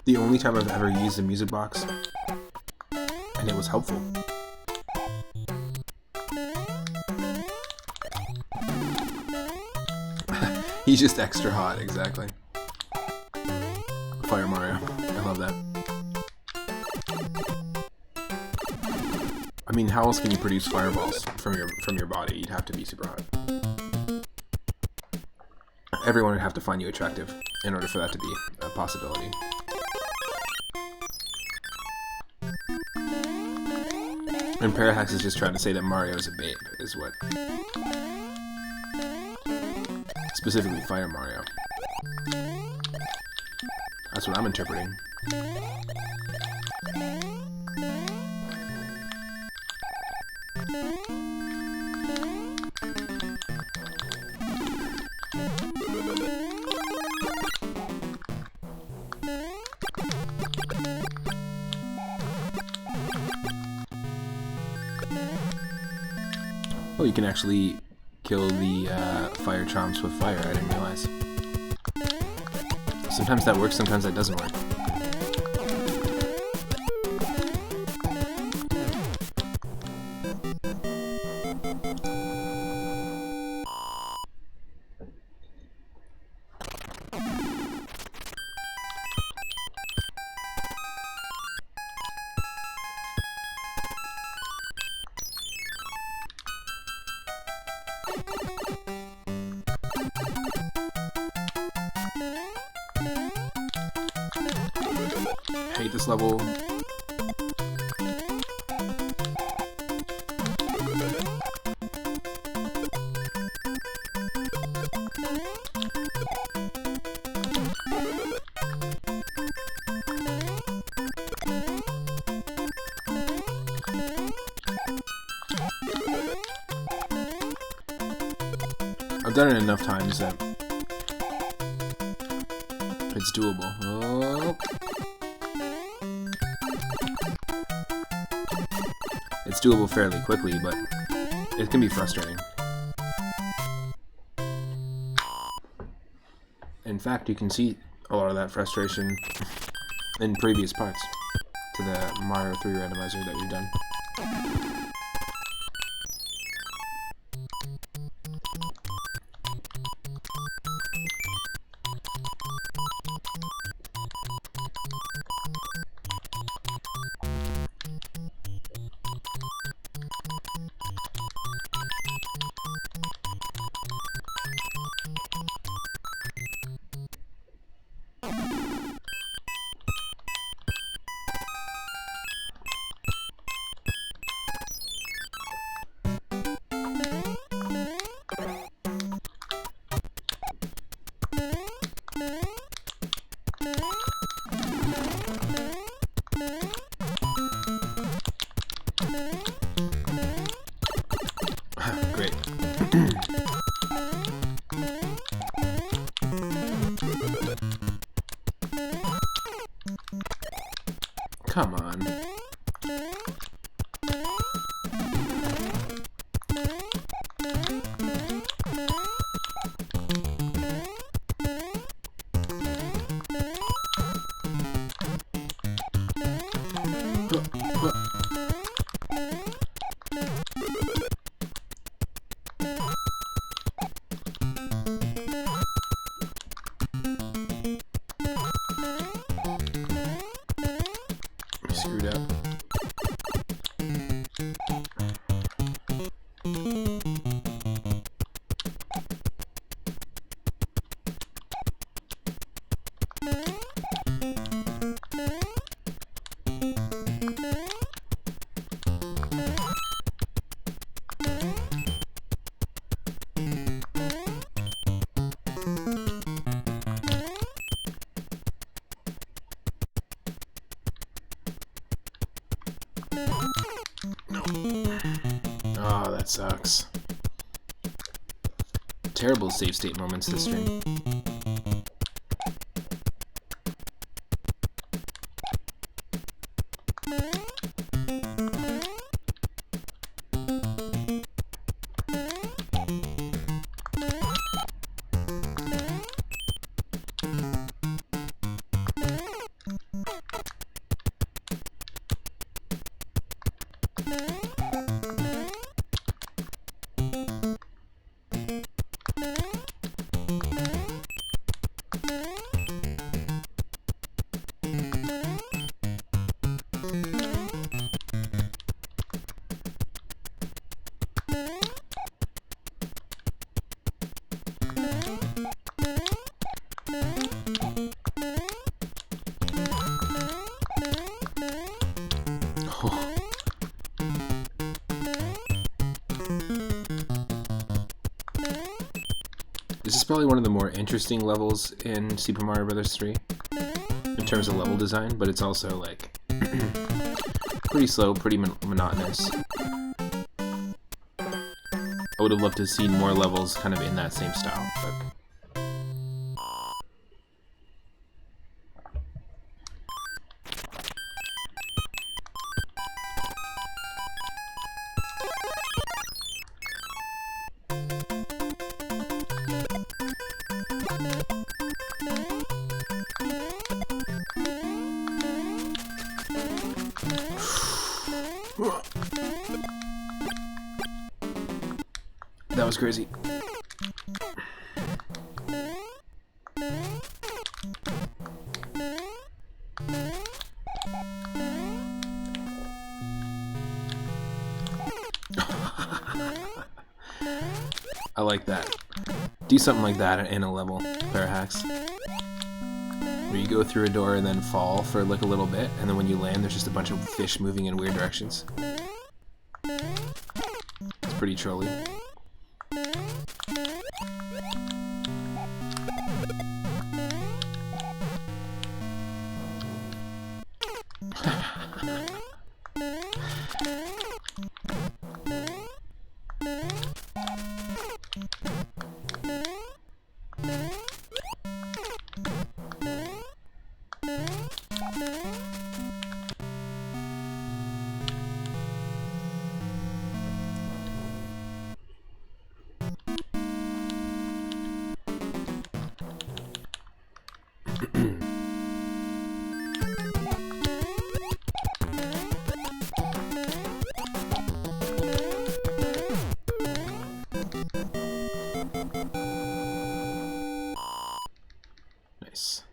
The only time I've ever used a music box, and it was helpful. He's just extra hot, exactly. Fire Mario. I love that. I mean, how else can you produce fireballs from your body? You'd have to be super hot. Everyone would have to find you attractive in order for that to be a possibility. And Parahax is just trying to say that Mario is a babe, is what... Specifically Fire Mario. That's what I'm interpreting. Oh, you can actually kill the fire chomps with fire. I didn't realize. Sometimes that works, sometimes that doesn't work. Hate this level. I've done it enough times that it's doable. Oh. It's doable fairly quickly, but it can be frustrating. In fact, you can see a lot of that frustration in previous parts to the Mario 3 randomizer that we've done. Great. Come on. Screwed up. Oh, that sucks. Terrible save state moments this stream. This is probably one of the more interesting levels in Super Mario Bros. 3 in terms of level design, but it's also like pretty slow, pretty monotonous. I would have loved to have seen more levels kind of in that same style, but... That was crazy. I like that. Do something like that in a level, player hacks. Where you go through a door and then fall for like a little bit, and then when you land there's just a bunch of fish moving in weird directions. It's pretty trolly. Nice.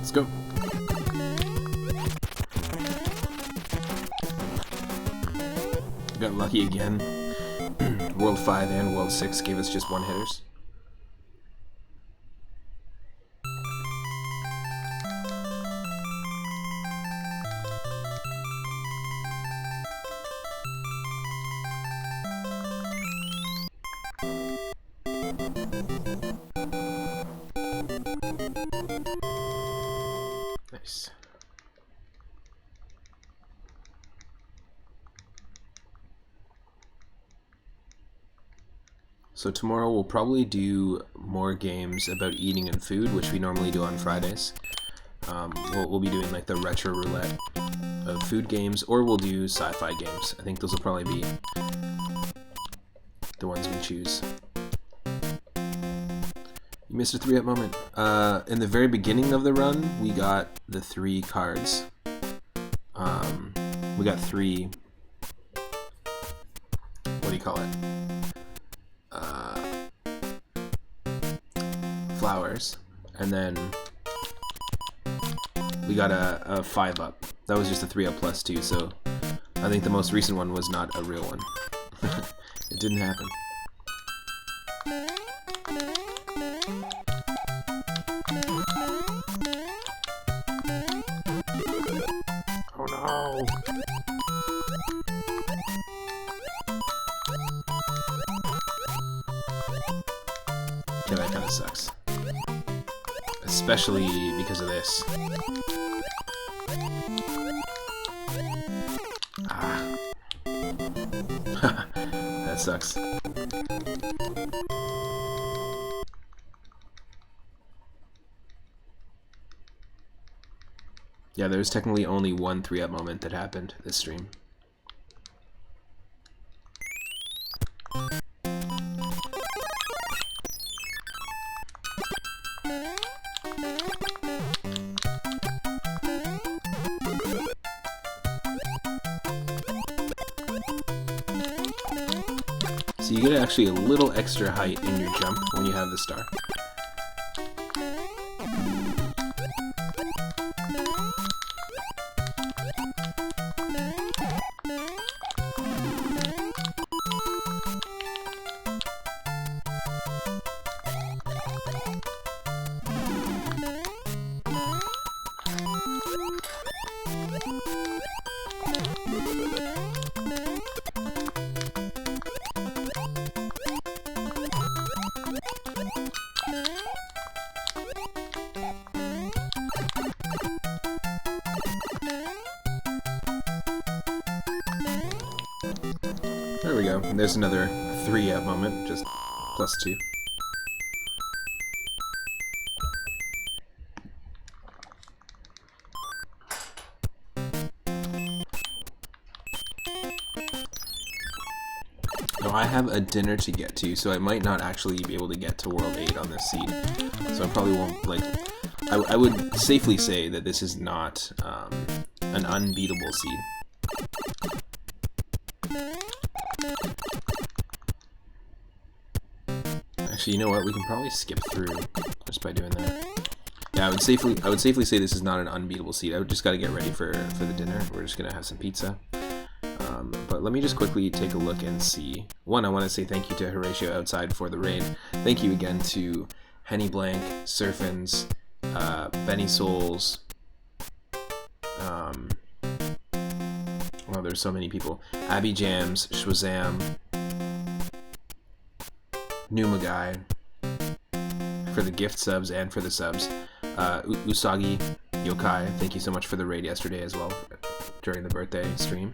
Let's go. Got lucky again. World 5 and World 6 gave us just one-hitters. Nice. So tomorrow we'll probably do more games about eating and food, which we normally do on Fridays. We'll be doing like the retro roulette of food games, or we'll do sci-fi games. I think those will probably be the ones we choose. You missed a 3-up moment. In the very beginning of the run, we got the 3 cards. We got 3... What do you call it? flowers, and then we got a 5-up. That was just a 3-up plus 2, so I think the most recent one was not a real one. It didn't happen. Oh no! Yeah, that kind of sucks. Especially because of this. Ah. That sucks. Yeah, there's technically only one 3-up moment that happened this stream. So you get actually a little extra height in your jump when you have the star. There we go. And there's another 3-up moment, just plus 2. Now I have a dinner to get to, so I might not actually be able to get to World 8 on this seed. So I probably won't, like... I would safely say that this is not an unbeatable seed. Actually, you know what? We can probably skip through just by doing that. Yeah, I would safely say this is not an unbeatable seed. I just got to get ready for the dinner. We're just gonna have some pizza. But let me just quickly take a look and see. One, I want to say thank you to Horatio outside for the raid. Thank you again to Henny Blank, Surfins, Benny Souls. Well, there's so many people. Abby Jams, Shwazam, Numa Guy for the gift subs and for the subs. Usagi Yokai, thank you so much for the raid yesterday as well during the birthday stream.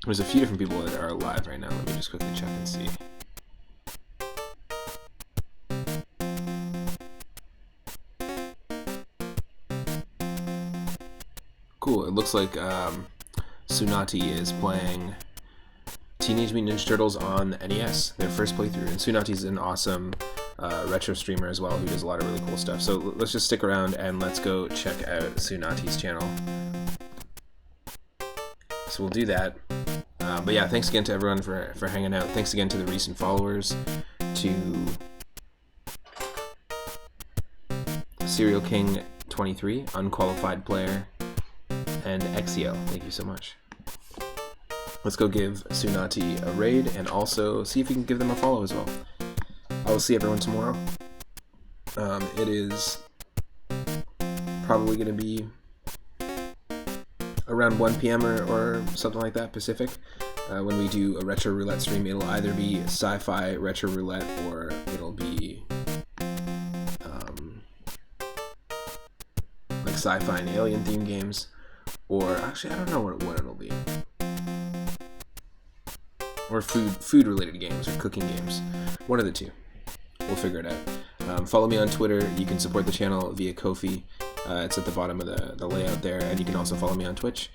There's a few different people that are alive right now. Let me just quickly check and see. Cool, it looks like Tsunati is playing Teenage Mutant Ninja Turtles on the NES, their first playthrough. And Tsunati's an awesome retro streamer as well who does a lot of really cool stuff. So let's just stick around and let's go check out Tsunati's channel. So we'll do that. But yeah, thanks again to everyone for hanging out. Thanks again to the recent followers, to Serial King 23, Unqualified Player, and Exio. Thank you so much. Let's go give Tsunati a raid and also see if we can give them a follow as well. I will see everyone tomorrow. It is probably going to be around 1 p.m. or something like that, Pacific. When we do a Retro Roulette stream, it'll either be Sci-Fi Retro Roulette or it'll be like sci-fi and alien themed games. Or actually, I don't know what it'll be. Or food related games or cooking games. One of the two. We'll figure it out. Follow me on Twitter. You can support the channel via Ko-fi. It's at the bottom of the layout there. And you can also follow me on Twitch.